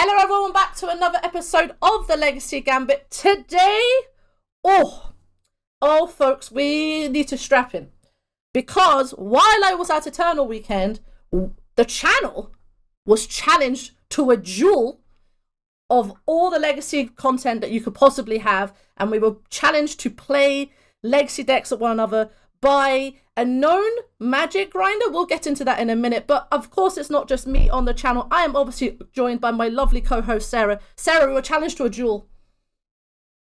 Hello everyone, back to another episode of the Legacy Gambit. Today, folks, we need to strap in. Because while I was at Eternal Weekend, the channel was challenged to a duel of all the Legacy content that you could possibly have, and we were challenged to play Legacy decks at one another by a known magic grinder. We'll get into that in a minute, but of course it's not just me on the channel. I am obviously joined by my lovely co-host Sarah. Sarah, we were challenged to a duel.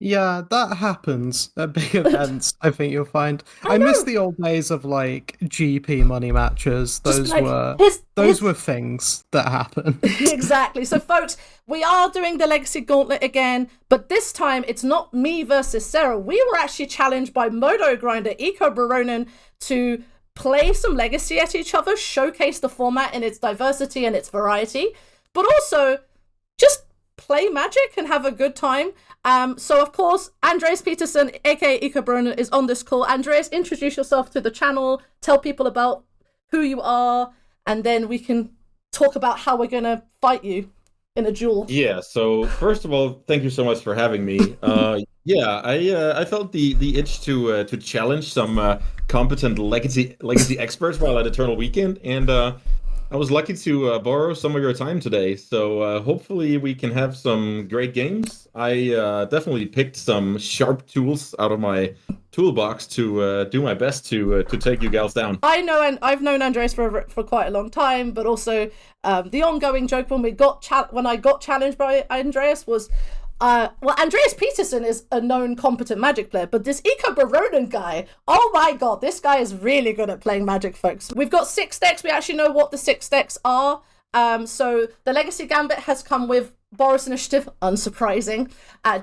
Yeah, that happens at big events. I think you'll find. I miss the old days of like GP money matches. Those were things that happened. Exactly. So, folks, we are doing the Legacy Gauntlet again, but this time it's not me versus Sarah. We were actually challenged by Modo Grinder, ecobaronen, to play some Legacy at each other, showcase the format in its diversity and its variety, but also just play Magic and have a good time. So of course, Andreas Petersen, aka ecobaronen, is on this call. Andreas, introduce yourself to the channel, tell people about who you are, and then we can talk about how we're gonna fight you in a duel. Yeah, so first of all, thank you so much for having me. I felt the itch to challenge some competent legacy experts while at Eternal Weekend, and I was lucky to borrow some of your time today. So hopefully we can have some great games. I definitely picked some sharp tools out of my toolbox to do my best to take you gals down. I know, and I've known Andreas for quite a long time, but also the ongoing joke when I got challenged by Andreas was, Andreas Petersen is a known competent Magic player, but this ecobaronen guy, oh my god, this guy is really good at playing Magic, folks. We've got 6 decks. We actually know what the 6 decks are. So the Legacy Gambit has come with Boros Initiative, unsurprising,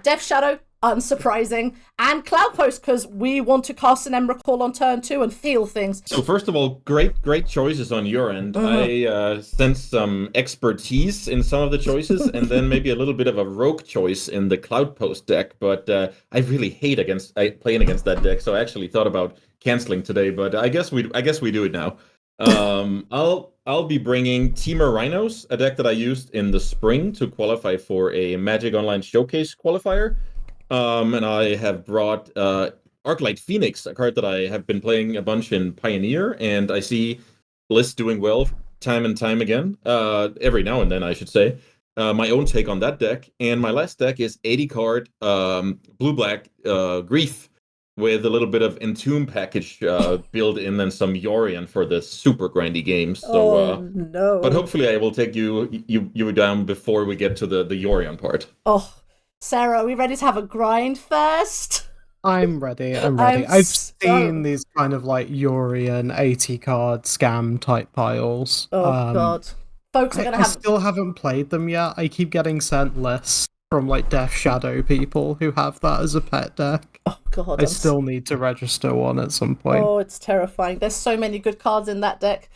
Death Shadow, unsurprising, and CloudPost, because we want to cast an Emerald Call on turn 2 and feel things. So first of all, great choices on your end. I sense some expertise in some of the choices, and then maybe a little bit of a rogue choice in the CloudPost deck, but I really hate playing against that deck, so I actually thought about canceling today, but I guess we do it now. I'll be bringing Teamer Rhinos, a deck that I used in the spring to qualify for a Magic Online Showcase qualifier. And I have brought Arclight Phoenix, a card that I have been playing a bunch in Pioneer, and I see Bliss doing well time and time again, every now and then, I should say. My own take on that deck, and my last deck is 80 card blue-black Grief with a little bit of Entomb package built in and some Yorion for the super grindy games. So, no. But hopefully I will take you down before we get to the Yorion part. Oh, Sarah, are we ready to have a grind first? I'm ready. I've seen these kind of like Yorion 80 card scam type piles. Oh god. Folks are I still haven't played them yet. I keep getting sent lists from like Death Shadow people who have that as a pet deck. Oh god. I still need to register one at some point. Oh, it's terrifying. There's so many good cards in that deck.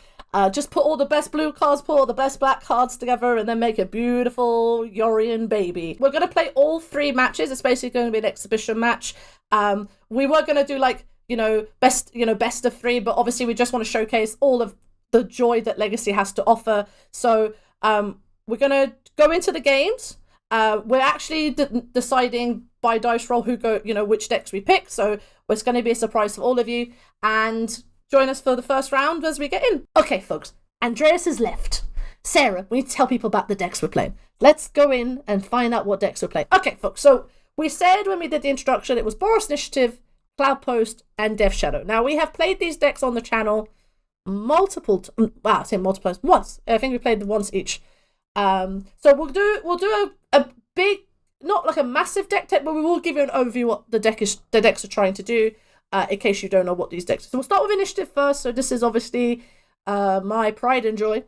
Just put all the best blue cards, put all the best black cards together, and then make a beautiful Yorion baby. We're going to play all 3 matches. It's basically going to be an exhibition match. We were going to do best of 3, but obviously we just want to showcase all of the joy that Legacy has to offer. So we're going to go into the games. We're actually deciding by dice roll which decks we pick. So it's going to be a surprise for all of you. And join us for the first round as we get in. Okay, folks, Andreas has left. Sarah, we need to tell people about the decks we're playing. Let's go in and find out what decks we're playing. Okay, folks, so we said when we did the introduction, it was Boros Initiative, CloudPost, and Death Shadow. Now, we have played these decks on the channel once. I think we played them once each. So we'll do a big, not like a massive deck tech, but we will give you an overview what the decks are trying to do. In case you don't know what these decks are. So we'll start with Initiative first. So this is obviously my pride and joy.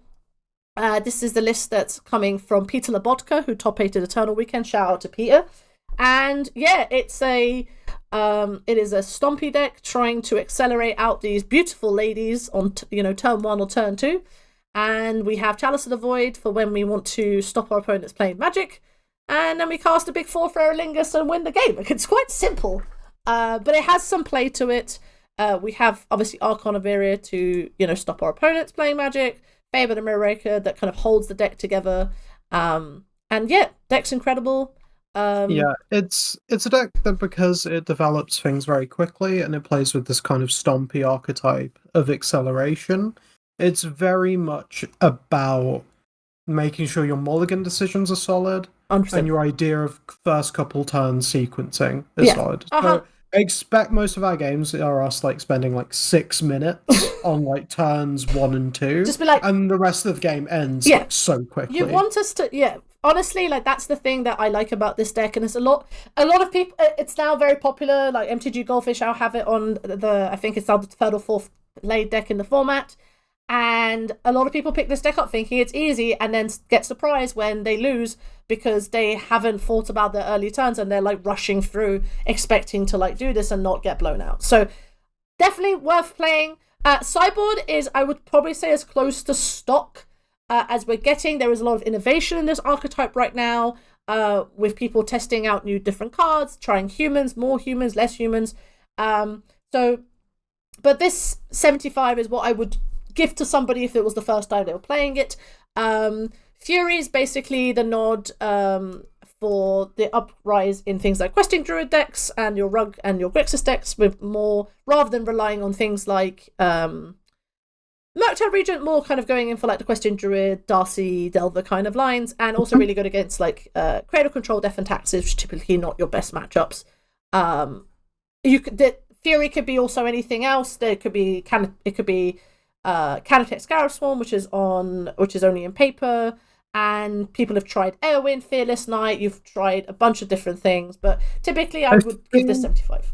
This is the list that's coming from Peter Lobotka, who top 8 at Eternal Weekend. Shout out to Peter. And yeah, it is a stompy deck trying to accelerate out these beautiful ladies on turn 1 or turn 2. And we have Chalice of the Void for when we want to stop our opponents playing Magic. And then we cast a big 4 for Aerlingus and win the game. It's quite simple. But it has some play to it. We have obviously Archon of Iria to stop our opponents playing Magic. Favor the Mirror Raker that kind of holds the deck together. And And yeah, deck's incredible. It's a deck that, because it develops things very quickly and it plays with this kind of stompy archetype of acceleration, it's very much about making sure your mulligan decisions are solid 100%. and your idea of first couple turns sequencing is solid. So I expect most of our games are us like spending like 6 minutes on like turns 1 and 2, just be like, and the rest of the game ends like, so quickly. You want us to, honestly, like that's the thing that I like about this deck, and it's a lot of people. It's now very popular. Like MTG Goldfish, I'll have it on I think it's now the third or fourth played deck in the format. And a lot of people pick this deck up thinking it's easy and then get surprised when they lose because they haven't thought about their early turns and they're like rushing through expecting to like do this and not get blown out. So definitely worth playing. Sideboard is, I would probably say, as close to stock as we're getting. There is a lot of innovation in this archetype right now, with people testing out new different cards, trying humans, more humans, less humans. But this 75 is what I would give to somebody if it was the first time they were playing it. Fury is basically the nod for the uprise in things like Questing Druid decks and your Rug and your Grixis decks, with more, rather than relying on things like Murktide Regent, more kind of going in for like the Questing Druid, Darcy, Delver kind of lines, and also really good against like Cradle Control, Death and Taxes, which typically not your best matchups. Fury could be also anything else. It could be Canoptek Scarab Swarm, which is only in paper, and people have tried Airwind, Fearless Knight. You've tried a bunch of different things, but typically I would give this 75.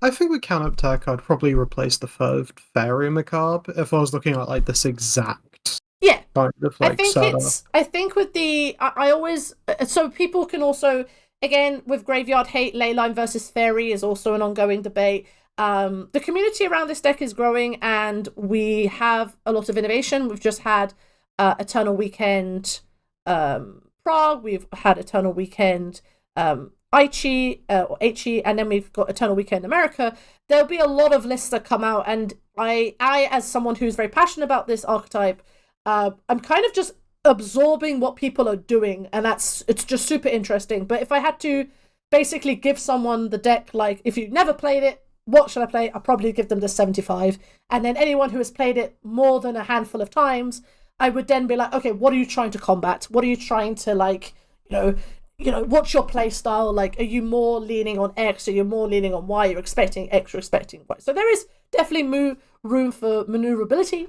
I think with Canoptek, I'd probably replace the third Fairy Macabre if I was looking at like this exact kind of like setup. I think with the I always, so people can also, again, with Graveyard Hate, Leyline versus Fairy is also an ongoing debate. The community around this deck is growing, and we have a lot of innovation. We've just had Eternal Weekend Prague, we've had Eternal Weekend Aichi, or Aichi, and then we've got Eternal Weekend America. There'll be a lot of lists that come out, and I as someone who's very passionate about this archetype, I'm kind of just absorbing what people are doing, and it's just super interesting. But if I had to basically give someone the deck, like if you've never played it, what should I play? I'll probably give them the 75. And then anyone who has played it more than a handful of times, I would then be like, okay, what are you trying to combat? What are you trying to, like, what's your play style? Like, are you more leaning on X? Are you more leaning on Y? You're expecting X, you're expecting Y. So there is definitely room for maneuverability.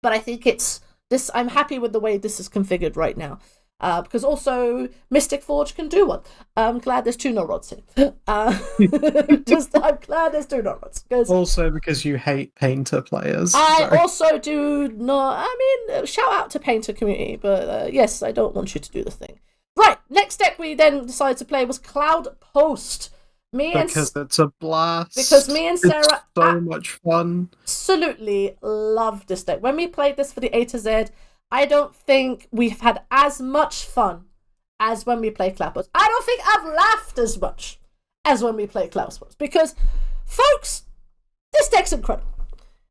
But I think I'm happy with the way this is configured right now. Because also Mystic Forge can do one. I'm glad there's 2 no rods here. I'm glad there's 2 no rods. Also because you hate Painter players. I also do not. I mean, shout out to Painter community, but yes, I don't want you to do the thing. Right, next deck we then decided to play was CloudPost. Because it's a blast. Because me and Sarah, it's so much fun. Absolutely loved this deck. When we played this for the A to Z, I don't think we've had as much fun as when we play CloudPost. I don't think I've laughed as much as when we play CloudPost, because, folks, this deck's incredible.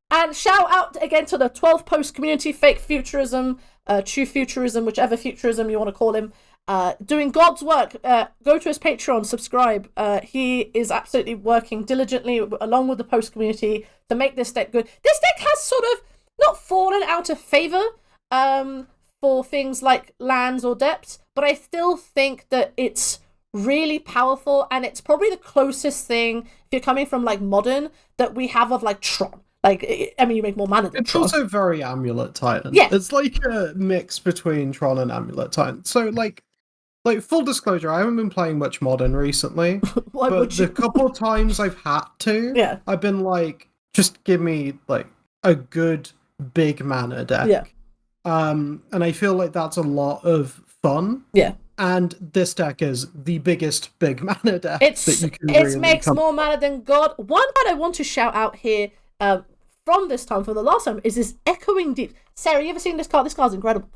And shout out again to the 12 Post community, Fake Futurism, True Futurism, whichever Futurism you want to call him, doing God's work. Go to his Patreon, subscribe. He is absolutely working diligently along with the Post community to make this deck good. This deck has sort of not fallen out of favor for things like lands or depths, but I still think that it's really powerful, and it's probably the closest thing, if you're coming from like modern, that we have of like Tron. Like, I mean, you make more mana than Tron. It's also very Amulet Titan. Yeah. It's like a mix between Tron and Amulet Titan. So like full disclosure, I haven't been playing much modern recently. But the couple of times I've had to, I've been like, just give me like a good big mana deck. Yeah. And I feel like that's a lot of fun. Yeah. And this deck is the biggest big mana deck that you can really makes more mana than God. One that I want to shout out here from this time, from the last time, is this Echoing Deep. Sarah, you ever seen this card? This card's incredible.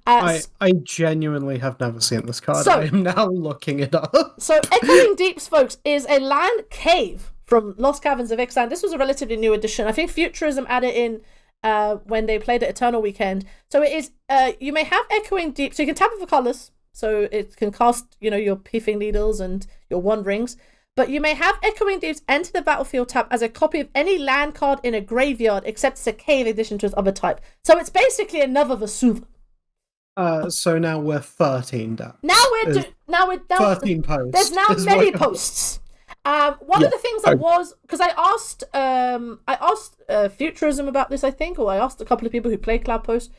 I genuinely have never seen this card. I am now looking it up. So Echoing Deeps, folks, is a land cave from Lost Caverns of Ixalan. This was a relatively new edition. I think Futurism added in when they played at Eternal Weekend. So it is, you may have Echoing Deep, so you can tap it for colors. so it can cast, your Piffing Needles and your Wanderings. But you may have Echoing Deeps enter the battlefield tab as a copy of any land card in a graveyard, except it's a cave addition to its other type. So it's basically another Vesuva. So now we're 13 down. Now we're 13 posts. There's now many posts. One of the things that was, because I asked Futurism about this, I think, or I asked a couple of people who play CloudPost,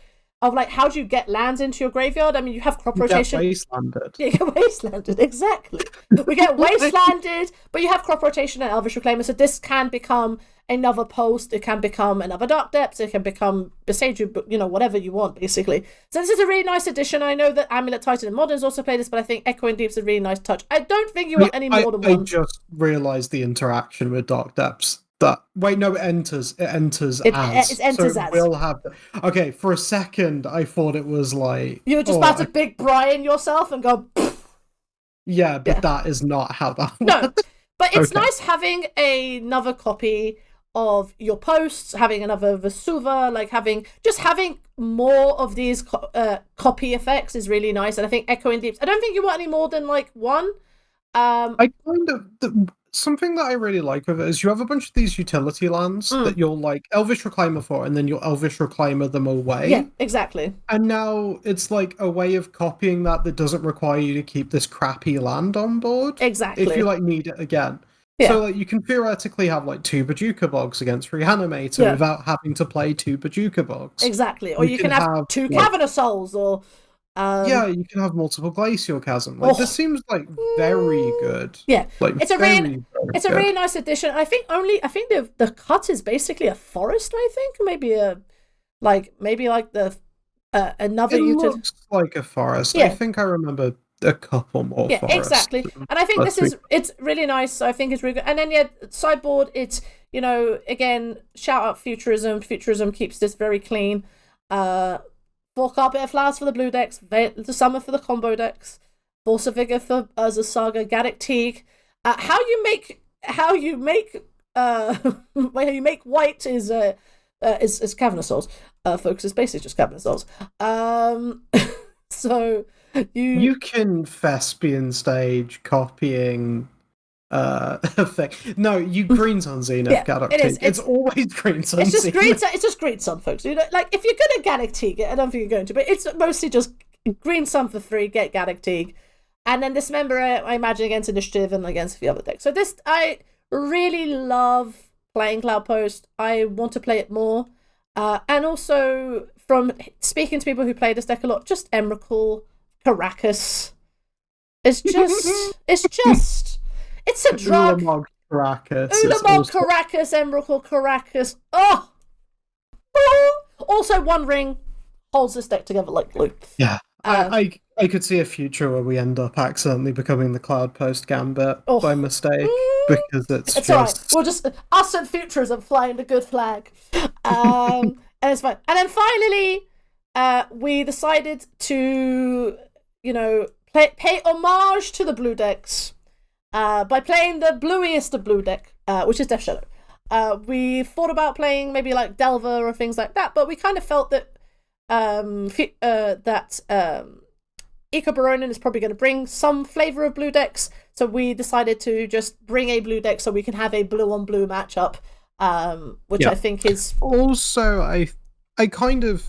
of like, how do you get lands into your graveyard? I mean, you have crop rotation. You get wastelanded. Yeah, you get wastelanded, exactly. We get wastelanded, but you have crop rotation and Elvish Reclaimer, so this can become another post, it can become another Dark Depths, it can become Beseiju, whatever you want, basically. So this is a really nice addition. I know that Amulet Titan and Moderns also play this, but I think Echoing Deep's a really nice touch. I don't think you want any more than one. I just realised the interaction with Dark Depths. Wait, no, it enters as. It enters as. We'll have okay, for a second, I thought it was like... You were just about to big Brian yourself and go... Pfft. Yeah, but that is not how that works. No, but it's nice having another copy of your posts, having another Vesuva, like having more of these copy effects is really nice. And I think Echoing Deeps, I don't think you want any more than like one. I kind of... Something that I really like with it is you have a bunch of these utility lands that you'll like Elvish Reclaimer for, and then you'll Elvish Reclaimer them away. Yeah, exactly. And now it's like a way of copying that doesn't require you to keep this crappy land on board. Exactly. If you like need it again. Yeah. So like you can theoretically have like 2 Bojuka Bogs against Reanimator without having to play 2 Bojuka Bogs. Exactly. Or you can have 2 Cavernous Souls, or you can have multiple Glacial Chasm. Like this seems like very good. Yeah, like it's a really nice addition. I think the cut is basically a forest. I think maybe another. It looks like a forest. Yeah. I think I remember a couple more. Yeah, exactly. And I think it's really nice. So I think it's really good. And then sideboard. It's again, shout out Futurism. Futurism keeps this very clean. 4 Carpet of Flowers for the blue decks, the Summer for the combo decks, Force of Vigor for Urza Saga, Gaddock Teague. How you make white is Cavernous Souls, folks. It's basically just Cavernous Souls. So you can Thespian stage copying thing. No, you Greens on Zenith, Gaddock Teague. It's always Greens on Zenith. It's just Green Sun, folks. Like if you're gonna Gaddock Teague it, I don't think you're going to, but it's mostly just Green Sun for 3, get Gaddock Teague, and then Dismember it, I imagine, against Initiative and against the other deck. So this, I really love playing CloudPost. I want to play it more, and also from speaking to people who play this deck a lot, just Emrakul, Caracas. It's a drug. Ulamog Caracas. Caracas, Emrakul Caracas. Oh! Also, One Ring holds this deck together like glue. Yeah. I could see a future where we end up accidentally becoming the CloudPost Gambit by mistake, because it's just... alright. We'll just... Us and Futurism flying the good flag. And it's fine. And then finally, we decided to, pay homage to the blue decks. By playing the bluiest of blue deck, which is Death Shadow. We thought about playing maybe like Delver or things like that, but we kind of felt that ecobaronen is probably going to bring some flavor of blue decks, so we decided to just bring a blue deck so we can have a blue-on-blue matchup, which I think is... Also, I kind of...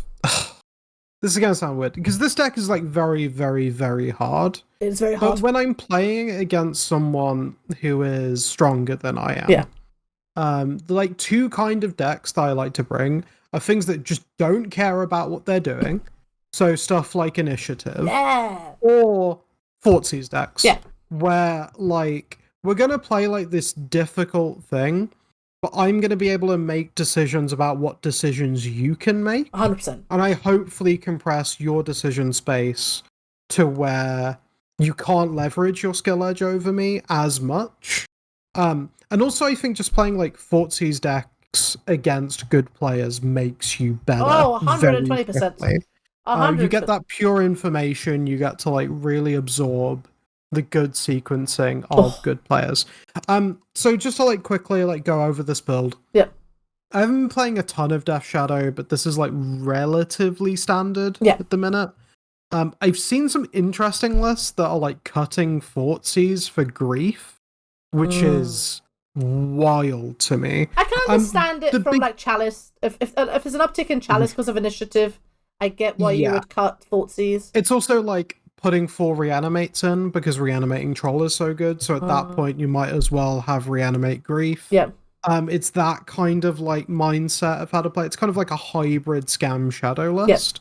This is going to sound weird, because this deck is like very, very, very hard. It's very hard. But when I'm playing against someone who is stronger than I am, the like 2 kind of decks that I like to bring are things that just don't care about what they're doing. So stuff like Initiative. Or Thoughtseize decks. Where like we're going to play like this difficult thing, but I'm going to be able to make decisions about what decisions you can make. 100%. And I hopefully compress your decision space to where you can't leverage your skill edge over me as much. And also I think just playing like Thoughtseize decks against good players makes you better. Oh, 120%. 100%. You get that pure information, you get to like really absorb the good sequencing of good players. So just to like quickly like go over this build. Yeah. I haven't been playing a ton of Death Shadow, but this is like relatively standard at the minute. I've seen some interesting lists that are like cutting Fortsies for grief, which is wild to me. I can understand it from like Chalice. If there's an uptick in Chalice because of initiative, I get why you would cut Fortsies. It's also like putting 4 reanimates in because reanimating troll is so good. So at that point, you might as well have reanimate grief. Yeah. It's that kind of like mindset of how to play. It's kind of like a hybrid scam shadow list.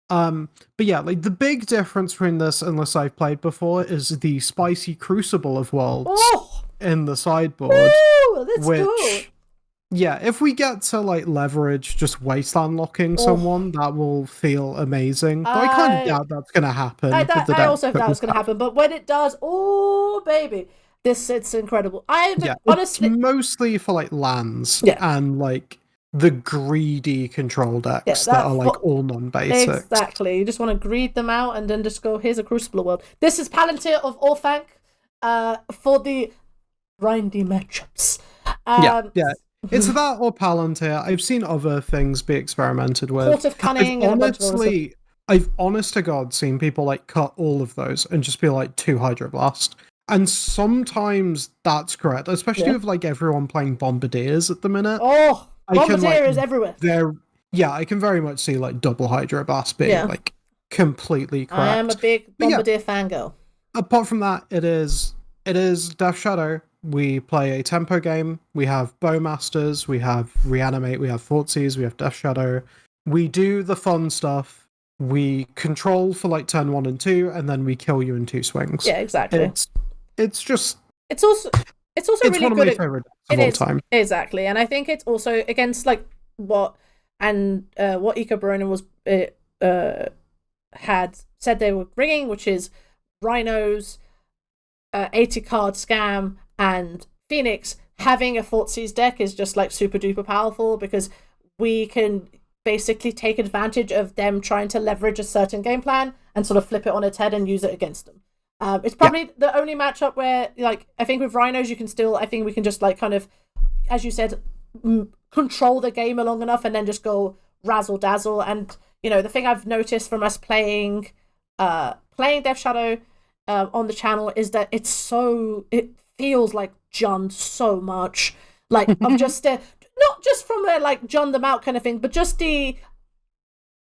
But yeah, like the big difference between this and lists I've played before is the spicy Crucible of Worlds in the sideboard. Ooh, that's cool. Yeah, if we get to like leverage just wasteland locking someone, that will feel amazing. But I kind of doubt that's going to happen. I also doubt it's going to happen. But when it does, oh baby, it's incredible. Honestly, it's mostly for like lands and like the greedy control decks that are like all non-basic. Exactly. You just want to greed them out and then just go, here's a Crucible World. This is Palantir of Orthanc for the grindy matchups. Yeah. It's that or Palantir. I've seen other things be experimented with. Court of Cunning and honestly, I've honest to God seen people like cut all of those and just be like 2 Hydroblast. And sometimes that's correct, especially with like everyone playing Bombardiers at the minute. Oh, Bombardier is everywhere. I can very much see like double Hydroblast being like completely correct. I am a big Bombardier fangirl. Apart from that, it is Death Shadow. We play a tempo game. We have Bowmasters. We have Reanimate. We have Fortsies. We have Death Shadow. We do the fun stuff. We control for like turn 1 and 2, and then we kill you in 2 swings. Yeah, exactly. It's also really one good. Of my favorite of all time. Exactly, and I think it's also against like what ecobaronen was had said they were bringing, which is Rhinos, 80 card scam, and Phoenix. Having a Thoughtseize deck is just like super duper powerful because we can basically take advantage of them trying to leverage a certain game plan and sort of flip it on its head and use it against them. It's probably the only matchup where, like, I think with Rhinos, I think we can just, like, kind of, as you said, control the game long enough and then just go razzle-dazzle. And, you know, the thing I've noticed from us playing Death Shadow on the channel is that it feels like Jund so much. Like, I'm just, not just from a, like, Jund them out kind of thing, but just the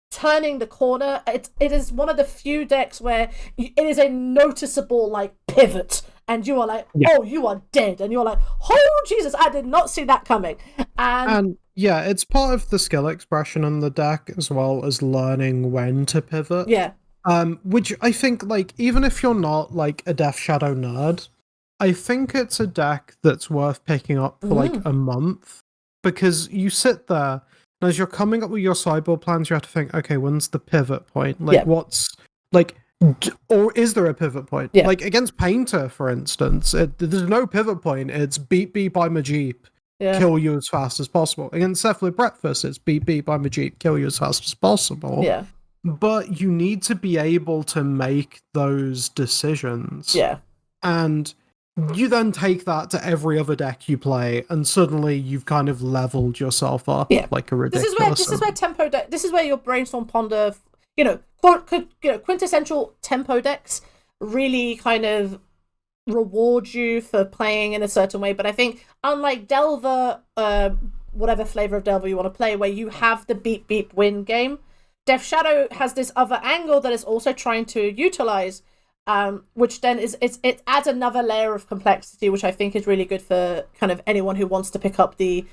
turning the corner. It is one of the few decks where it is a noticeable like pivot and you are like, oh, you are dead, and you're like, oh Jesus, I did not see that coming. And yeah, it's part of the skill expression in the deck as well as learning when to pivot. Which I think, like, even if you're not like a Death Shadow nerd, I think it's a deck that's worth picking up for like a month, because you sit there and as you're coming up with your sideboard plans, you have to think, okay, when's the pivot point? Like, what's, like, or is there a pivot point? Like, against Painter, for instance, there's no pivot point. It's beat B by my Jeep, kill you as fast as possible. Against Cephalid Breakfast, it's beat B by my Jeep, kill you as fast as possible. But you need to be able to make those decisions. And you then take that to every other deck you play, and suddenly you've kind of leveled yourself up like a ridiculous. This is where tempo deck. This is where your brainstorm ponder, quintessential tempo decks really kind of reward you for playing in a certain way. But I think unlike Delver, whatever flavor of Delver you want to play, where you have the beep beep win game, Death Shadow has this other angle that is also trying to utilize. Which then it adds another layer of complexity, which I think is really good for kind of anyone who wants to pick up the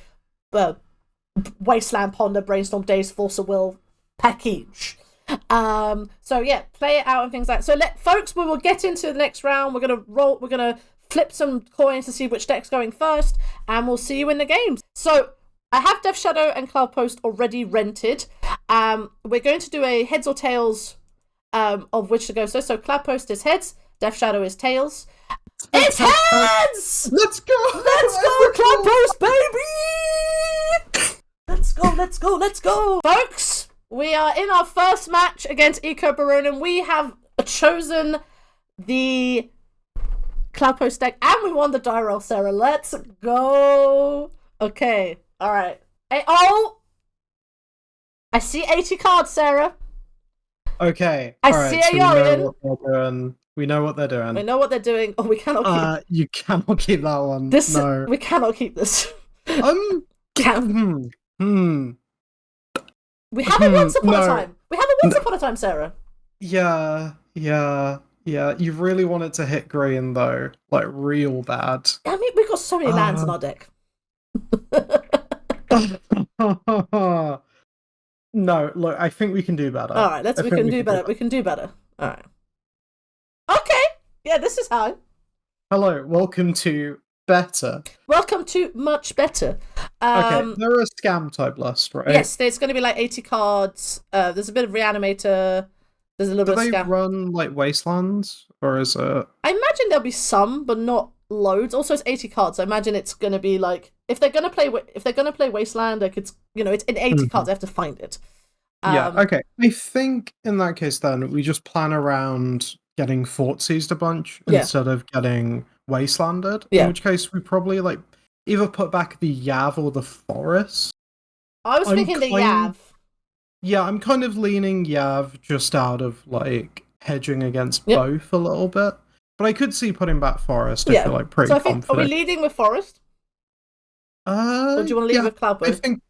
Wasteland Ponder Brainstorm Days Force of Will package. So yeah, play it out and things like that. So folks, we will get into the next round. We're gonna flip some coins to see which deck's going first, and we'll see you in the games. So I have Death Shadow and CloudPost already rented. We're going to do a heads or tails of which to go. So CloudPost is heads, Death Shadow is tails. It's heads! Let's go! CloudPost, baby! Let's go! Folks, we are in our first match against ecobaronen. We have chosen the CloudPost deck, and we won the die roll, Sarah. Let's go! Okay, alright. I see 80 cards, Sarah. Okay. I All right. see a So Yorion. We know what they're doing. We know what they're doing. Oh, we cannot keep. You cannot keep that one. This. No. We cannot keep this. Can. We have it once upon a No. time. We have it once upon a time, Sarah. Yeah. You really want it to hit green though, like real bad. I mean, we've got so many lands in our deck. No, look, I think we can do better. All right, we can do better. We can do better. All right. Okay. Yeah, this is how. Hello, welcome to better. Welcome to much better. Okay, they're a scam type list, right? Yes, there's going to be like 80 cards. There's a bit of Reanimator. There's a little bit of scam. Do they run like Wastelands, or is it? I imagine there'll be some, but not loads. Also, it's 80 cards. I imagine it's going to be like if they're going to play Wasteland, like it's it's in 80 cards. I have to find it. Yeah. Okay. I think in that case, then we just plan around getting Fort Seized a bunch instead of getting Wastelanded. Yeah. In which case, we probably like either put back the Yav or the Forest. I was thinking the Yav. Yeah, I'm kind of leaning Yav just out of like hedging against both a little bit. But I could see putting back Forest if you're like pretty confident. Are we leading with Forest? Or do you want to lead with CloudPost?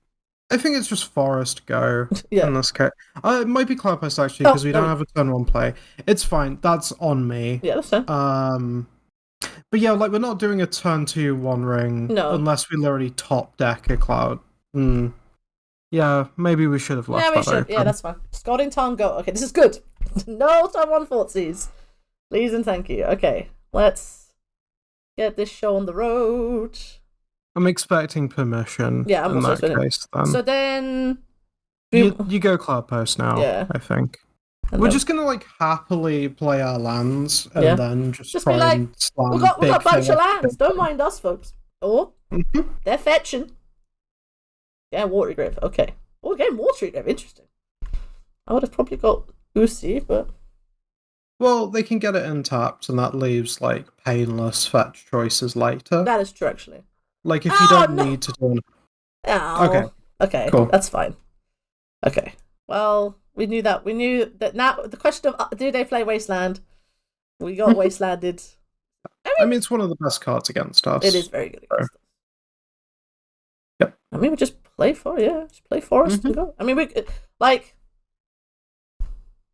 I think it's just Forest go in this case. It might be CloudPost actually because we don't have a turn 1 play. It's fine. That's on me. Yeah, that's fine. But yeah, like we're not doing a turn 2 One Ring unless we literally top deck a Cloud. Yeah, maybe we should have left that open. Yeah, that's fine. Scouting Town go. Okay, this is good. No turn 1 Fortsies. Please and thank you. Okay, let's get this show on the road. I'm expecting permission. Yeah, I'm in also that case. Then. So then you go CloudPost now. Yeah, I think we're just gonna like happily play our lands and then just try be like, and slam. We've got a bunch of lands. Don't mind us, folks. Oh, they're fetching. Yeah, Watery Grave. Okay. Oh, again, Watery Grave. Interesting. I would have probably got Uzi, but. Well, they can get it untapped, and that leaves like painless fetch choices later. That is true, actually. Like, if you don't need to do it. Oh. Okay, cool. That's fine. Okay. Well, we knew that. We knew that now the question of do they play Wasteland? We got Wastelanded. I mean, it's one of the best cards against us. It is very good against us. Yep. I mean, we just play Forest and go. I mean,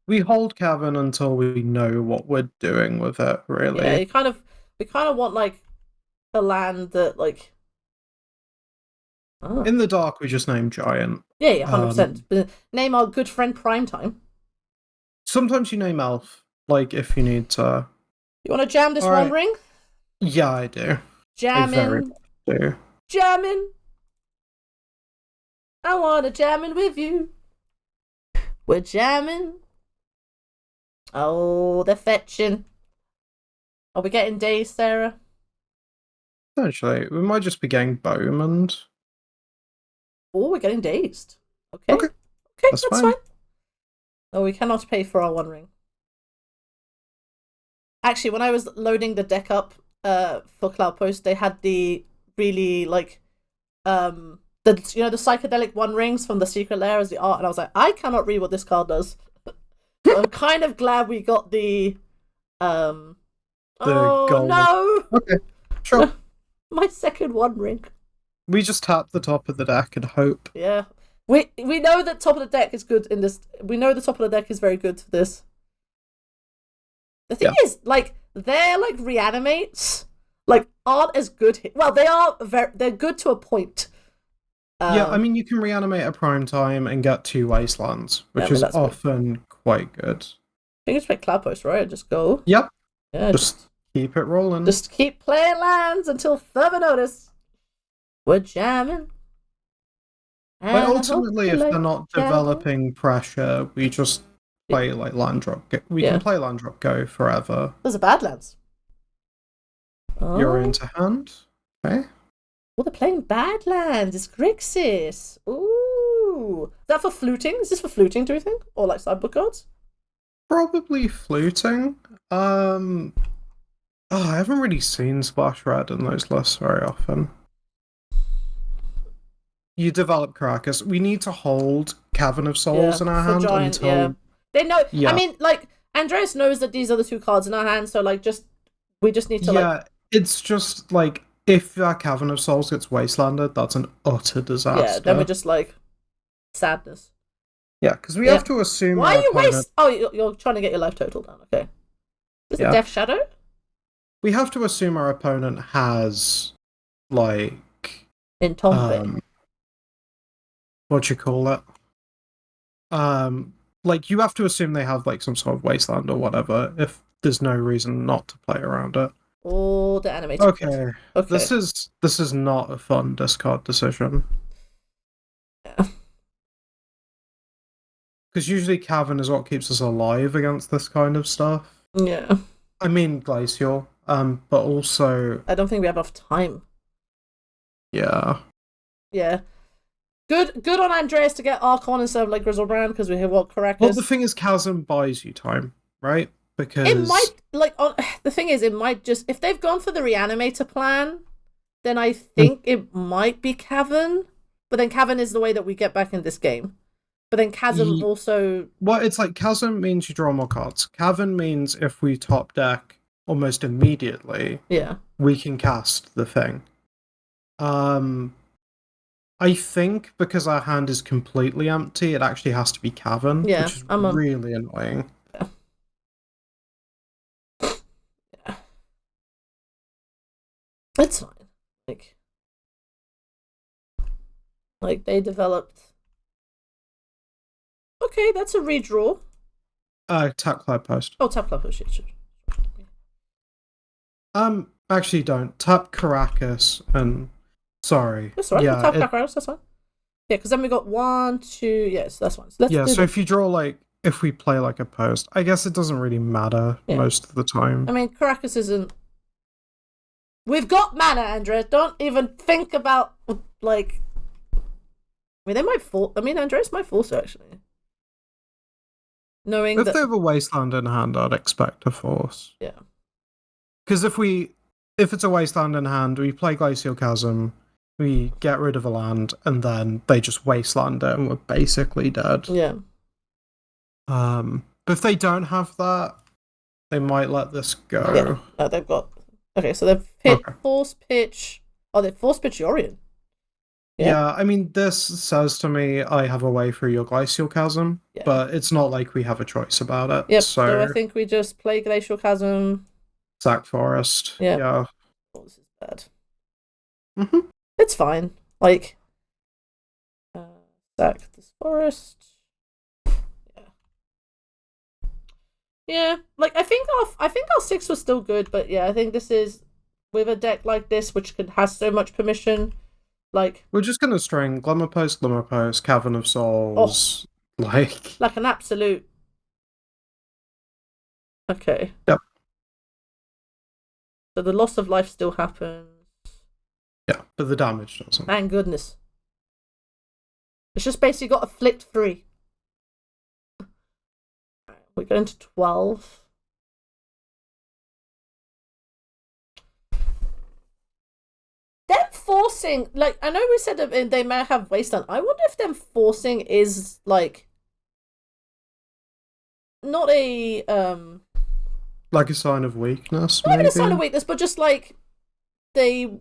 we hold Cavern until we know what we're doing with it, really. Yeah, we kind of want like a land that like. In the dark, we just name Giant. Yeah, 100%. Name our good friend Primetime. Sometimes you name Elf, like if you need to. You want to jam this One Ring? Yeah, I do. Jamming. I very much do. Jamming. I want to jamming with you. We're jamming. Oh, they're fetching. Are we getting dazed, Sarah? Essentially, we might just be getting Bowman. Oh, we're getting dazed. Okay, that's fine. Oh, we cannot pay for our One Ring. Actually, when I was loading the deck up for CloudPost, they had the really like the psychedelic One Rings from the Secret Lair as the art, and I was like, I cannot read what this card does. So I'm kind of glad we got the gold. No! Okay, sure. My second One Ring. We just tap the top of the deck and hope. Yeah. We know that top of the deck is good in this. We know the top of the deck is very good for this. The thing is, like, their like reanimates like aren't as good. Well, they are they're good to a point. Yeah, I mean, you can reanimate a Primetime and get 2 Wastelands, which is often quite good. I think it's like CloudPost, right? Just go. Yep. Yeah. Just keep it rolling. Just keep playing lands until further notice. We're jamming. But ultimately, if they're not developing pressure, we just play like land drop. We can play land drop go forever. Those are Badlands. You're into hand. Okay. Oh, they're playing Badlands. It's Grixis. Ooh. Is that for fluting? Is this for fluting, do you think? Or like sideboard cards? Probably fluting. I haven't really seen Splash Red in those lists very often. You develop Caracas. We need to hold Cavern of Souls in our hand until They know. Yeah. I mean, like, Andreas knows that these are the 2 cards in our hand, so, like, we just need to, like... it's just, like, if that Cavern of Souls gets wastelanded, that's an utter disaster. Yeah, then we're just, like, sadness. Yeah, because we have to assume Why are you waste... Oh, you're trying to get your life total down, okay. Is it Death Shadow? We have to assume our opponent has, like... Entombe. What you call it? Like, you have to assume they have, like, some sort of wasteland or whatever, if there's no reason not to play around it. Oh, the animated. Okay. This is not a fun discard decision. Yeah. Because usually Cavern is what keeps us alive against this kind of stuff. Yeah. I mean Glacial, but also... I don't think we have enough time. Yeah. Yeah. Good on Andreas to get Archon instead of, like, Grizzlebrand, because we have what Caracas. Well, the thing is, Chasm buys you time, right? Because... It might, like, the thing is, it might just... If they've gone for the Reanimator plan, then I think it might be Cavern. But then Cavern is the way that we get back in this game. But then Chasm also... Well, it's like Chasm means you draw more cards. Cavern means if we top deck almost immediately, we can cast the thing. I think because our hand is completely empty, it actually has to be Cavern, which is really annoying. Yeah. It's fine. Like they developed... Okay, that's a redraw. Tap CloudPost. Oh, tap CloudPost, sure. Actually don't. Tap Caracas and... Sorry. That's right, tap Caracas, that's fine. Yeah, because then we got 1, 2... Yes, that's fine. So so if you draw, like... If we play, like, a post, I guess it doesn't really matter most of the time. I mean, Caracas isn't... We've got mana, Andrea. Don't even think about, like... I mean, they might force... I mean, Andreas might force it, actually. Knowing if that... they have a wasteland in hand, I'd expect a force. Yeah. Because if it's a wasteland in hand, we play Glacial Chasm, we get rid of a land, and then they just wasteland it, and we're basically dead. Yeah. But if they don't have that, they might let this go. Yeah. No, they've got... Okay, so they've force pitch... Oh, they force pitch Yorion. Yeah, I mean, this says to me I have a way through your Glacial Chasm, but it's not like we have a choice about it. Yep, so I think we just play Glacial Chasm. Sack Forest. Yeah. Oh, this is bad. Mm-hmm. It's fine. Like, sack this forest. Yeah, like I think our 6 was still good, but yeah, I think this is with a deck like this, which has so much permission. Like, we're just gonna string Glimmerpost, Cavern of Souls, like an absolute. Okay. Yep. So the loss of life still happens. Yeah, but the damage doesn't. Thank goodness. It's just basically got a flicked 3. We're going to 12. Them forcing, like, I know we said that they may have wasteland. I wonder if them forcing is, like, not a, like a sign of weakness, not even a sign of weakness, but just, like, I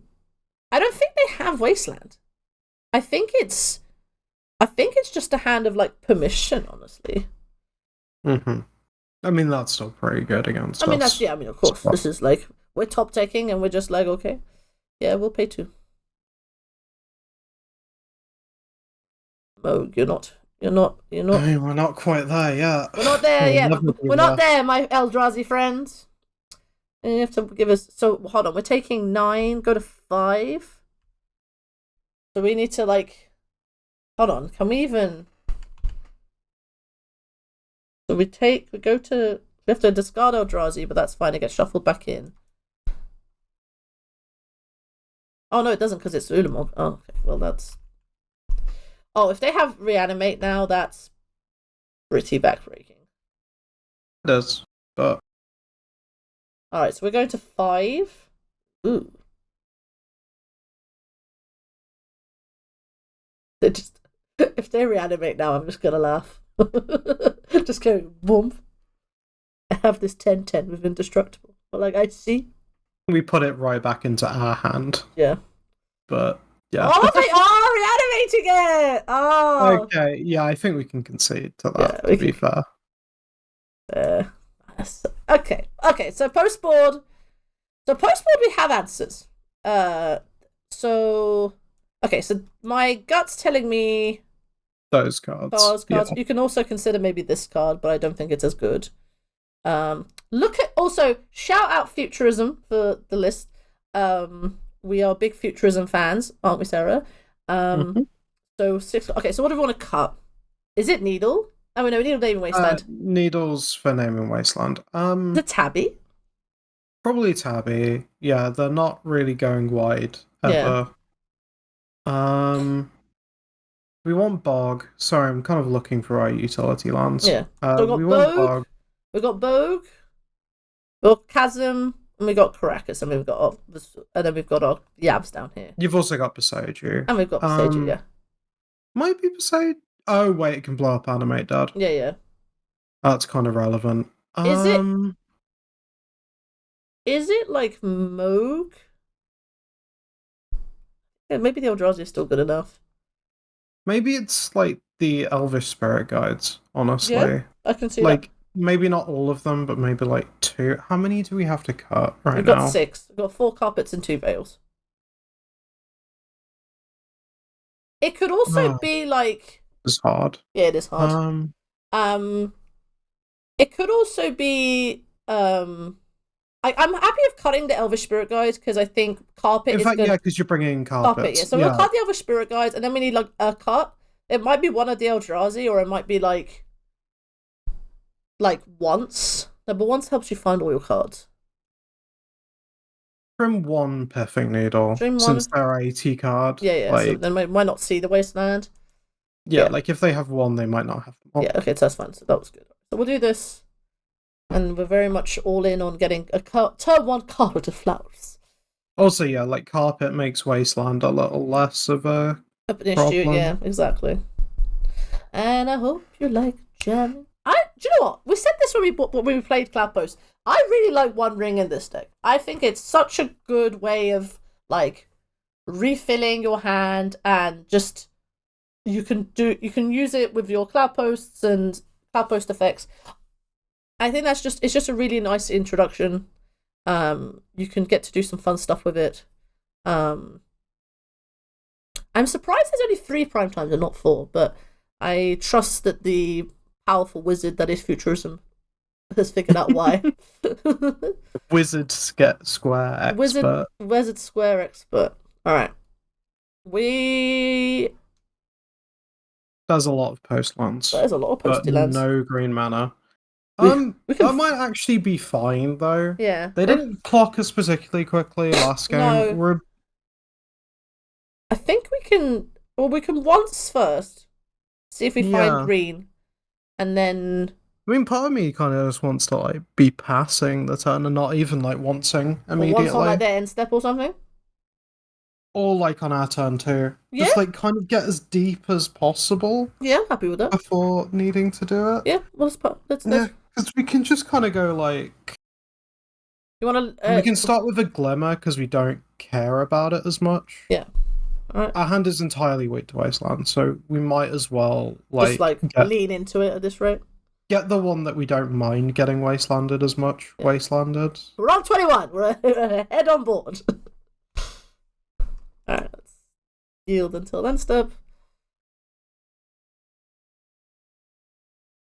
don't think they have wasteland. I think it's just a hand of, like, permission, honestly. Mm-hmm. I mean, that's still pretty good against us. I mean, of course, this is, like, we're top taking and we're just like, okay. Yeah, we'll pay 2. Oh, you're not. I mean, we're not quite there yet. We're not there yet. We're not there, my Eldrazi friends. And you have to give us... So, hold on. We're taking 9, go to 5. So we need to, like... Hold on. Can we even... So we go to... We have to discard Eldrazi, but that's fine. It gets shuffled back in. Oh, no, it doesn't because it's Ulamog. Oh, okay. Well, that's... Oh, if they have Reanimate now, that's pretty backbreaking. It is, but... Alright, so we're going to 5. Ooh. If they Reanimate now, I'm just gonna laugh. Just go, boom. I have this 10/10 with indestructible. But like, I see. We put it right back into our hand. Yeah. But, yeah. Oh, they are reanimating it! Oh! Okay, yeah, I think we can concede to that, Yeah, to be fair. Okay, so post-board. So post-board we have answers. So my gut's telling me Those cards. Yeah. You can also consider maybe this card, but I don't think it's as good. Also shout out Futurism for the list. We are big Futurism fans, aren't we, Sarah? So 6. Okay, so what do we want to cut? Is it Needle? Oh no, Needle Naming Wasteland. Needles for Naming Wasteland. The Tabby. Probably Tabby. Yeah, they're not really going wide ever. Yeah. We want Bog. Sorry, I'm kind of looking for our utility lands. Yeah. So we want Bog. We got Bogue. We got Chasm, and we got Caracas, and then we've got our Yabs down here. You've also got Beseiju. And we've got Beseiju, yeah. Might be Beseiju. Oh wait, it can blow up Animate Dad. Yeah. That's kind of relevant. Is it like Moog? Yeah, maybe the Eldrazi is still good enough. Maybe it's like the Elvish Spirit Guides, honestly. Yeah, I can see that. Maybe not all of them, but maybe like 2. How many do we have to cut right now? We've got 6. We've got 4 carpets and 2 veils. It could also be like... It's hard. Yeah, it is hard. It could also be... I'm happy with cutting the Elvish Spirit Guides because I think carpet is good. Yeah, because you're bringing carpets. Yeah. So we'll cut the Elvish Spirit Guides, and then we need like a cut. It might be one of the Eldrazi, or it might be like once. No, but once helps you find all your cards. Trim 1 Pithing Needle, since they're 80 card. Yeah. So then they might not see the Wasteland. Yeah, like if they have 1, they might not have them. Yeah, okay, so that's fine. So that was good. So we'll do this. And we're very much all in on getting a turn 1 carpet of flowers. Also, yeah, like carpet makes Wasteland a little less of an issue. Yeah, exactly. And I hope you like jamming. Do you know what? We said this when we played CloudPost. I really like One Ring in this deck. I think it's such a good way of like refilling your hand, and just you can use it with your CloudPosts and CloudPost effects. I think it's just a really nice introduction. You can get to do some fun stuff with it. I'm surprised there's only 3 prime times and not 4, but I trust that the powerful wizard that is Futurism has figured out why. Wizard Square Expert. Wizard Square Expert. Alright. There's a lot of post lands. There's a lot of posty lands. No green mana. That might actually be fine though. Yeah. They didn't clock us particularly quickly last game. No. I think we can once first see if we find green, and then. I mean, part of me kind of just wants to like be passing the turn and not even like wanting immediately. Once on like their end step or something. Or like on our turn too. Yeah. Just like kind of get as deep as possible. Yeah, I'm happy with that. Before needing to do it. Yeah, well, let's because we can just kind of go like. You want to? We can start with a Glimmer because we don't care about it as much. Yeah. All right. Our hand is entirely weak to Wasteland, so we might as well lean into it at this rate. Get the one that we don't mind getting Wastelanded as much. Yeah. Wastelanded. We're on 21. We're head on board. Alright, let's yield until end step.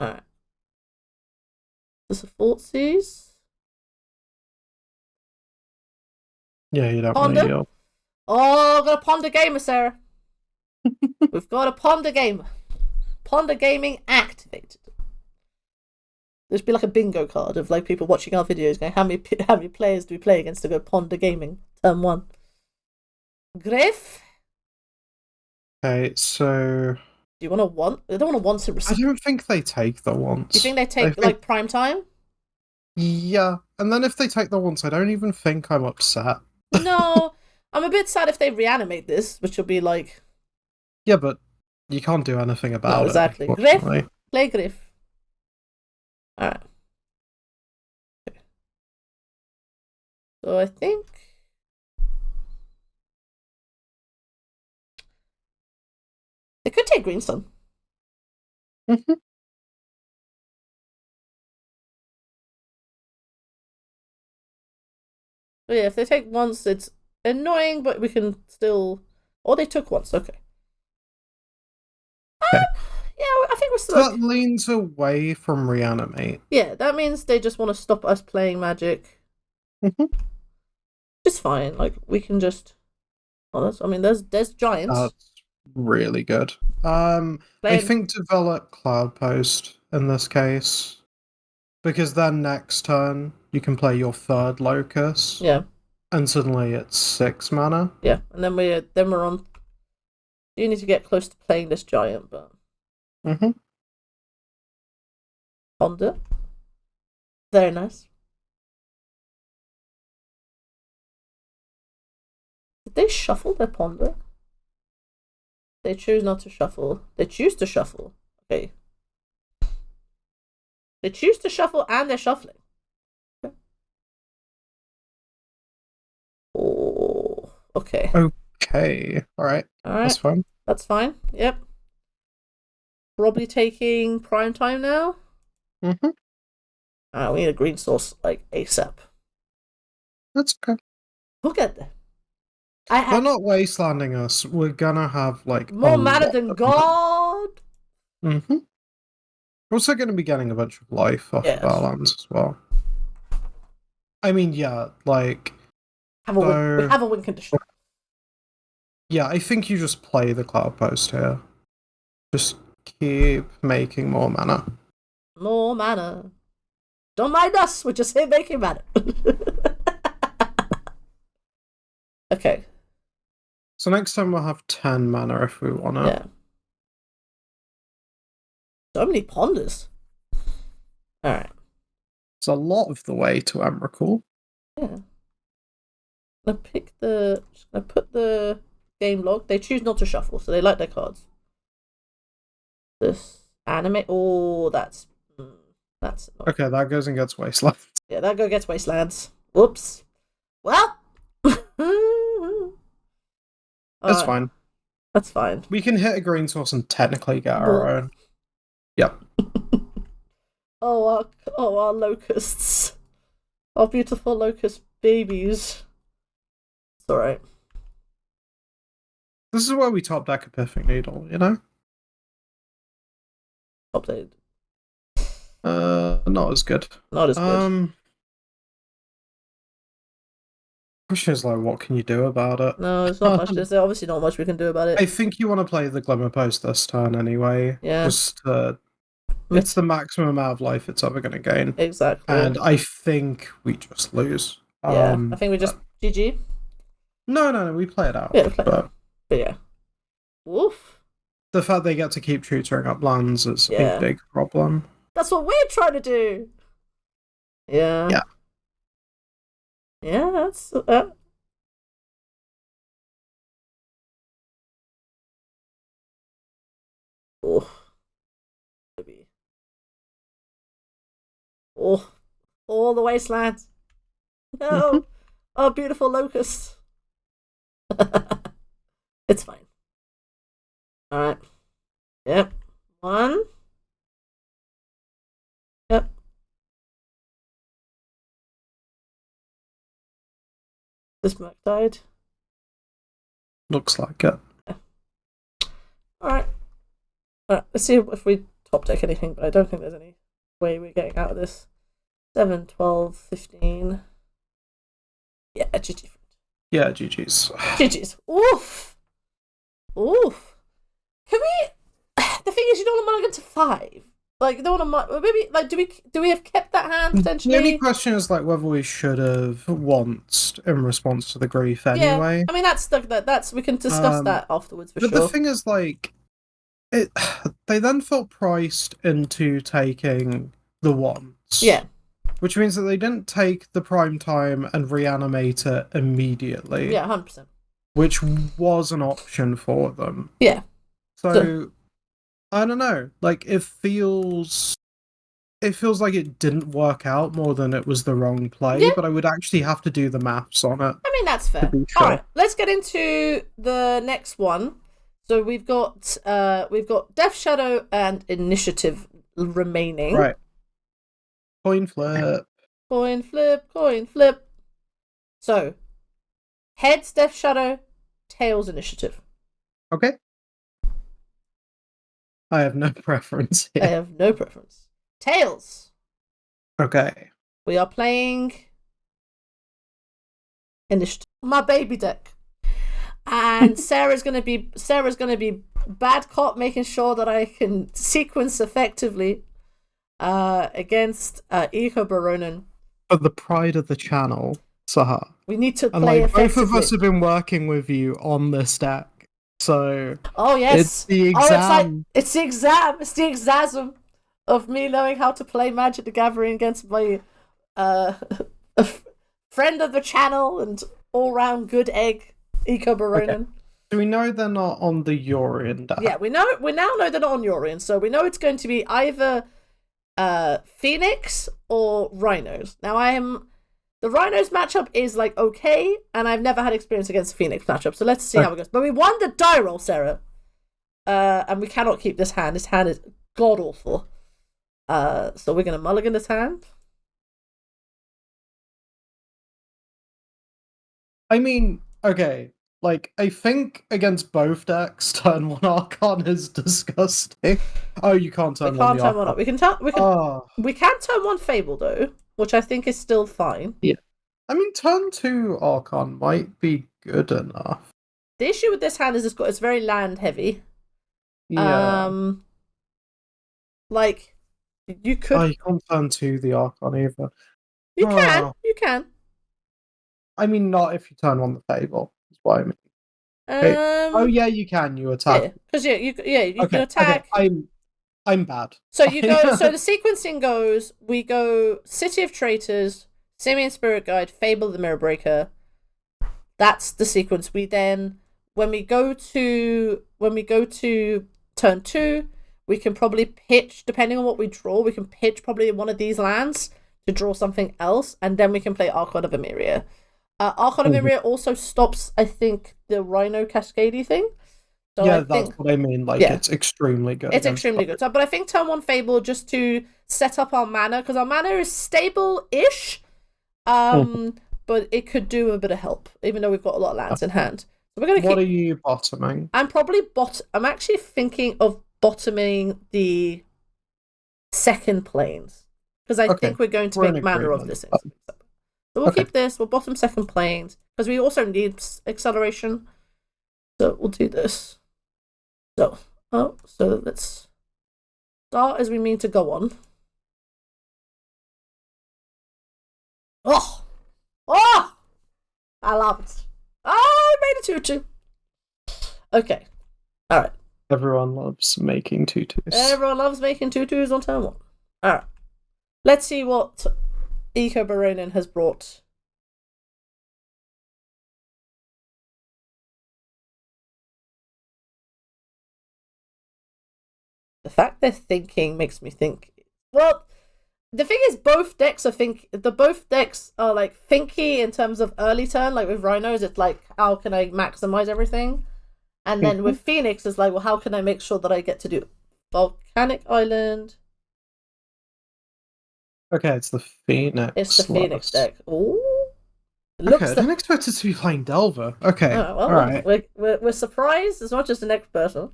Alright. This is Fortsies. Yeah, you don't want to yield. Oh, we've got a Ponder Gamer, Sarah. We've got a Ponder Gamer. Ponder Gaming activated. There'd be like a bingo card of like people watching our videos going, how many players do we play against to go Ponder Gaming turn 1? Griff? Okay, so... Do you want to want? They don't want to want to receive. I don't think they take the once. Do you think they take like prime time? Yeah, and then if they take the once, I don't even think I'm upset. No, I'm a bit sad if they reanimate this, which will be like... Yeah, but you can't do anything about it. Exactly. Griff, play Griff. Alright. Okay. So I think they could take Greenstone. Mm-hmm. But yeah, if they take once, it's annoying, but we can still. Or they took once. Okay. Okay. Yeah, I think we're still. That leans away from reanimate. Yeah, that means they just want to stop us playing Magic. Mm-hmm. It's fine. Like we can just. Oh, there's giants. That's really good. I think develop CloudPost in this case, because then next turn you can play your third Locus. Yeah. And suddenly it's 6 mana. Yeah, and then we're on. You need to get close to playing this giant, but. Mm-hmm. Ponder. Very nice. Did they shuffle their Ponder? They choose not to shuffle. They choose to shuffle. Okay. They choose to shuffle and they're shuffling. Okay. Oh, okay. Okay. Alright. That's fine. That's fine. Yep. Probably taking prime time now. Mm-hmm. We need a green source like ASAP. That's okay. We'll get there. They're not wastelanding us. We're gonna have like more mana than God. Mm-hmm. We're also gonna be getting a bunch of life off of our lands as well. I mean, yeah, like we have a win condition. Yeah, I think you just play the CloudPost here. Just keep making more mana. More mana. Don't mind us. We're just here making mana. Okay. So next time we'll have 10 mana if we want to. Yeah. So many ponders. Alright. It's a lot of the way to Emrakul. Yeah. I'm gonna put the game log. They choose not to shuffle, so they like their cards. This animate. Oh, that's. Okay, that goes and gets Wasteland. Yeah, that gets Wastelands. Whoops. Well. That's fine. That's fine. We can hit a green source and technically get our own. Yep. Our locusts. Our beautiful locust babies. It's alright. This is where we top deck a Pithing Needle, you know? Updated. Not as good. Not as good. Question is, like, what can you do about it? No, it's not much. There's obviously not much we can do about it. I think you want to play the Glimmer Post this turn anyway. Yeah. Just it's the maximum amount of life it's ever going to gain. Exactly. And I think we just lose. Yeah, I think we just GG. No, we play it out. Yeah, but yeah. Woof. The fact they get to keep tutoring up lands is a big problem. That's what we're trying to do. Yeah. Yeah. Yeah, that's Oh, maybe. Oh, all the wastelands. No, oh, beautiful locust. It's fine. All right. Yep. 1. Yep. This Merc died. Looks like it. Yeah. Alright. Let's see if we top deck anything, but I don't think there's any way we're getting out of this. 7, 12, 15. Yeah, GG. Yeah, GG's. GG's. Oof. Oof. Can we... The thing is, you don't want to mulligan to 5. Like, you don't want to... Maybe, like, do we have kept that hand, potentially? The only question is, like, whether we should have once in response to the grief anyway. Yeah, I mean, that's we can discuss that afterwards, for sure. But the thing is, like, they then felt priced into taking the once. Yeah. Which means that they didn't take the prime time and reanimate it immediately. Yeah, 100%. Which was an option for them. Yeah. So I don't know. Like, it feels it feels like it didn't work out more than it was the wrong play, but I would actually have to do the maths on it. I mean, that's fair. To be sure. All right, let's get into the next one. So we've got Death Shadow and Initiative remaining. Right. Coin flip. Coin flip, coin flip. So, heads Death Shadow, tails Initiative. Okay. I have no preference here. I have no preference. Tails. Okay. We are playing Initiative. My baby deck. And Sarah's gonna be bad cop, making sure that I can sequence effectively against ecobaronen. For the pride of the channel, Saha. We need to play effectively. Both of us have been working with you on this deck, so oh yes, it's the exam. It's the exam. It's the exasm of me knowing how to play Magic the Gathering against my friend of the channel and all-round good egg, ecobaronen. Okay. Do we know they're not on the Yorion deck? Yeah, we now know they're not on Yorion, so we know it's going to be either Phoenix or Rhinos. Now the Rhinos matchup is like okay, and I've never had experience against the Phoenix matchup, so let's see how it goes. But we won the die roll, Sarah. And we cannot keep this hand. This hand is god awful. So we're gonna mulligan this hand. I mean, okay. Like, I think against both decks, turn 1 Archon is disgusting. Oh, you can't turn 1 We can't turn one up. We can turn 1 Fable though, which I think is still fine. Yeah. I mean, turn 2 Archon might be good enough. The issue with this hand is it's very land heavy. Yeah. Like you could. Oh, you can't turn 2 the Archon either. You can. I mean, not if you turn 1 the Fable. Is what I mean. Oh yeah, you can. You attack. Because you can attack. Okay. I'm bad. So you go. So the sequencing goes. We go City of Traitors, Simian Spirit Guide, Fable the Mirror Breaker. That's the sequence. We then, when we go to turn 2, we can probably pitch, depending on what we draw, we can pitch probably one of these lands to draw something else, and then we can play Archon of Emeria. Archon of Emeria also stops, I think, the Rhino Cascadey thing. So yeah, that's what I mean. Like, it's extremely good. It's extremely good. So, but I think turn 1 Fable just to set up our mana, because our mana is stable-ish, but it could do a bit of help, even though we've got a lot of lands in hand. So we're gonna What are you bottoming? I'm actually thinking of bottoming the second planes, because I think we're going to make mana of this. So we'll keep this. We'll bottom second planes because we also need acceleration. So we'll do this. So let's start as we mean to go on. Oh, I love it. Oh, I made a 2/2. Okay, all right. Everyone loves making 2/2s. Everyone loves making 2/2s on turn 1. All right. Let's see what ecobaronen has brought. The fact they're thinking makes me think. Well, the thing is, both decks are like thinky in terms of early turn. Like with Rhinos, it's like, how can I maximize everything? And then with Phoenix, it's like, well, how can I make sure that I get to do Volcanic Island? Okay, it's the Phoenix. It's the Phoenix deck. Ooh. Okay, I didn't expect it to be playing Delver. Okay, all right. We're surprised as much as the next person.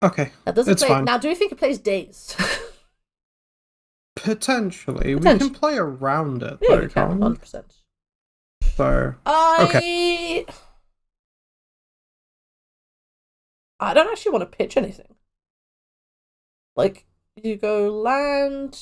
Okay, That doesn't it's play. fine. Now, do you think it plays Days? Potentially. We can play around it. Yeah, we can. 100%. So I don't actually want to pitch anything. Like, you go land,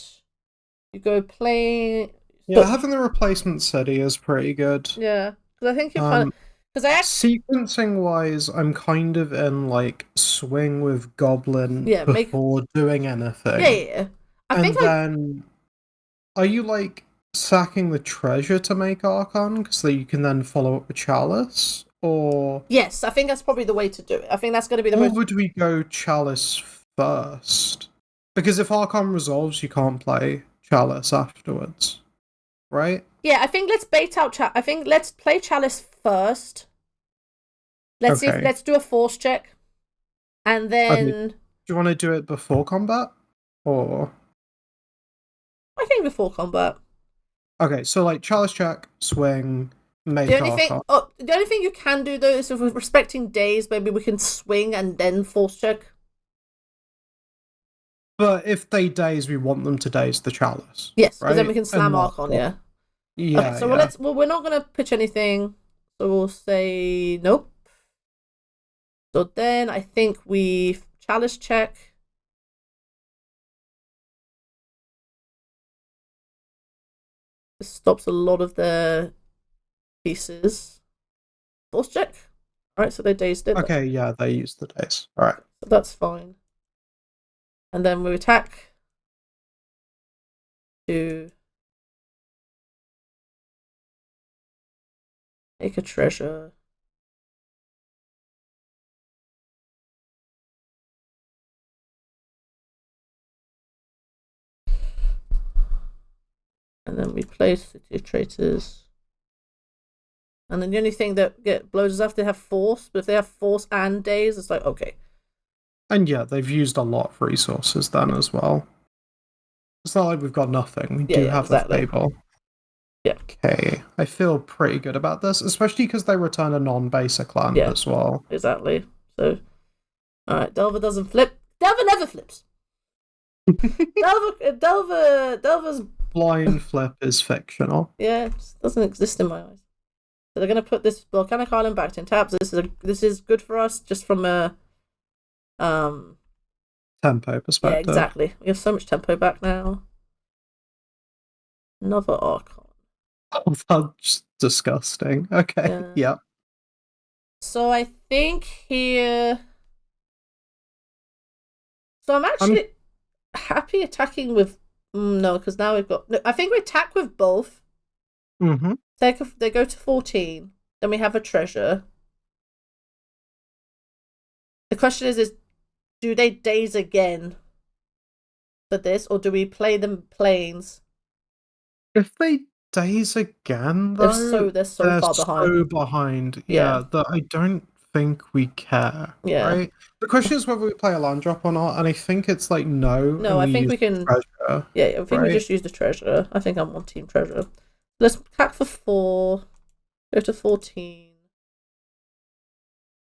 you go play. Yeah, having the replacement city is pretty good. Yeah, because I think you kind of. Sequencing wise, I'm kind of in like swing with Goblin before doing anything. Yeah. Are you like sacking the treasure to make Archon so that you can then follow up with Chalice? Or yes, I think that's probably the way to do it. I think that's going to be the Or would we go Chalice first? Because if Archon resolves, you can't play Chalice afterwards, right? Yeah, I think let's bait out I think let's play Chalice first. Let's see. Let's do a force check, and then. Do you want to do it before combat, or? I think before combat. Okay, so like Chalice check, swing, make Archon. The only thing you can do though is if we're respecting days, maybe we can swing and then force check. But if they daze, we want them to daze the Chalice. Yes, because right? then we can slam Archon. Yeah. Yeah. Okay, so we're not gonna pitch anything. So we'll say nope. So then I think we Chalice check. This stops a lot of their pieces. Force check. Alright, so they dazed it. Okay, yeah, they used the daze. Alright. So that's fine. And then we attack to make a treasure. And then we play City of Traitors. And then the only thing that blows us up, they have force. But if they have force and days, it's like, okay. And yeah, they've used a lot of resources then as well. It's not like we've got nothing. We do have a stable. Yeah. Okay. I feel pretty good about this, especially because they return a non-basic land as well. Exactly. So, alright, Delver doesn't flip. Delver never flips. Delver's blind flip is fictional. Yeah, it doesn't exist in my eyes. So they're gonna put this volcanic island back to tabs. This is good for us just from a tempo perspective. Yeah, exactly. We have so much tempo back now. Another Archon. Oh, that's disgusting. Okay. Yeah. So I think here. So I'm actually happy attacking with. No, because now we've got. No, I think we attack with both. Mm-hmm. They go to 14. Then we have a treasure. The question is do they daze again for this, or do we play them planes? If they daze again, though, they're so far behind. So behind, yeah, that I don't think we care. Yeah. Right. The question is whether we play a land drop or not, and I think it's like no. No, I think we can. Treasure, yeah, I think we just use the treasure. I think I'm on team treasure. Let's cap for 4. Go to 14.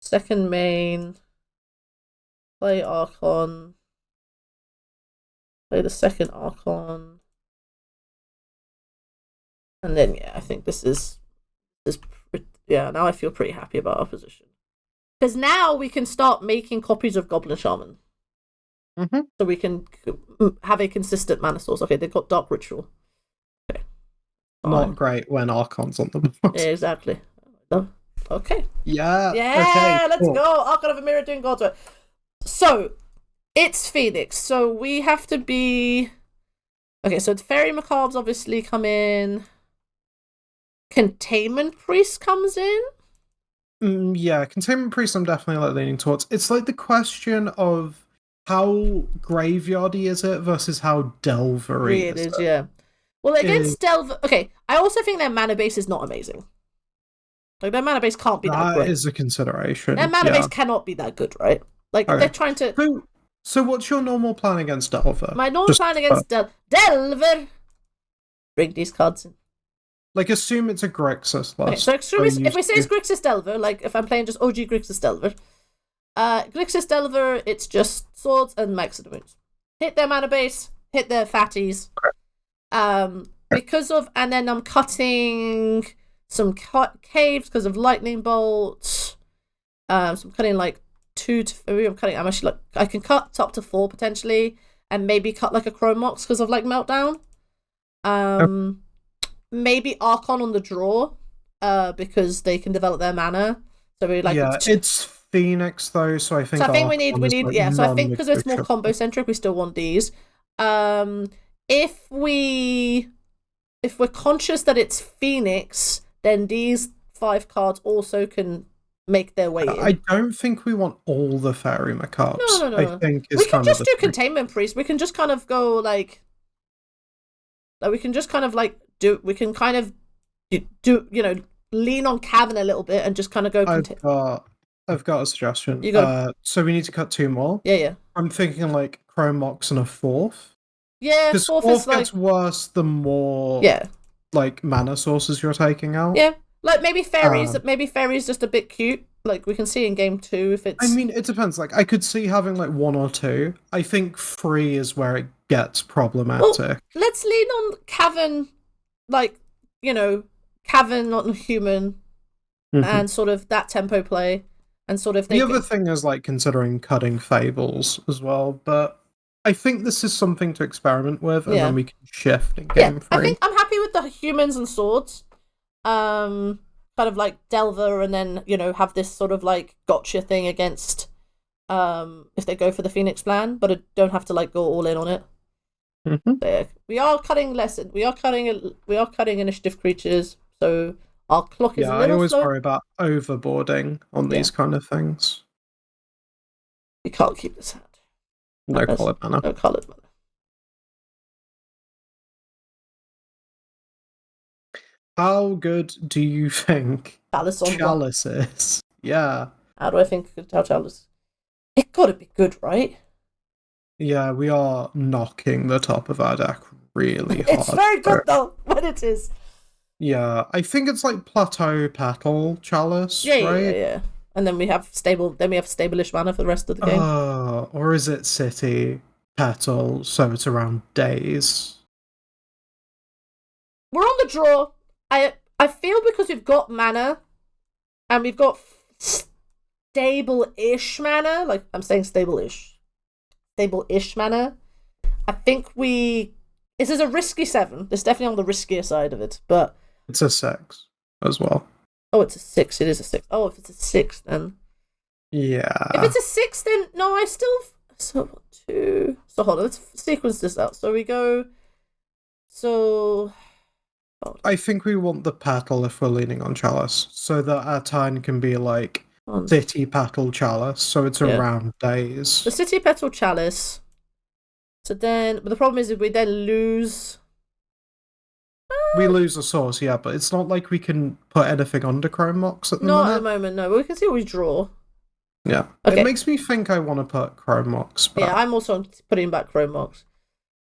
Second main. Play Archon. Play the second Archon. And then, yeah, I think this is now I feel pretty happy about our position. Because now we can start making copies of Goblin Shaman. Mm-hmm. So we can have a consistent mana source. Okay, they've got Dark Ritual. Okay. Not great when Archon's on the board. Yeah, exactly. Okay. Yeah. Yeah, let's go. Archon of a Mirror doing God's work. So, it's Phoenix. So we have to be... Okay, so the Fairy Macabres obviously come in. Containment Priest comes in. Yeah, Containment Priest I'm definitely leaning towards. It's like the question of how graveyardy is it versus how delvery it is. Yeah. Well, against Delver... Okay, I also think their mana base is not amazing. Like, their mana base can't be that great. That is a consideration. Their mana base cannot be that good, right? Like, they're trying to... So what's your normal plan against Delver? My normal plan against Delver... Bring these cards in. Like, assume it's a Grixis list. Okay, so if we say it's Grixis Delver, like, if I'm playing just OG Grixis Delver, Grixis Delver, it's just swords and Max of the Moons. Hit their mana base, hit their fatties. Because of... And then I'm cutting some caves because of Lightning Bolt. So I'm cutting, like, 2 to 3. I'm actually, like... I can cut up to 4, potentially, and maybe cut, like, a Chrome Mox because of, like, Meltdown. Maybe Archon on the draw, because they can develop their mana. So we like it's Phoenix though, so I think. So I think we need So I think because it's more combo centric, we still want these. If we're conscious that it's Phoenix, then these 5 cards also can make their way in. I don't think we want all the fairy macabres. No. I think we can just do containment priest. We can just kind of go like we can just kind of like do. We can kind of do lean on Cavern a little bit and just kind of go. I've got a suggestion. You got. So we need to cut 2 more. Yeah. I'm thinking like Chrome Mox and a 4th. Yeah, because 4th gets worse the more like mana sources you're taking out. Yeah, like maybe fairies. Maybe fairies just a bit cute. Like we can see in game 2 if it's. I mean, it depends. Like I could see having like 1 or 2. I think 3 is where it gets problematic. Well, let's lean on Cavern, like Cavern, not human, and sort of that tempo play, and sort of. The other thing is like considering cutting fables as well, but I think this is something to experiment with, and then we can shift in game 3. I think I'm happy with the humans and swords. Kind of like Delver, and then have this sort of like gotcha thing against if they go for the Phoenix plan, but I don't have to like go all in on it. So, we are cutting lesson. We are cutting initiative creatures, so our clock is a little slow. I always worry about overboarding on these kind of things. You can't keep this hand. No coloured mana. No coloured mana. How good do you think Chalice is? Yeah. How do I think Chalice? It gotta be good, right? Yeah, we are knocking the top of our deck really hard. It's very good though, when it is. Yeah, I think it's like Plateau Petal Chalice, right? Yeah. And then we have stable-ish mana for the rest of the game. Or is it City Petal, so it's around days? We're on the draw. I feel because we've got mana, and we've got stable-ish mana, like I'm saying stable-ish mana, I think this is a risky 7. It's definitely on the riskier side of it, but... It's a 6 as well. Oh, it's a 6. It is a 6. Oh, if it's a 6, then... Yeah. If it's a 6, then... No, I still... So, 2... So, hold on. Let's sequence this out. So, we go... So... I think we want the Petal if we're leaning on Chalice, so that our turn can be like City Petal Chalice, so it's around days. The City Petal Chalice. So then... But the problem is if we then lose... We lose a source, yeah, but it's not like we can put anything under Chrome Mox at the minute. Not at the moment, no. But we can see what we draw. Yeah. Okay. It makes me think I want to put Chrome Mox back. Yeah, I'm also putting back Chrome Mox.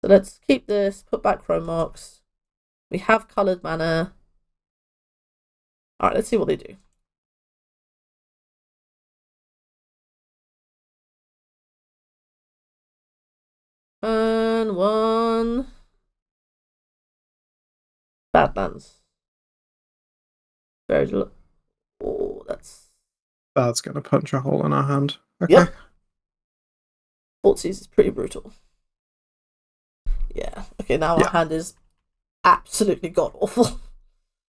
So let's keep this, put back Chrome Mox. We have coloured mana. Alright, let's see what they do. And 1... Badlands. Very low. Oh, that's going to punch a hole in our hand. Okay. Yep. Fortsies is pretty brutal. Yeah. Okay, now our hand is absolutely god-awful.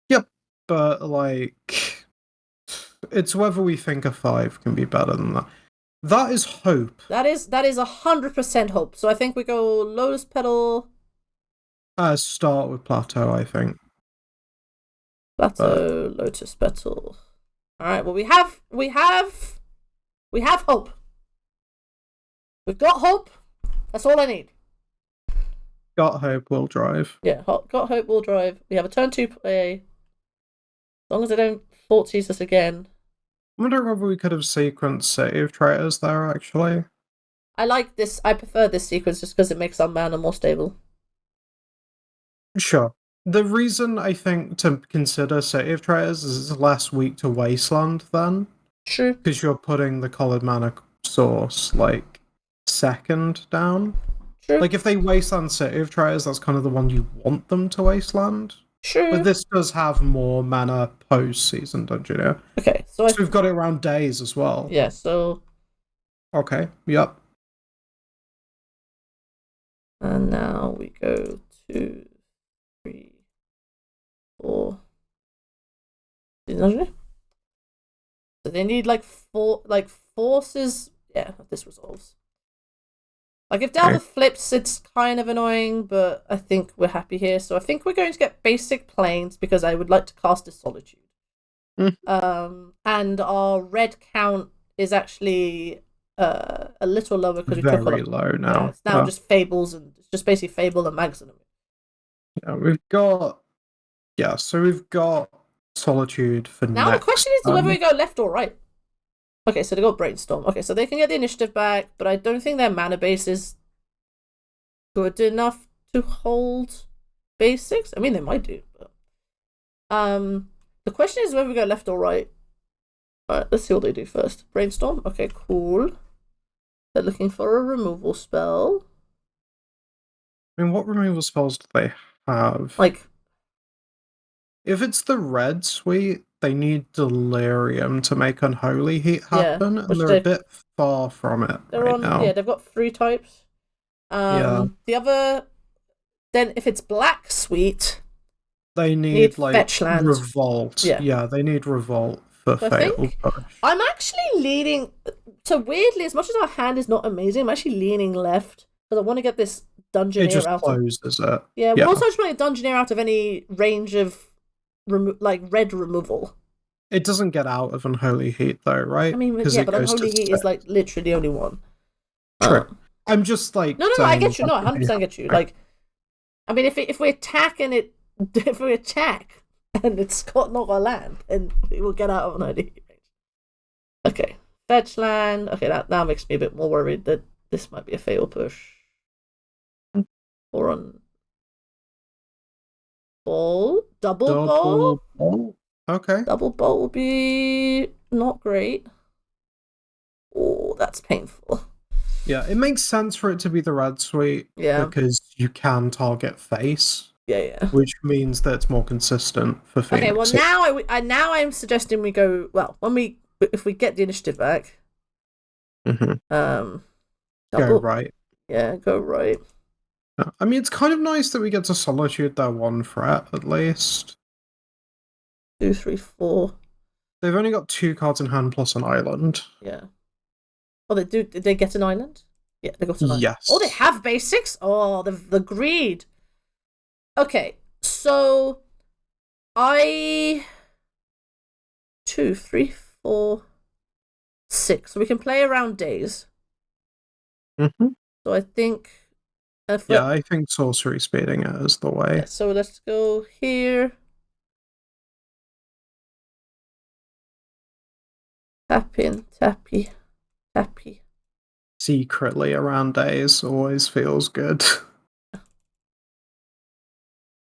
Yep. But, like... It's whether we think a 5 can be better than that. That is hope. That is 100% hope. So I think we go Lotus Petal... Start with Plateau, I think. Plateau, Lotus Petal. Alright, well we have hope. We've got hope. That's all I need. Got hope, will drive. Yeah, got hope, will drive. We have a turn 2 play. As long as they don't Fortsies us again. I wonder whether we could have sequenced Save Traitors there, actually. I like this. I prefer this sequence just because it makes our mana more stable. Sure. The reason I think to consider City of Traitors is it's less weak to Wasteland then. True. Because you're putting the coloured mana source, like, second down. True. Like, if they Wasteland City of Traitors, that's kind of the one you want them to Wasteland. True. But this does have more mana post-season, don't you know? Okay, so we've got it around days as well. Yeah, so... Okay, yep. And now we go 2, 3, 4. So they need like 4, like forces. Yeah, this resolves. Like if Delver flips, it's kind of annoying, but I think we're happy here. So I think we're going to get basic planes because I would like to cast a Solitude. And our red count is actually a little lower because we took Very low now. Yeah, it's now just fables, and it's just basically fable and maximum. Yeah, so we've got solitude for now. next. The question is whether we go left or right. Okay, so they got brainstorm. Okay, so they can get the initiative back, but I don't think their mana base is good enough to hold basics. I mean, they might do, but the question is whether we go left or right. All right, let's see what they do first. Brainstorm. Okay, cool. They're looking for a removal spell. I mean, what removal spells do they have? Like, if it's the red suite, they need Delirium to make Unholy Heat happen, and they're a bit far from it right now. Yeah, they've got 3 types. The other, then if it's black suite, they need like fetch land. Revolt. Yeah, they need Revolt for Fatal Push. I'm actually leaning. So weirdly, as much as our hand is not amazing, I'm actually leaning left because I want to get this Dungeoneer out. It just closes it. Yeah, we also just want to get Dungeoneer out of any range of red removal. It doesn't get out of Unholy Heat though, right? I mean, yeah, but Unholy Heat is like literally the only one. True. I'm just like no, I get you. No, I 100% get you. Like, I mean, if we attack and it's got not a land, and we will get out of Unholy Heat range. Okay, fetch land. Okay, that now makes me a bit more worried that this might be a fail push. Or on ball, double ball. Okay. Double ball will be not great. Oh, that's painful. Yeah, it makes sense for it to be the red suite. Yeah. Because you can target face. Yeah. Which means that it's more consistent for Phoenix. Okay, well now I'm suggesting we go if we get the initiative back. Go right. Yeah, go right. I mean, it's kind of nice that we get to Solitude their 1 threat at least. 2, 3, 4. They've only got 2 cards in hand plus an island. Yeah. Oh, they do. Did they get an island? Yeah, they got an island. Yes. Oh, they have basics. Oh, the greed. Okay, so 2, 3, 4, 6. So we can play around days. So I think. I think sorcery speeding it is the way. Yeah, so let's go here. Tap in, tappy. Secretly around days always feels good.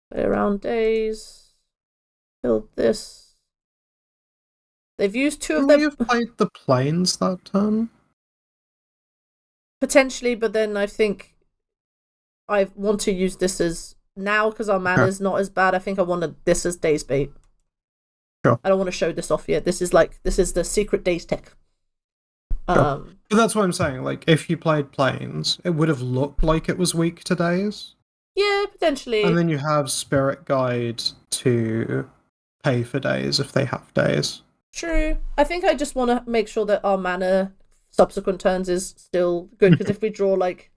Play around days. Build this. They've used 2 of them. You've played the planes that turn? Potentially, but then I think I want to use this as now because our mana is not as bad. I think I wanted this as days bait. Sure. I don't want to show this off yet. This is the secret days tech. Sure. But that's what I'm saying. Like, if you played planes, it would have looked like it was weak to days. Yeah, potentially. And then you have Spirit Guide to pay for days if they have days. True. I think I just want to make sure that our mana subsequent turns is still good because if we draw like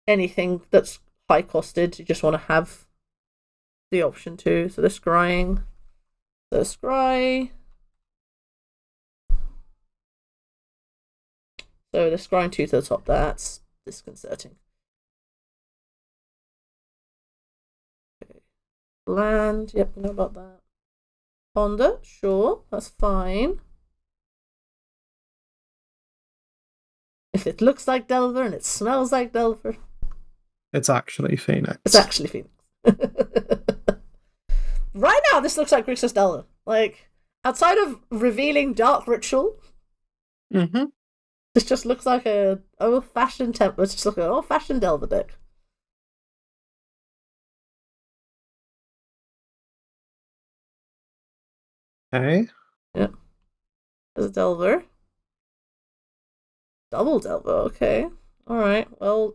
anything that's high costed, you just want to have the option to. So the scrying. The scry. So the scrying 2 to the top, that's disconcerting. Okay. Land, yep, we know about that. Ponder, sure, that's fine. If it looks like Delver and it smells like Delver. It's actually Phoenix. Right now, this looks like Grixis Delver. Like, outside of revealing Dark Ritual, this just looks like an old-fashioned temple. It's just like an old-fashioned Delver deck. Okay. Yep. There's a Delver. Double Delver, okay. Alright, well.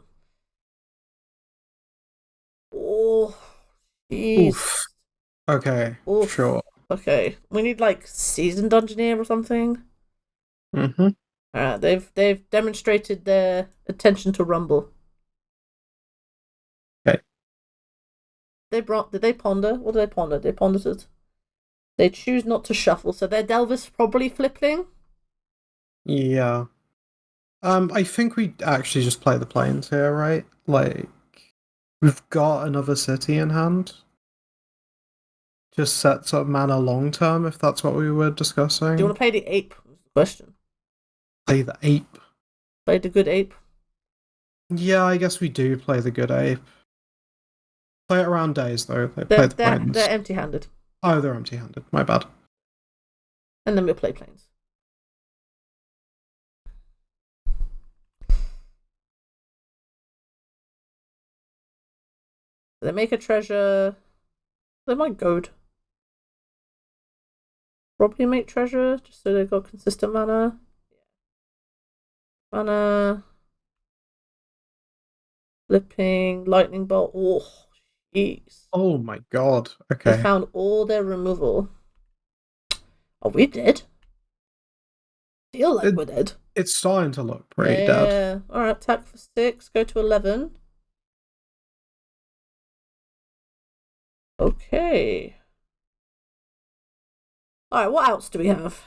Oh, jeez. Oof. Okay, sure. Okay, we need like Seasoned Dungeoneer or something. Alright, they've demonstrated their attention to Rumble. Okay. Did they ponder? What did they ponder? They pondered They choose not to shuffle, so their Delver's probably flipping. Yeah. I think we actually just play the planes here, right? Like, we've got another city in hand. Just sets up mana long term, if that's what we were discussing. Do you want to play the ape? Question. Play the ape. Play the good ape? Yeah, I guess we do play the good ape. Play it around days, though. Play the planes. They're empty-handed. Oh, they're empty-handed. My bad. And then we'll play planes. They make a treasure. They might goad. Probably make treasure, just so they've got consistent mana. Mana. Flipping. Lightning bolt. Oh, jeez. Oh my god. Okay. They found all their removal. Are we dead? Feel like we're dead. It's starting to look pretty dead. Yeah. Alright, attack for 6. Go to 11. Okay. Alright, what else do we have?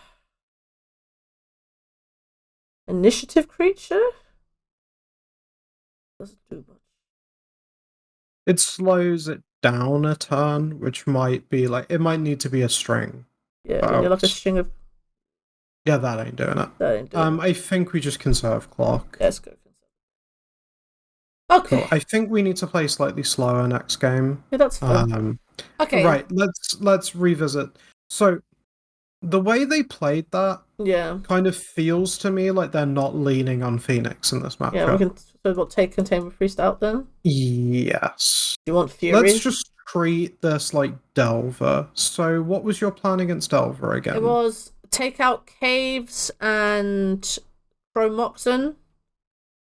Initiative creature? Doesn't do much. It slows it down a turn, which might be like, it might need to be a string. Yeah, we need like a string of... Yeah, that ain't doing it. That ain't doing it. I think we just conserve clock. Let's go. Okay. Cool. I think we need to play slightly slower next game. Yeah, that's fine. Okay. Right, let's revisit. So, the way they played that kind of feels to me like they're not leaning on Phoenix in this matchup. Yeah, we can take Containment Priest out then? Yes. Do you want Fury? Let's just treat this like Delver. So, what was your plan against Delver again? It was take out Caves and Chromoxen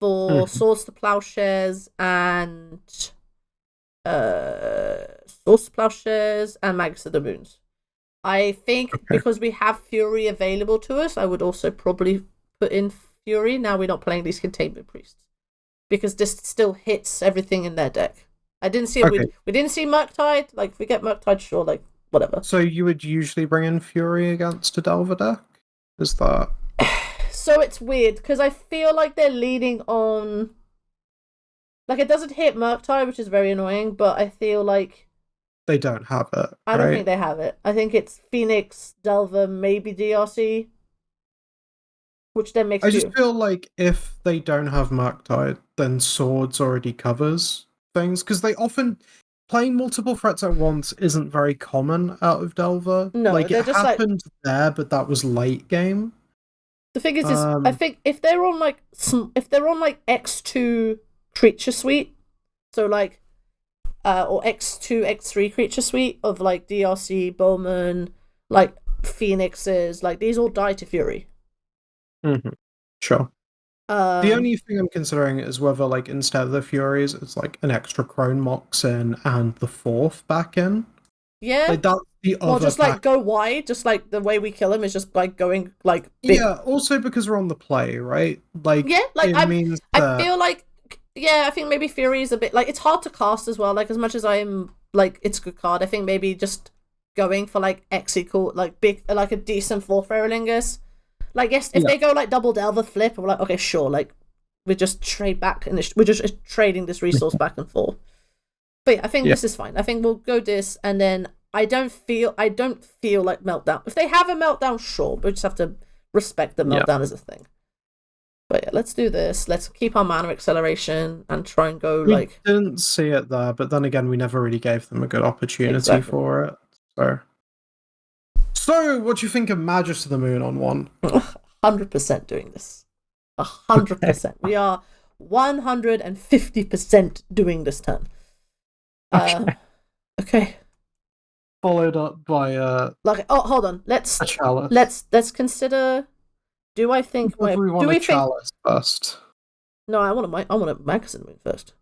for Swords to Plowshares and Magus of the Moons. I think because we have Fury available to us, I would also probably put in Fury. Now we're not playing these Containment Priests because this still hits everything in their deck. I didn't see it. We didn't see Murktide. Like if we get Murktide, sure, like whatever. So you would usually bring in Fury against a Delver deck? Is that? So it's weird because I feel like they're leaning on. Like it doesn't hit Murktide, which is very annoying, but I feel like they don't have it. I don't think they have it. I think it's Phoenix, Delver, maybe DRC, which then makes. I just feel like if they don't have Murktide, then Swords already covers things because they often playing multiple threats at once isn't very common out of Delver. No, like it just happened there, but that was late game. The thing is I think if they're on like X2 creature suite, so like or X2 X3 creature suite of like DRC, Bowman, like Phoenixes, like these all die to Fury. Sure. The only thing I'm considering is whether like instead of the Furies it's like an extra Crone Moxen and the 4th back in. Yeah. Like that's the other. Well, just like go wide, just like the way we kill him is just like going like big. Yeah, also because we're on the play, right? Like I feel like I think maybe Fury is a bit like it's hard to cast as well. Like as much as I'm like it's a good card, I think maybe just going for like X equal like big like a decent 4th Aerolingus. Like yes, if they go like double Delver flip, we're like okay sure, like we just trade back and we're just trading this resource back and forth. But yeah, I think this is fine. I think we'll go this, and then I don't feel like Meltdown. If they have a Meltdown, sure, but we just have to respect the Meltdown as a thing. But yeah, let's do this. Let's keep our mana acceleration and try and go we didn't see it there, but then again, we never really gave them a good opportunity for it. So, what do you think of Magus of the Moon on 1? 100% doing this. 100%. We are 150% doing this turn. Okay. Followed up by hold on. Let's a chalice. Let's consider. Do I think? We want a chalice first? No, I want a Magus of the Moon first.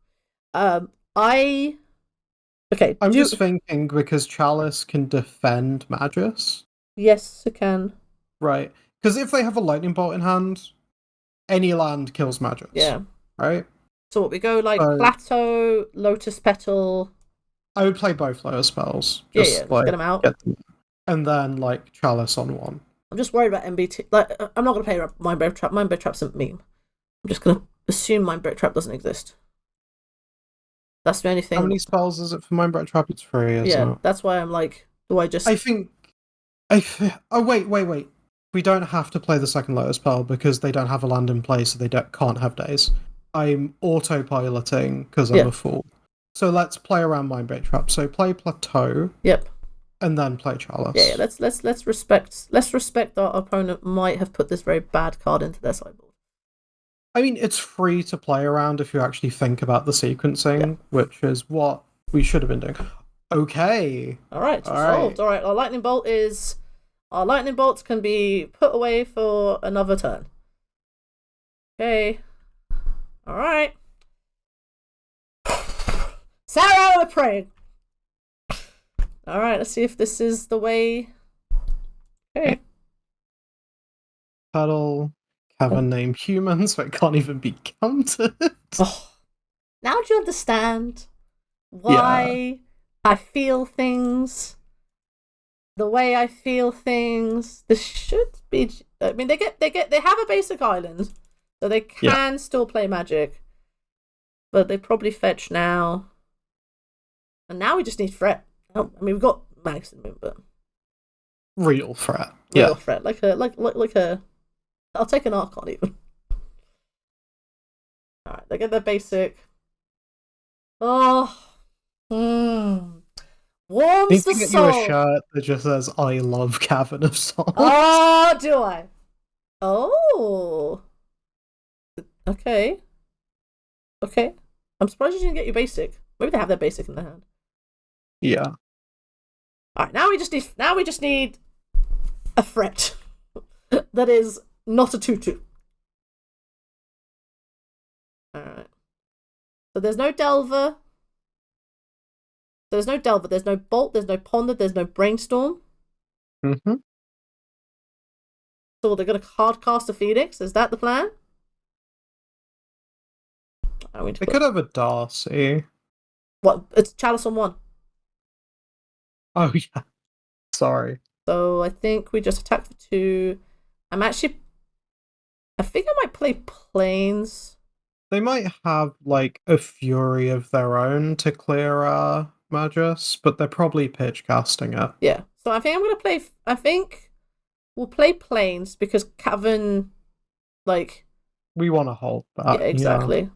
I'm just thinking because chalice can defend Magus. Yes, it can. Right, because if they have a lightning bolt in hand, any land kills Magus. Yeah. Right. So what we go like Plateau, Lotus Petal. I would play both lower spells. Just get them out. and then like Chalice on 1. I'm just worried about MBT. Like, I'm not gonna play Mind Break Trap. Mind Break Trap's a meme. I'm just gonna assume Mind Break Trap doesn't exist. That's the only thing. How many spells is it for Mind Break Trap? It's 3, isn't it? That's why I'm like, do I just... Oh, wait. We don't have to play the second letter spell because they don't have a land in play, so they can't have days. I'm autopiloting because I'm a fool. So let's play around Mind Break Trap. So play Plateau. Yep. And then play Chalice. Yeah, let's respect our opponent might have put this very bad card into their sideboard. I mean, it's free to play around if you actually think about the sequencing, which is what we should have been doing. Okay. Alright, solved. Alright, our lightning bolts can be put away for another turn. Okay. Alright. Sarah, we're praying. Alright, let's see if this is the way. Okay. Puddle. Have a name human, so it can't even be counted. Oh, now do you understand why I feel things the way I feel things? This should be. I mean, they have a basic island, so they can still play Magic, but they probably fetch now, and now we just need threat. I mean, we've got Mags in the moon, but real threat. Real threat, like a. I'll take an Archon even. Alright, they get their basic. Oh. Warms the soul. You a shirt that just says, I love Cavern of Souls. Oh, do I? Oh. Okay. I'm surprised you didn't get your basic. Maybe they have their basic in their hand. Yeah. Alright, now we just need a threat that is not a 2/2. Alright. So there's no Delver. There's no Bolt, there's no Ponder, there's no Brainstorm. Mm-hmm. So they're going to hard cast a Phoenix? Is that the plan? They could have a Darcy. What? It's Chalice on 1. Oh, yeah. Sorry. So I think we just attack for 2. I think I might play Plains. They might have, like, a Fury of their own to clear Magus, but they're probably pitch casting it. Yeah. So I think I'm going to play... I think we'll play Plains because Cavern, like... We want to hold that. Yeah, exactly. Yeah.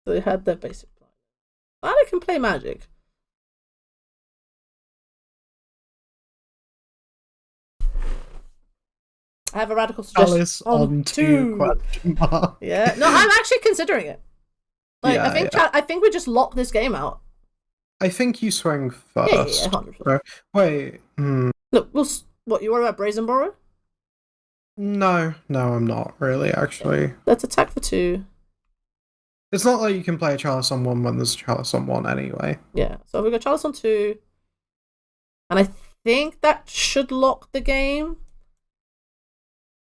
So they had their basic plan. And I can play Magic. I have a radical suggestion. Alice on 2 question mark. Yeah. No, I'm actually considering it. Like, I think we just lock this game out. I think you swing first. Yeah, 100%. Wait. Look, what, you worry about Brazen Borrow? No, I'm not really, actually. Okay. Let's attack for 2. It's not like you can play a Chalice on 1 when there's a Chalice on 1 anyway. Yeah, so we got Chalice on 2. And I think that should lock the game.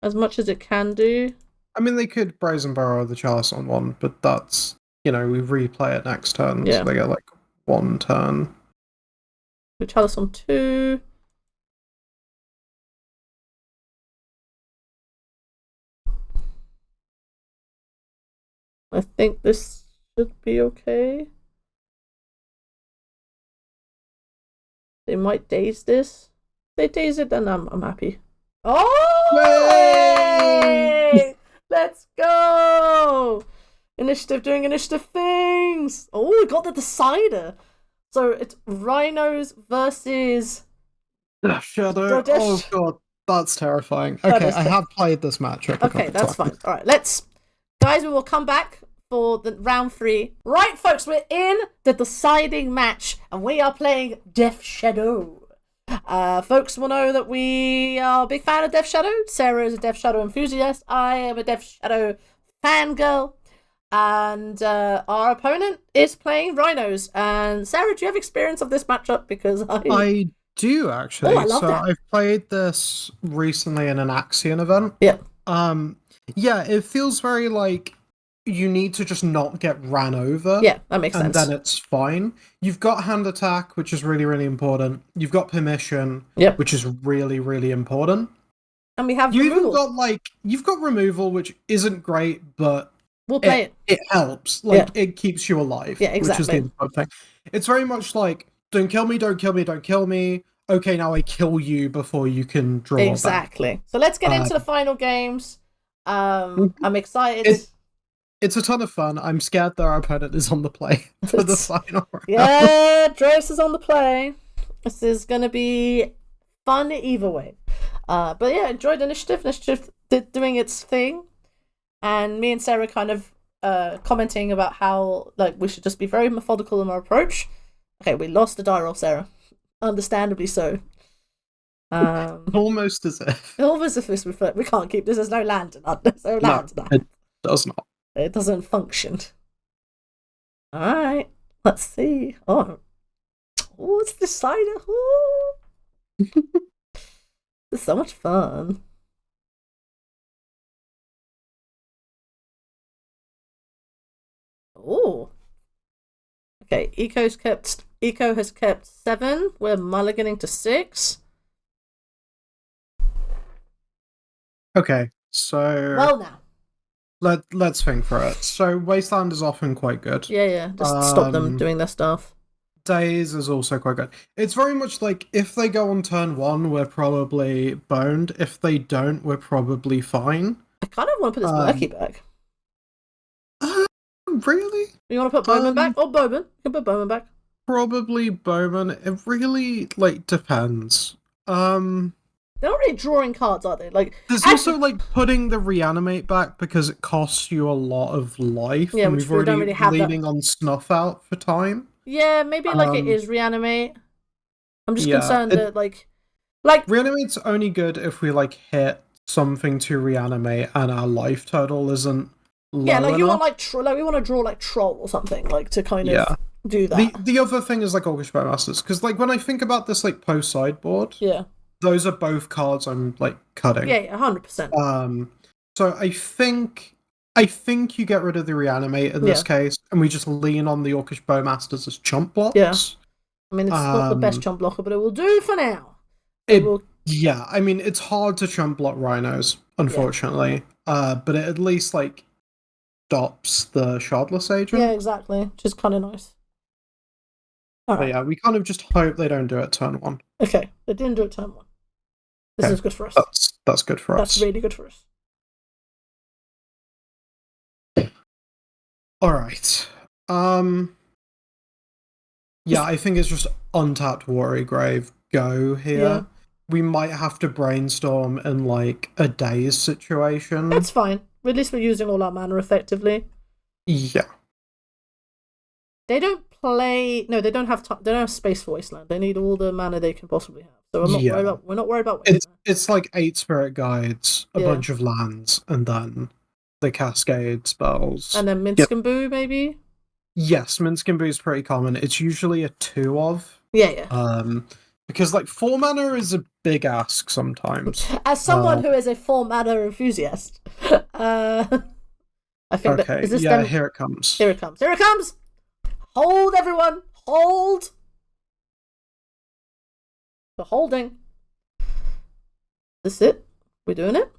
As much as it can do. I mean, they could Brazen Burrow the Chalice on 1, but that's, we replay it next turn, so they get, like, 1 turn. The Chalice on 2. I think this should be okay. They might daze this. If they daze it, then I'm happy. Oh! Yay! Let's go! Initiative doing initiative things. Oh, we got the decider. So it's Rhinos versus Death Shadow. Oh god, that's terrifying. Okay, I have played this matchup. Okay, that's fine. All right, guys, we will come back for the round 3. Right, folks, we're in the deciding match, and we are playing Death Shadow. Folks will know that we are a big fan of Death Shadow. Sarah is a Death Shadow enthusiast. I am a Death Shadow fangirl. And our opponent is playing Rhinos. And Sarah, do you have experience of this matchup? Because I do, actually. Oh, I love that. I've played this recently in an Axion event. Yeah. Yeah, it feels very like you need to just not get ran over. Yeah, that makes sense. And then it's fine. You've got hand attack, which is really, really important. You've got permission, which is really, really important. And we have removal. You've got removal, which isn't great, but we'll play it. It helps. It keeps you alive. Yeah, exactly. Which is the important thing. It's very much like, don't kill me, don't kill me, don't kill me. Okay, now I kill you before you can draw Exactly. back. So let's get into the final games. I'm excited. It's a ton of fun. I'm scared that our opponent is on the play for the final round. Yeah, Andreas is on the play. This is going to be fun either way. But yeah, enjoyed Initiative. Initiative doing its thing. And me and Sarah kind of commenting about how we should just be very methodical in our approach. Okay, we lost the die roll, Sarah. Understandably so. Almost as if. Almost as if we can't keep this. There's no land tonight. There's no land tonight. It does not. It doesn't function. Alright. Let's see. Oh, it's decided. It's so much fun. Oh. Okay, Eco has kept 7. We're mulliganing to 6. Okay, so well now. Let's think for it. So Wasteland is often quite good. Yeah. Just stop them doing their stuff. Days is also quite good. It's very much like if they go on turn 1, we're probably boned. If they don't, we're probably fine. I kind of want to put this Murky back. Really? You want to put Bowman back? Or Bowman? You can put Bowman back. Probably Bowman. It really depends. They're not really drawing cards, are they? There's also putting the reanimate back because it costs you a lot of life. Yeah, and which we've we don't already really have leaning on snuff out for time. Yeah, maybe it is reanimate. I'm just concerned that reanimate's only good if we hit something to reanimate and our life total isn't low enough. You want we want to draw troll or something to kind of do that. The other thing is Orcish Bowmasters, because when I think about this post sideboard, those are both cards I'm cutting. Yeah, 100%. So I think you get rid of the reanimate in this case, and we just lean on the Orcish Bowmasters as chump blocks. Yeah. I mean, it's not the best chump blocker, but it will do for now. Yeah, I mean, it's hard to chump block Rhinos, unfortunately. But it at least stops the Shardless Agent. Yeah, exactly. Which is kind of nice. All right. Yeah, we kind of just hope they don't do it turn 1. Okay, they didn't do it turn 1. This is good for us. That's good for us. That's really good for us. All right. Yeah, I think it's just untapped Worry Grave go here. Yeah. We might have to brainstorm in a daze situation. That's fine. At least we're using all our mana effectively. Yeah. They don't play. No, they don't have. They don't have space for Wasteland. They need all the mana they can possibly have. So we're not worried about. It's 8 Spirit Guides, a bunch of lands, and then the Cascade spells. And then Minsk and Boo, maybe. Yes, Minsk and Boo is pretty common. It's usually a 2 of. Yeah. Because 4 mana is a big ask sometimes. As someone who is a 4 mana enthusiast, I think okay. Is this them? Here it comes. Here it comes. Here it comes. Hold, everyone. Hold. We're holding. This it? We're doing it?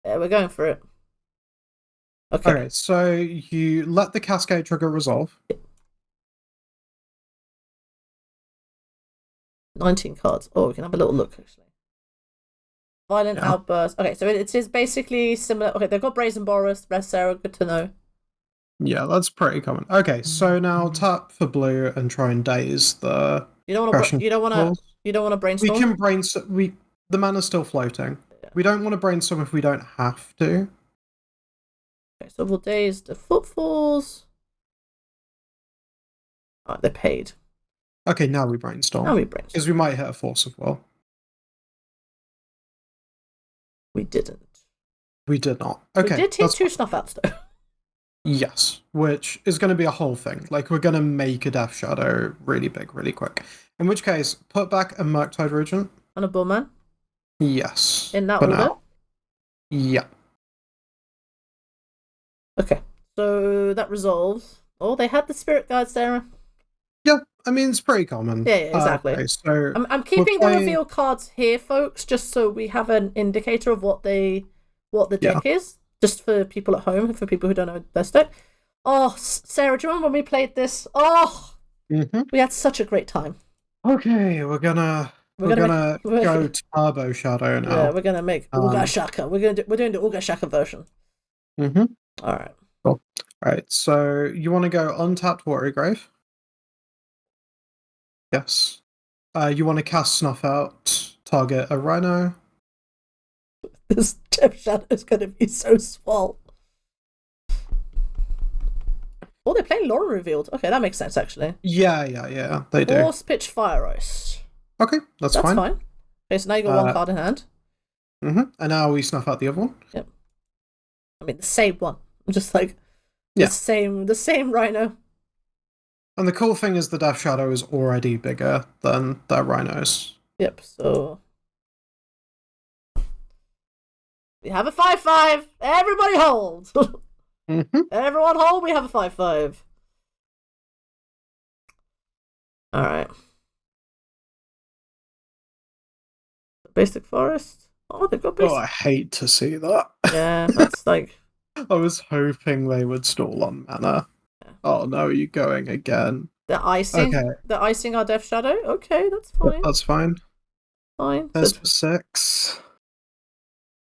Yeah, we're going for it. Okay, so you let the Cascade trigger resolve. 19 cards. Oh, we can have a little look, actually. Violent Outburst. Okay, so it is basically similar. Okay, they've got Brazen Boros. Rest Sarah, good to know. Yeah, that's pretty common. Okay, so now tap for blue and try and daze the. You don't want to brainstorm. We can brainstorm. The mana's still floating. Yeah. We don't want to brainstorm if we don't have to. Okay, so we'll daze the footfalls. Alright, they're paid. Okay, now we brainstorm. Because we might hit a Force of Will. We didn't. We did not. Okay. We did take 2 snuff outs though. Yes, which is going to be a whole thing. We're going to make a Death Shadow really big, really quick. In which case, put back a Murktide Regent. And a Bullman? Yes. In that order? Now. Yeah. Okay, so that resolves. Oh, they had the spirit guide, Sarah. Yeah, I mean it's pretty common. Yeah, exactly. Okay, so I'm keeping the reveal cards here, folks, just so we have an indicator of what the deck is, just for people at home, for people who don't know this deck. Oh, Sarah, do you remember when we played this? Oh, we had such a great time. Okay, we're gonna go Turbo Shadow now. Yeah, we're gonna make Uga Shaka. We're doing the Uga Shaka version. All right. Cool. All right. So you want to go untapped Watery Grave? Yes. You want to cast Snuff Out, target a Rhino? This Death Shadow is gonna be so swole. Oh, they're playing Lauren Revealed. Okay, that makes sense actually. Yeah. They do. Force Pitch Fire Ice. Okay, that's fine. Okay, so now you got one card in hand. And now we snuff out the other one. Yep. I mean the same one. I'm just like the same Rhino. And the cool thing is the Death Shadow is already bigger than their Rhinos. Yep, so we have a 5/5. Everybody hold. Everyone hold, we have a 5/5. Alright. Basic Forest. Oh, they've got basic. Oh, I hate to see that. Yeah, that's like I was hoping they would stall on mana. Yeah. Oh no, you're going again. The icing. Okay. The icing our Death Shadow. Okay, that's fine. That's fine. Fine. There's for 6.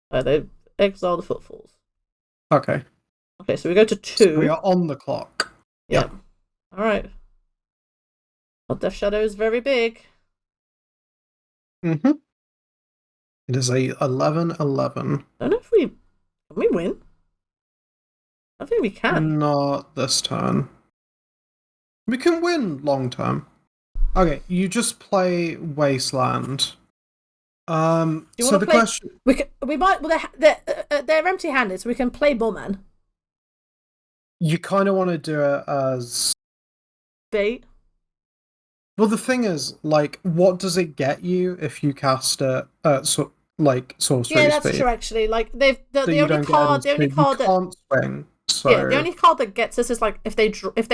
They exile the Footfalls. Okay. Okay, so we go to 2. So we are on the clock. Yep. All right. Our Death Shadow is very big. It is a 11/11. I don't know if can we win? I think we can. Not this turn. We can win long term. Okay, you just play Wasteland. So the question we might. Well, they're empty-handed, so we can play Bullman. You kind of want to do it as bait. Well, the thing is, like, what does it get you if you cast it at sorcery? Yeah, that's true. Actually, like the only card that can't swing. So yeah, the only card that gets us is like if they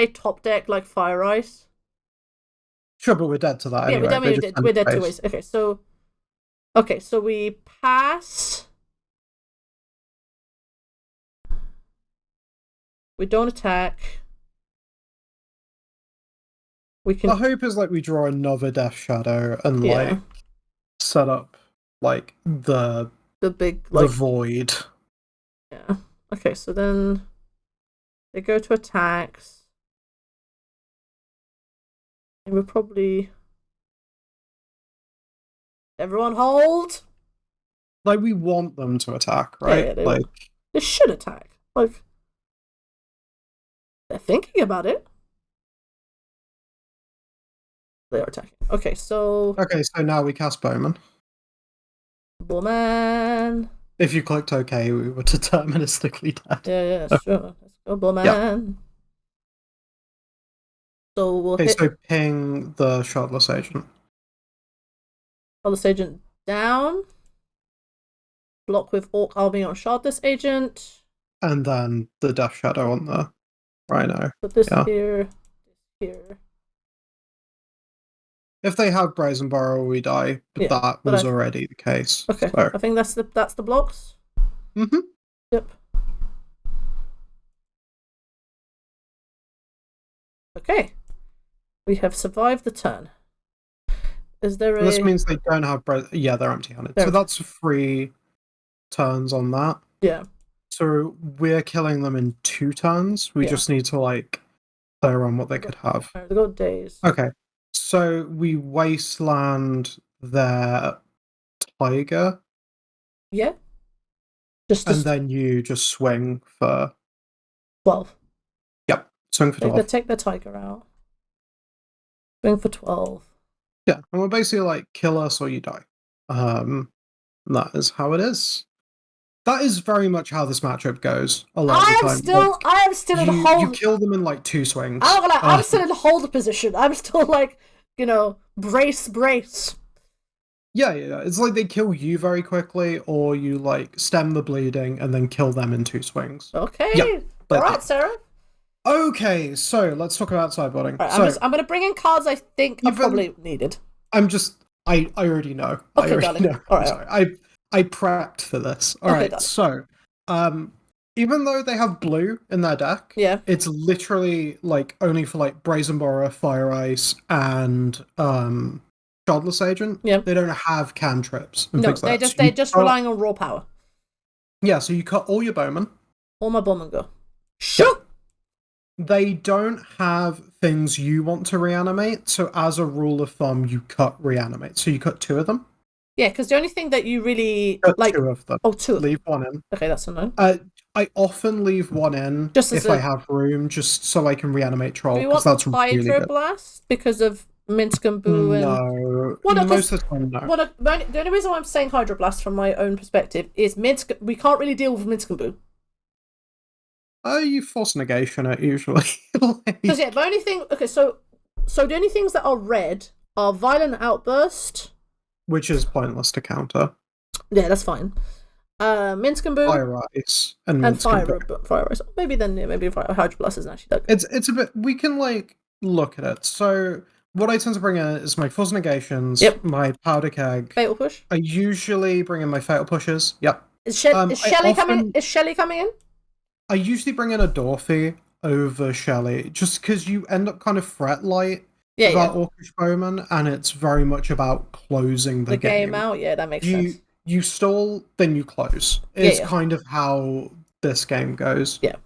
top deck like Fire Ice. Sure, but we're dead to that. Anyway. We're dead to waste. Okay, so we pass. We don't attack. We can. The hope is like we draw another Death Shadow and like set up like the big the void. Yeah. Okay, so then they go to attacks. And we'll probably everyone hold. Like we want them to attack, right? Yeah, they should attack. Like they're thinking about it. They are attacking. Okay, so now we cast Bowman. Bowman. If you clicked OK, we were deterministically dead. Yeah, sure. Let's go, Bowman. Yep. So we'll so ping the Shardless Agent. Shardless Agent down. Block with Orc Army on Shardless Agent. And then the Death Shadow on the Rhino. Put this here. If they have Brazen Burrow, we die. But that was already the case. Okay, so. I think that's the blocks. Yep. Okay. We have survived the turn. Is there This means they don't have they're empty-handed. So that's 3 turns on that. Yeah. So we're killing them in 2 turns. We just need to like clear on what they could have. Right, they got days. Okay. So we Wasteland their Tiger. Yeah. And then you just swing for 12. Yep. Swing for 12. Take the Tiger out. Swing for 12. Yeah, and we're basically like kill us or you die. That is how it is. That is very much how this matchup goes. A lot of the time. I am still in hold. You kill them in like 2 swings. I'm still in hold position. I'm still like, brace. Yeah. It's like they kill you very quickly, or you like stem the bleeding and then kill them in 2 swings. Okay. But All right, Sarah. Okay, so let's talk about sideboarding. Right, I'm going to bring in cards I think are probably needed. I already know. Okay, I already darling. know. All right. Sorry. I prepped for this. All right, darling. so even though they have blue in their deck, yeah, it's literally like only for like Brazen Borrower, Fire Ice, and Godless Agent. Yeah. They don't have cantrips and no, things like that. They're just relying on raw power. Yeah, so you cut all your bowmen. All my bowmen go. Shoot! They don't have things you want to reanimate, so as a rule of thumb, you cut reanimate. So you cut 2 of them. Yeah, because the only thing that you really cut 2 of them. Oh, 2. Leave 1 in. Okay, that's a no. I often leave 1 in just if I have room, just so I can reanimate Troll. Do you want that's Hydro really Blast because of Minsc and Boo? No, most of the time, no. The only reason why I'm saying Hydro Blast from my own perspective is Minsc. We can't really deal with Minsc and Boo. You force negation it usually. Because the only thing. Okay, so the only things that are red are Violent Outburst, which is pointless to counter. Yeah, that's fine. Minsc and Boo, Fire Ice, and Fire Ice. Maybe Hydro Blast isn't actually that good. It's a bit. We can look at it. So what I tend to bring in is my force negations, my powder keg, Fatal Push. I usually bring in my fatal pushes. Yep. Is Shelly coming in? I usually bring in a Dorothy over Shelly, just because you end up kind of fret light without Orcish Bowman, and it's very much about closing the game out. Yeah, that makes sense. You stall, then you close. It's kind of how this game goes. Yeah.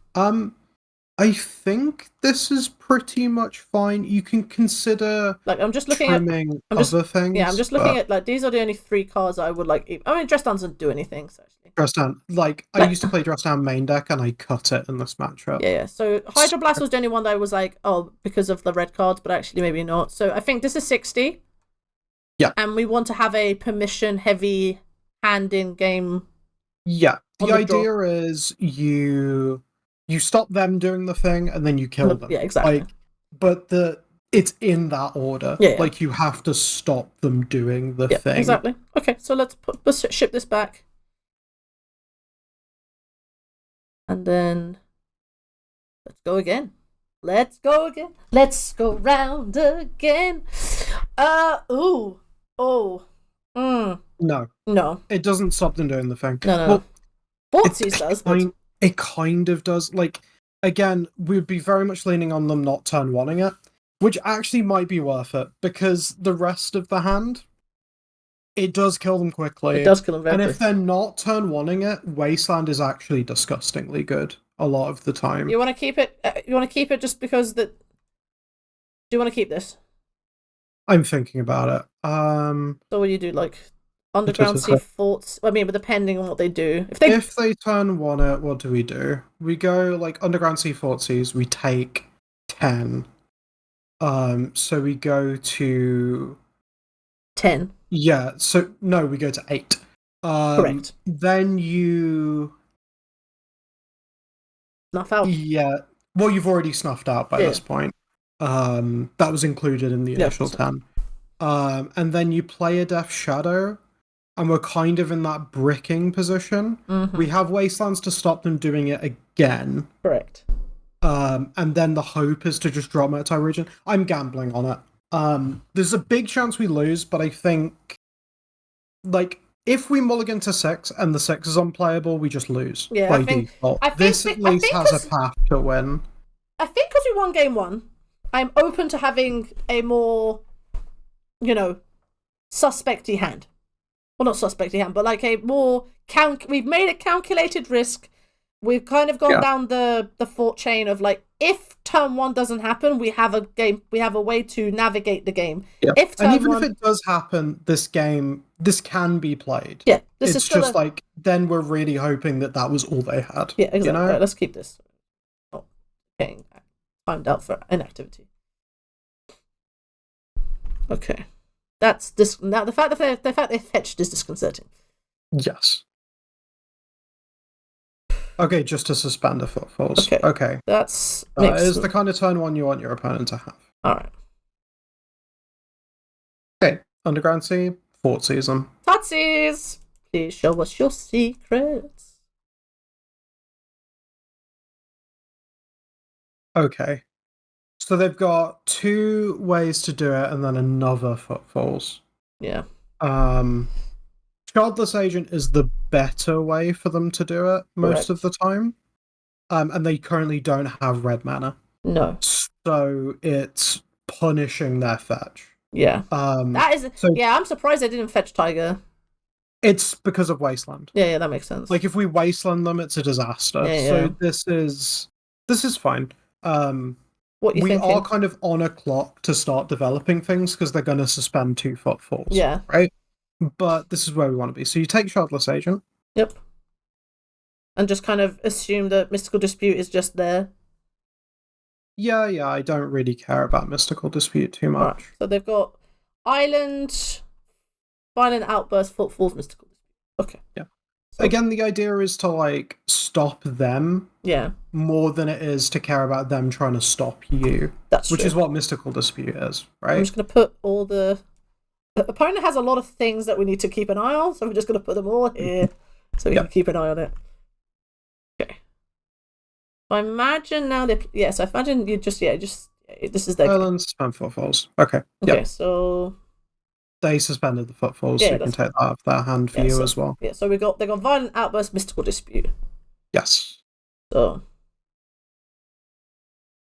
I think this is pretty much fine. You can consider I'm just looking at other things. Yeah, I'm just looking at these are the only 3 cards I would like. I mean, Dress Down doesn't do anything. So actually. Dress Down, I used to play Dress Down main deck, and I cut it in this matchup. Yeah. So Hydro Blast was the only one that I was like, oh, because of the red cards, but actually maybe not. So I think this is 60. Yeah. And we want to have a permission heavy hand in game. Yeah. The idea is you stop them doing the thing, and then you kill them. Yeah, exactly. But it's in that order. Yeah. You have to stop them doing the thing. Exactly. Okay, so let's ship this back. And then let's go again. Let's go round again. No. It doesn't stop them doing the thing. No. Well, Fortsies does. It kind of does. Again, we'd be very much leaning on them not turn one-ing it, which actually might be worth it, because the rest of the hand, it does kill them quickly. It does kill them very quickly. And if they're not turn one-ing it, Wasteland is actually disgustingly good a lot of the time. You want to keep it? You want to keep it just because that? Do you want to keep this? I'm thinking about it. So what do you do? Underground Sea Forts. I mean, but depending on what they do, if they turn one it, what do? We go Underground Sea Fortsies. We take 10. So we go to 10. Yeah. So no, we go to 8. Correct. Then you snuff out. Yeah. Well, you've already snuffed out by this point. That was included in the initial 10. And then you play a Death Shadow. And we're kind of in that bricking position. Mm-hmm. We have Wastelands to stop them doing it again. Correct. And then the hope is to just drop Murktide Region. I'm gambling on it. There's a big chance we lose, but I think, if we mulligan to 6 and the 6 is unplayable, we just lose. Yeah, I think this at least has a path to win. I think because we won game 1, I'm open to having a more, suspecty hand. Well, not suspecty hand, but a more we've made a calculated risk. We've kind of gone down the fort chain of if turn 1 doesn't happen, we have a way to navigate the game. Yeah. If it does happen, this can be played. Yeah, it's just then we're really hoping that was all they had. Yeah, exactly. Right, let's keep this. Oh, getting timed out for inactivity. Okay. That's this. Now the fact they fetched is disconcerting. Yes. Okay, just to suspend a footfalls. Okay. That's is the kind of turn 1 you want your opponent to have. Alright. Okay. Underground Sea, Fort Season. Tootsies! Please show us your secrets. Okay. So they've got 2 ways to do it and then another footfalls. Yeah. Childless Agent is the better way for them to do it most of the time. And they currently don't have red mana. No. So it's punishing their fetch. Yeah. That is I'm surprised they didn't fetch Tiger. It's because of Wasteland. Yeah, that makes sense. Like if we Wasteland them, it's a disaster. So this is fine. What you thinking? We are kind of on a clock to start developing things because they're going to suspend 2 footfalls. Yeah. Right? But this is where we want to be. So you take Childless Agent. Yep. And just kind of assume that Mystical Dispute is just there. Yeah, I don't really care about Mystical Dispute too much. Right. So they've got Island, Violent Outburst, Footfalls, Mystical Dispute. Okay. Yeah. So, again, the idea is to, like, stop them. Yeah. More than it is to care about them trying to stop you. That's which true. is what Mystical Dispute is, right? I'm just going to put all the... Opponent has a lot of things that we need to keep an eye on, so we're just going to put them all here so we can keep an eye on it. Okay. I imagine now they... Yes, I imagine you just... this is their... Islands, suspend footfalls. Okay. Okay, so... They suspended the footfalls, so you can take that off their hand for you as well. Yeah, so they got Violent Outburst, Mystical Dispute. Yes. So...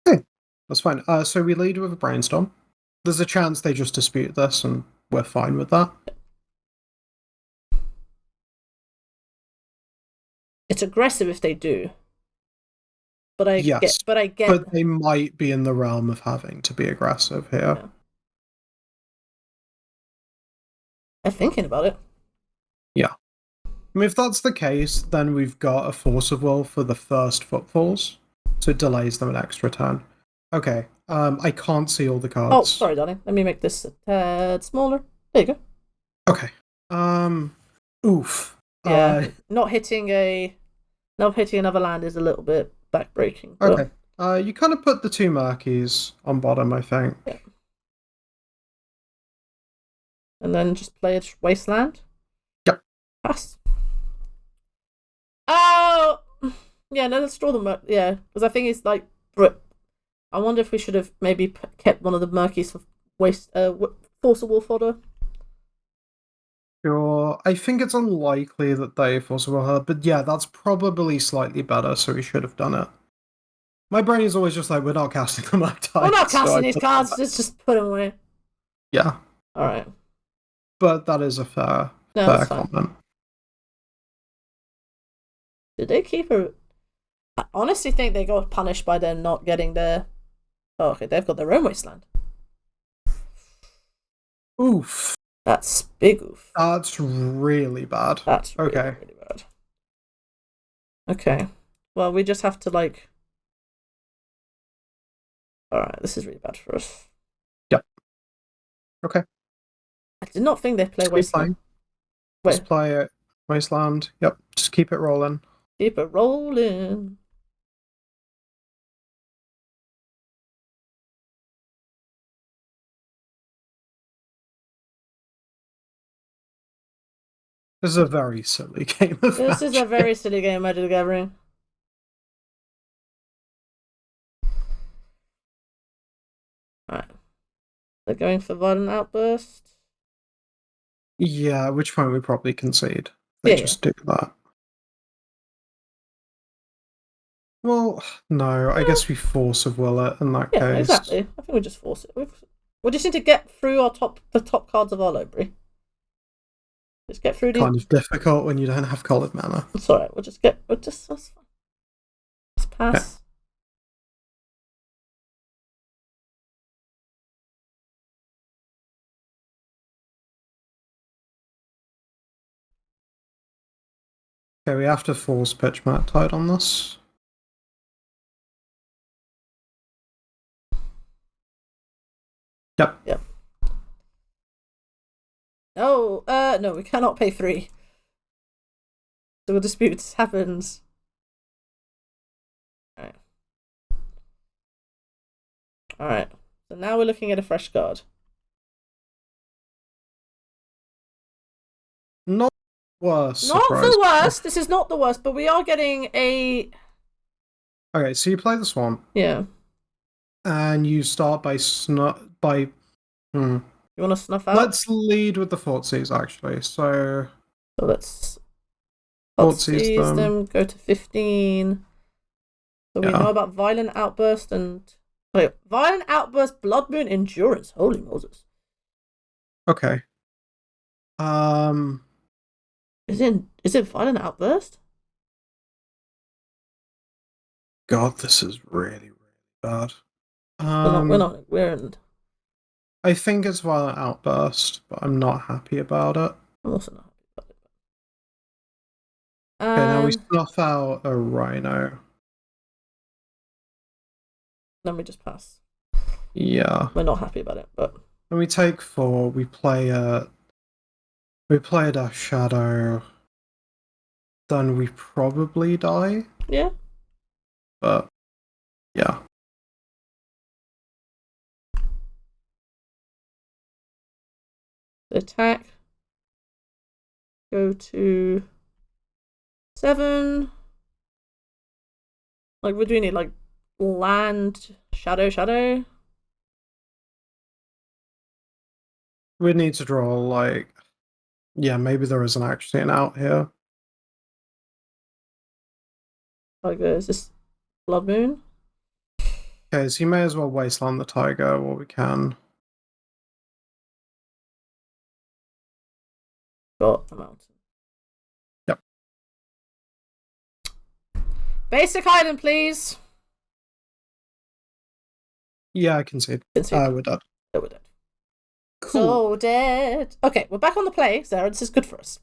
Okay, that's fine. So we lead with a Brainstorm. There's a chance they just dispute this, and we're fine with that. It's aggressive if they do. But I get... But they might be in the realm of having to be aggressive here. Yeah. I'm thinking about it. Yeah. I mean, if that's the case, then we've got a Force of Will for the first footfalls, so it delays them an extra turn. Okay, I can't see all the cards. Oh, sorry, darling. Let me make this a tad smaller. There you go. Okay. Oof. Yeah, not hitting another land is a little bit backbreaking. But... Okay. You kind of put the 2 Murkies on bottom, I think. Yeah. And then just play a Wasteland? Yep. Pass. Oh! Yeah, no, let's draw them. Yeah, because I think it's like... I wonder if we should have maybe kept one of the Murkies for Force of Will fodder. Sure. I think it's unlikely that they Force of Will her, but yeah, that's probably slightly better, so we should have done it. My brain is always just like, we're not casting them up. We're not casting these cards, let's just put them away. Yeah. Alright. But that is a fair comment. Did they keep her? I honestly think they got punished by them not getting their... Oh, okay, they've got their own Wasteland. Oof. That's big oof. That's really bad. That's really bad. Okay. Well, we just have to, like... Alright, this is really bad for us. Yep. Okay. I did not think they'd play Wasteland. Just play it. Wasteland. Yep. Just keep it rolling. Keep it rolling. This is a very silly game of This is a very silly game of Magic the Gathering. Alright. They're going for Violent Outburst. Yeah, at which point we probably concede. They just do that. Well, no, I guess we Force of Will it in that case. Yeah, exactly. I think we just force it. We just need to get through the top cards of our library. Just get through these. Kind of difficult when you don't have colored mana. It's alright, that's fine. Let's pass. Okay, we have to force pitch Matt Tide on this. Yep. Oh, no, we cannot pay 3. So a dispute happens. Alright. So now we're looking at a fresh card. Not worse. Not the worst. This is not the worst, but we are getting a... Okay, so you play the Swan. Yeah. and you start by You want to snuff out? Let's lead with the Thoughtseize, actually. So let's Thoughtseize them. Go to 15. So we know about Violent Outburst and... Wait, Violent Outburst, Blood Moon, Endurance. Holy Moses. Okay. Is it Violent Outburst? God, this is really, really bad. We're in... I think it's Violent Outburst, but I'm not happy about it. I'm also not happy about it. Okay, now we snuff out a Rhino. Then we just pass. Yeah. We're not happy about it, but... Then we take 4, we play a Death Shadow. Then we probably die. Yeah. But, yeah. Attack. Go to 7. Like, what do we need? Like, land, shadow? We need to draw, like... Yeah, maybe there isn't actually an out here. Like, is this Blood Moon? Okay, so you may as well Wasteland the Tiger while we can. Got a mountain. Yep. Basic item, please. Yeah, I can see it. We're dead. Oh, we're dead. Cool. So dead. Okay, we're back on the play, Sarah. This is good for us.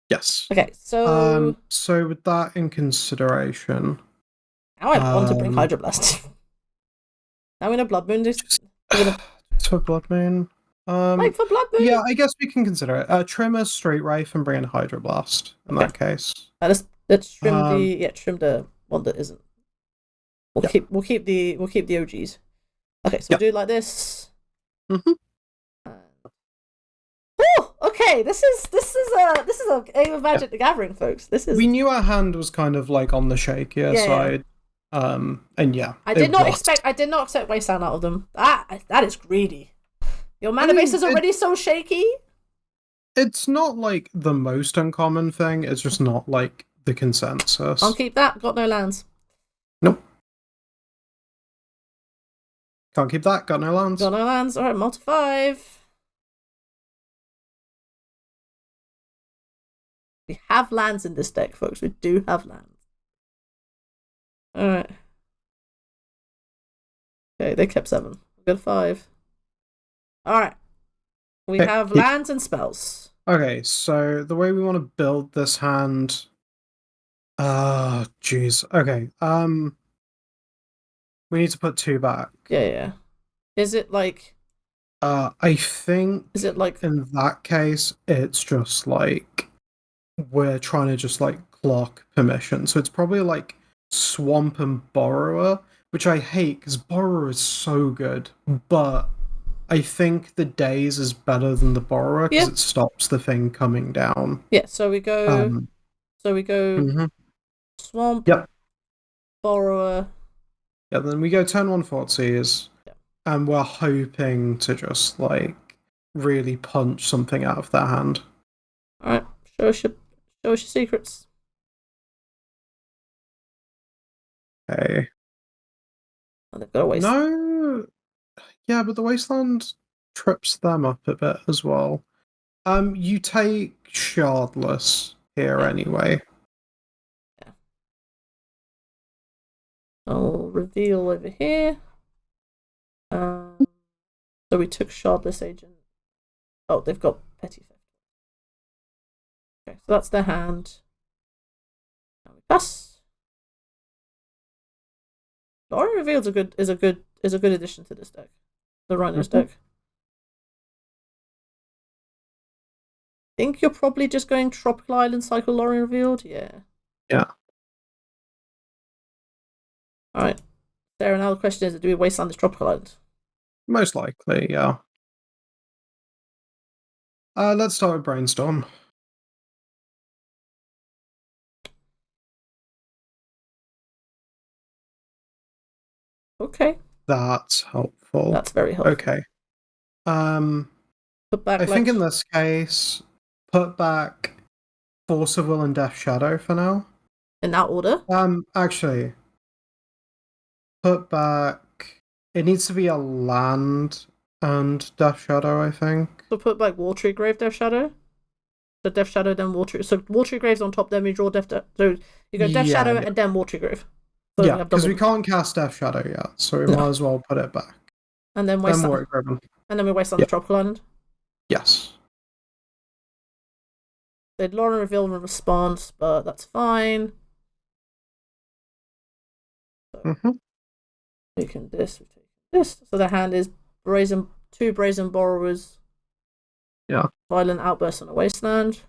Yes. Okay, so... So with that in consideration... Now I want to bring Hydroblast. Now we know Blood Moon. For Blood Moon? Like, for Blood Moon? Yeah, I guess we can consider it. Trim a Street Wraith and bring in Hydroblast in that case. Let's trim the one that isn't. We'll keep the OGs. Okay, so we'll do it like this. Mm-hmm. Oh, okay. This is a game of Magic the Gathering, folks. We knew our hand was kind of like on the shakier side. And yeah. I did not expect Wasteland out of them. That is greedy. Your mana base is already so shaky. It's not like the most uncommon thing, it's just not like the consensus. I'll keep that. Got no lands. Nope. Can't keep that. Got no lands. Got no lands. Alright, multi 5. We have lands in this deck, folks. We do have lands. Alright. Okay, they kept 7. We got 5. Alright. We have lands and spells. Okay, so the way we want to build this hand... jeez. Okay, we need to put 2 back. Yeah. Is it like... I think... Is it like... In that case, it's just like... We're trying to just like clock permission. So it's probably like Swamp and Borrower, which I hate because Borrower is so good. But I think the Daze is better than the Borrower because it stops the thing coming down. Yeah, so we go... Swamp, Borrower... Yeah, then we go turn 1 Thoughtseize, and we're hoping to just like really punch something out of their hand. Alright, show us your secrets. Okay. Oh, they've got a Wasteland. No. Yeah, but the Wasteland trips them up a bit as well. You take Shardless here anyway. Yeah. I'll reveal over here. So we took Shardless Agent. Oh, they've got Petty Theft. Okay, so that's their hand. Now we pass. Lorien Revealed is a good addition to this deck. The Rhinos deck. I think you're probably just going Tropical Island Cycle Lorien Revealed. Yeah. Alright. Sarah, now the question is, do we Wasteland this Tropical Island? Most likely, yeah. Let's start with Brainstorm. Okay. That's helpful. That's very helpful. Okay. Put back. I think in this case, put back Force of Will and Death Shadow for now. In that order? Actually, put back. It needs to be a land and Death Shadow, I think. So put back Watery Grave, Death Shadow. So Death Shadow, then Watery. So Watery Grave's on top. Then we draw Death. So you go Death Shadow and then Watery Grave. So yeah, because we can't cast Death Shadow yet, so we might as well put it back. And then waste. And then we waste on the Tropical Island. Yes. They'd Lauren reveal in response, but that's fine. So we can this. So the hand is two brazen borrowers. Yeah. Violent outburst on a wasteland.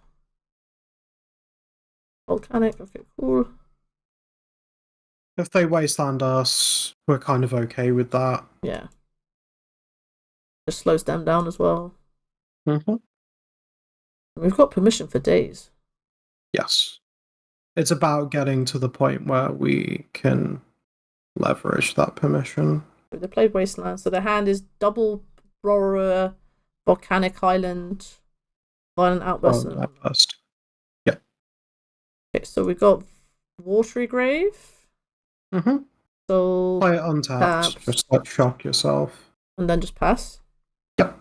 Volcanic. Okay, cool. If they wasteland us, we're kind of okay with that. Yeah. Just slows them down as well. We've got permission for days. Yes. It's about getting to the point where we can leverage that permission. They played Wasteland, so the hand is double Borrower, Volcanic Island, Violent Outburst. Yeah. Okay, so we got Watery Grave. So play it untapped. Just like shock yourself. And then just pass. Yep.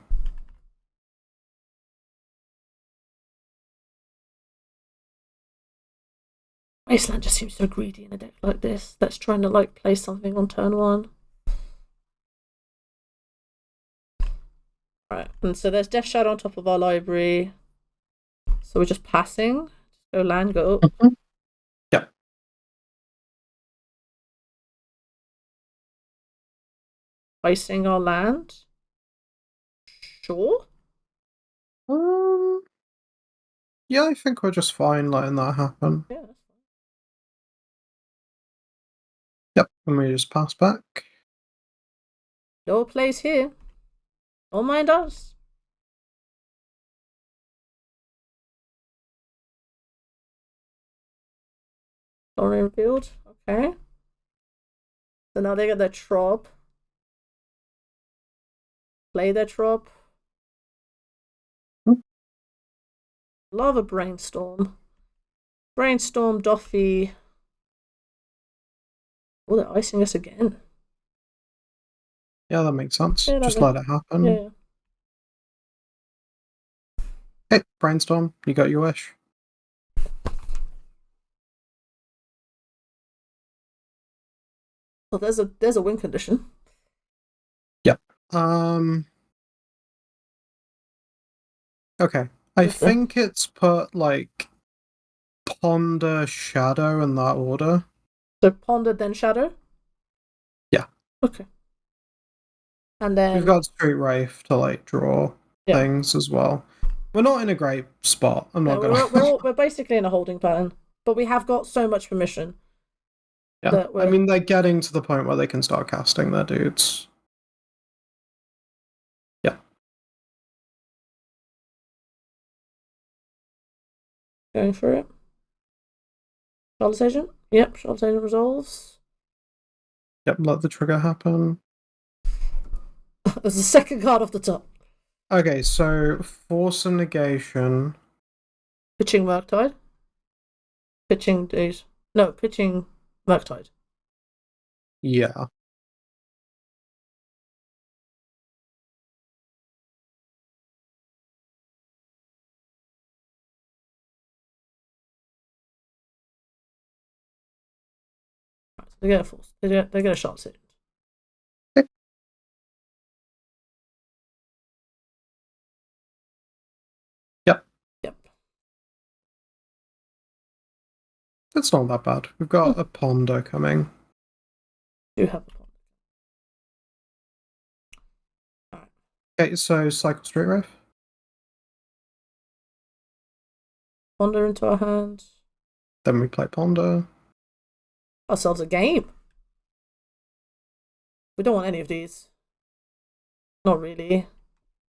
Wasteland just seems so greedy in a deck like this. That's trying to like play something on turn 1. Right, and so there's Death Shadow on top of our library. So we're just passing. Just go land, go up. Yep. Placing our land. Sure. Yeah, I think we're just fine letting that happen. Yeah, that's fine. Yep, and we just pass back. No place here. Don't mind us. Story revealed. Okay. So now they get their trop. Play their trop. Lava Brainstorm. Brainstorm, Doffy. Oh, they're icing us again. Yeah, that makes sense. Yeah, just let it happen. Yeah. Hey, Brainstorm, you got your wish. Well, there's a win condition. Yep. Okay. I think it's put like Ponder, Shadow in that order. So Ponder, then Shadow? Yeah. Okay. And then we've got Street Wraith to like draw things as well. We're not in a great spot. I'm not gonna. We're basically in a holding pattern, but we have got so much permission. Yeah, I mean they're getting to the point where they can start casting their dudes. Yeah. Going for it. Charlotte's Agent? Yep, Charlotte's Agent resolves. Yep, let the trigger happen. There's a second card off the top. Okay, so Force and Negation. Pitching Murktide. Pitching Days. No, pitching Murktide. Yeah. Right, so they get a force. They get a shot suit. Yep. It's not that bad. We've got a Ponder coming. Do have a Ponder. Alright. Okay, so cycle Street Wraith. Ponder into our hand. Then we play Ponder. Ourselves a game. We don't want any of these. Not really.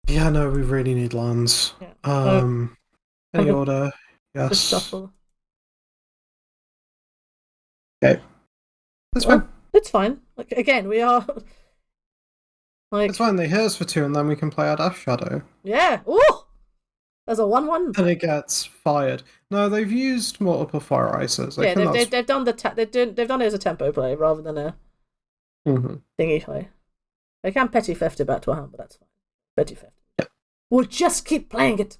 Yeah, no, we really need lands. Yeah. Any order? Yes. Just shuffle. Okay. That's fine. It's fine. Like again, we are Like, it's fine. They hit us for 2, and then we can play our Death Shadow. Yeah. Ooh! There's a 1/1. And it gets fired. No, they've used multiple Fire Ices. Yeah, they've done they've done it as a tempo play rather than a thingy play. They can petty theft it back to a hand, but that's fine. Petty theft. Yeah. We'll just keep playing it.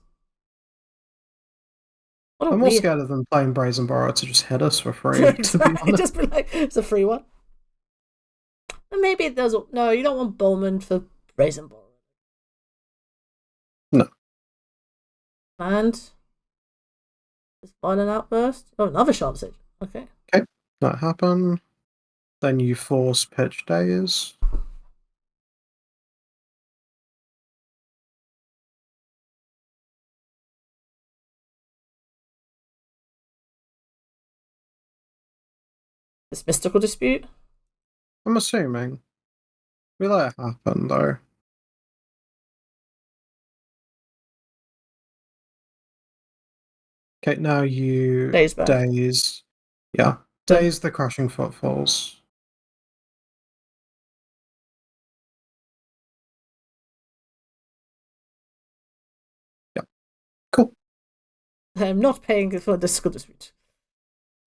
I'm more scared of them playing Brazen Borrower to just hit us for free. To be honest. Just be like, it's a free one. And maybe there's no, you don't want Bowman for Brazen Borrower. No. And just violent outburst. Oh, another sharp siege. Okay. Okay, that happened. Then you force pitch days. This mystical dispute. I'm assuming. We let it happen though. Okay, now you Daze back. daze. Yeah. Daze the crushing footfalls. Yeah. Cool. I'm not paying for the mystical dispute.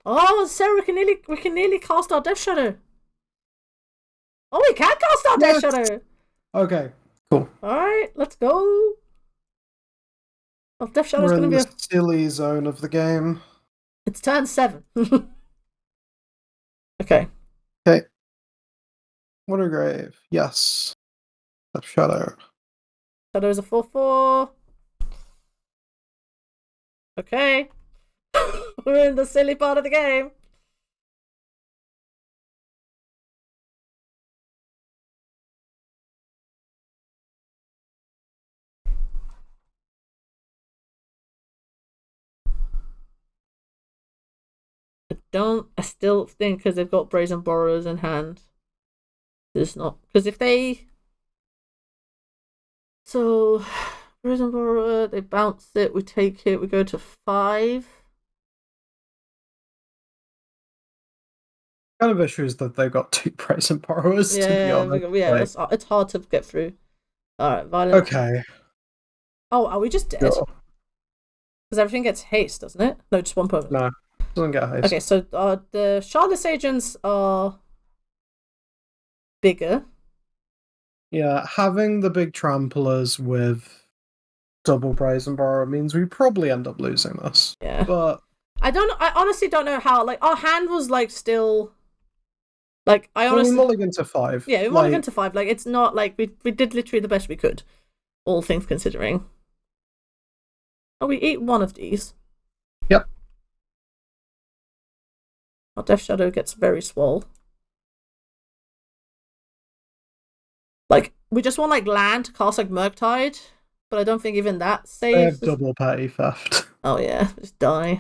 Oh, Sarah, we can nearly cast our Death Shadow. Oh, we can cast our Death Shadow. Okay, cool. Alright, let's go. Oh, Death Shadow's We're going to in be the silly zone of the game. It's turn 7. Okay. Okay. Watergrave. Yes. Death Shadow. Shadow's a 4/4. Okay. We're in the silly part of the game. I still think because they've got Brazen Borrowers in hand. It's not. Because if they. So, Brazen Borrower, they bounce it, we take it, we go to 5. Kind of issue is that they've got 2 Brazen Borrowers, to be honest. Yeah, it's hard to get through. Alright, violence. Okay. Oh, are we just dead? Because everything gets haste, doesn't it? No, just one permanent. No, doesn't get haste. Okay, so the Shardless Agents are bigger. Yeah, having the big tramplers with double Brazen Borrower means we probably end up losing this. Yeah. But I honestly don't know how. Like, our hand was like still. Like, I honestly. We mulligan to 5. Yeah, we mulligan to 5. Like, it's not like we did literally the best we could, all things considering. Oh, we eat one of these. Yep. Our Death Shadow gets very swole. Like, we just want like land to cast like Murktide, but I don't think even that saves. They have double petty theft. Oh yeah, just die.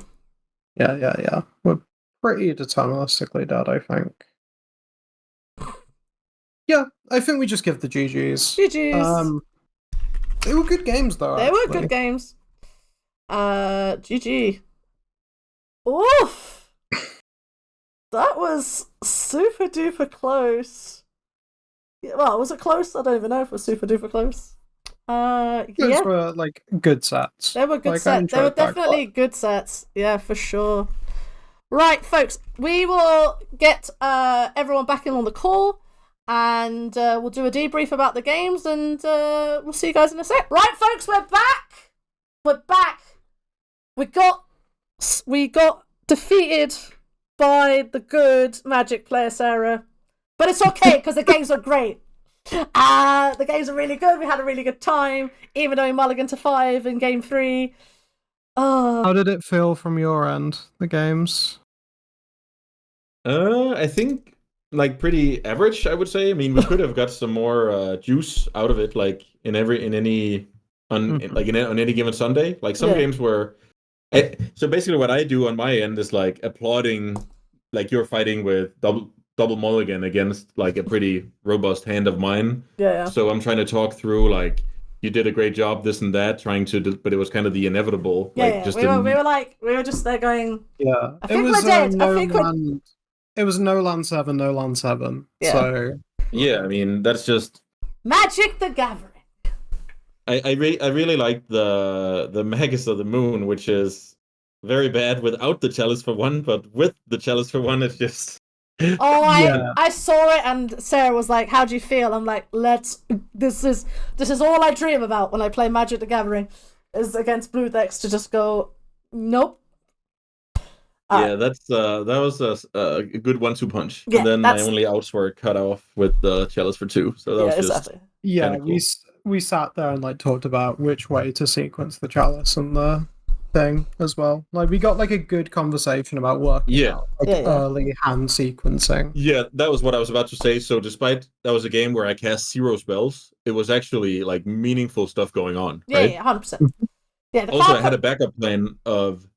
Yeah. We're pretty deterministically dead, I think. Yeah, I think we just give the GGs. GGs. They were good games though. They were good games. GG. Oof. That was super duper close. Well, was it close? I don't even know if it was super duper close. Those were like good sets. They were good sets. They were definitely good sets. Yeah, for sure. Right, folks, we will get everyone back in on the call, and we'll do a debrief about the games, and we'll see you guys in a sec. Right, folks, we're back. We're back. We got defeated by the good Magic player Sarah, but it's okay because the games are great. The games are really good. We had a really good time, even though we mulliganed to 5 in game 3. How did it feel from your end, the games? I think like pretty average, I would say. I mean, we could have got some more juice out of it, like on any given Sunday. Like some games were. So basically, what I do on my end is like applauding, like you're fighting with double mulligan against like a pretty robust hand of mine. Yeah. So I'm trying to talk through like you did a great job, this and that, but it was kind of the inevitable. Yeah. We were just there going. Yeah. I think we're dead. It was no land 7, no land 7. Yeah. So yeah, I mean that's just Magic the Gathering. I really like the Magus of the Moon, which is very bad without the Chalice for One, but with the Chalice for One, it's just... Oh, I saw it, and Sarah was like, "How do you feel?" I'm like, This is all I dream about when I play Magic the Gathering, is against blue decks to just go, nope. Yeah, that was a good 1-2 punch. Yeah, and then my only outs were cut off with the Chalice for 2, so that was just exactly. Yeah, cool. we sat there and like talked about which way to sequence the Chalice and the thing as well. Like we got like a good conversation about working out early hand sequencing. Yeah, that was what I was about to say. So despite that was a game where I cast 0 spells, it was actually like meaningful stuff going on. Right? Yeah, 100%. Yeah. Also, I had a backup plan of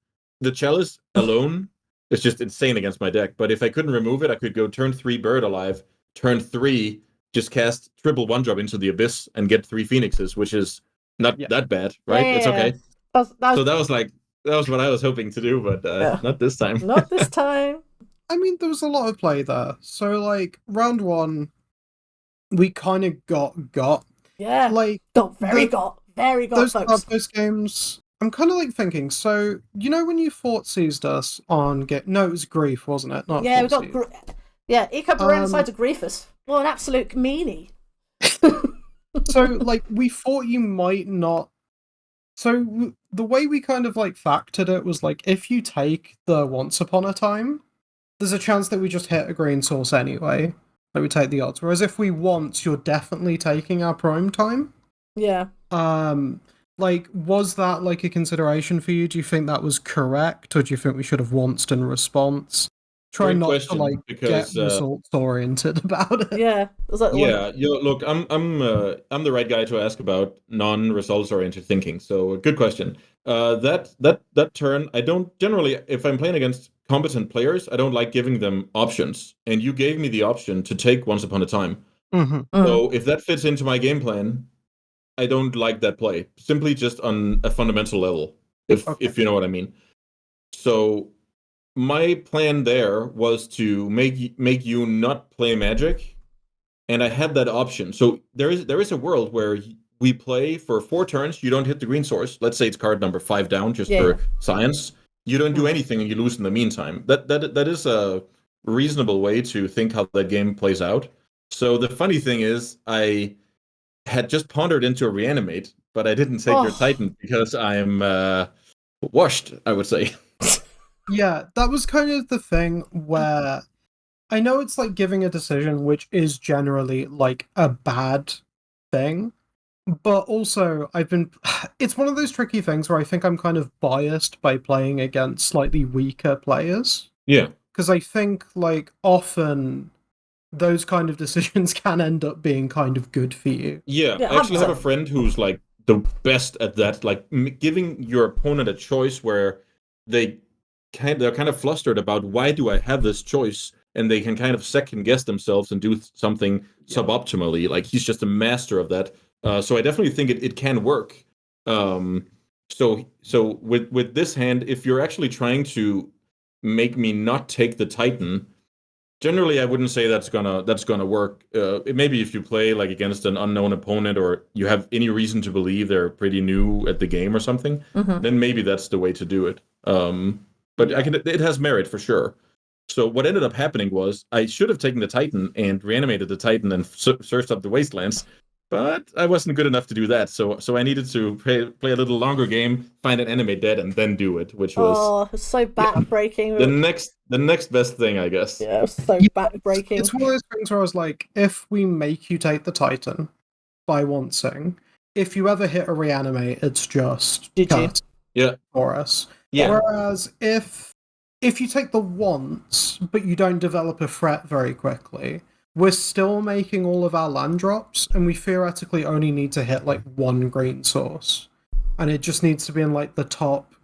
the Chalice alone is just insane against my deck. But if I couldn't remove it, I could go turn 3 Bird Alive, turn 3, just cast triple 1-drop into the Abyss and get 3 Phoenixes, which is not that bad, right? It's okay. So that was what I was hoping to do, but not this time. Not this time. I mean, there was a lot of play there. So, like, round 1, we kind of got. Yeah. Like, very got, those folks. Those games, I'm kind of like thinking, so, you know when you fought seized us on... No, it was Grief, wasn't it? Not yeah, we got... ecobaronen side to Griefus. Well, an absolute meanie. So, like, we thought you might not... So, the way we kind of, like, factored it was, like, if you take the Once Upon a Time, there's a chance that we just hit a green source anyway. Like, we take the odds. Whereas if we once, you're definitely taking our Prime Time. Yeah. Like, was that, like, a consideration for you? Do you think that was correct? Or do you think we should have onced in response? Try Great not question, to, like, because, get results-oriented about it. Yeah. Look, I'm the right guy to ask about non-results-oriented thinking. So, good question. That turn, I don't generally, if I'm playing against competent players, I don't like giving them options. And you gave me the option to take Once Upon a Time. Mm-hmm. So, if that fits into my game plan, I don't like that play. Simply just on a fundamental level, if you know what I mean. So, my plan there was to make you not play Magic, and I had that option. So there is a world where we play for 4 turns. You don't hit the green source. Let's say it's card number 5 down, just for science. You don't do anything, and you lose in the meantime. That is a reasonable way to think how that game plays out. So the funny thing is, I had just pondered into a reanimate, but I didn't take your Titan because I'm washed, I would say. Yeah, that was kind of the thing where I know it's like giving a decision which is generally like a bad thing, but also it's one of those tricky things where I think I'm kind of biased by playing against slightly weaker players. Yeah. Because I think like often those kind of decisions can end up being kind of good for you. Yeah, I actually have a friend who's like the best at that, like giving your opponent a choice where they're kind of flustered about why do I have this choice, and they can kind of second guess themselves and do something suboptimally. Like he's just a master of that. So I definitely think it can work. So with this hand, if you're actually trying to make me not take the Titan, generally I wouldn't say that's gonna work. Maybe if you play like against an unknown opponent, or you have any reason to believe they're pretty new at the game or something, then maybe that's the way to do it. But it has merit for sure. So what ended up happening was I should have taken the Titan and reanimated the Titan and searched up the Wastelands, but I wasn't good enough to do that. So I needed to play a little longer game, find an enemy dead, and then do it, which was it's so backbreaking. The next best thing, I guess. Yeah, it was so backbreaking. It's one of those things where I was like, if we make you take the Titan by oncing, if you ever hit a reanimate, it's just cut for us. Yeah. Whereas if you take the once, but you don't develop a threat very quickly, we're still making all of our land drops, and we theoretically only need to hit like 1 green source. And it just needs to be in like the top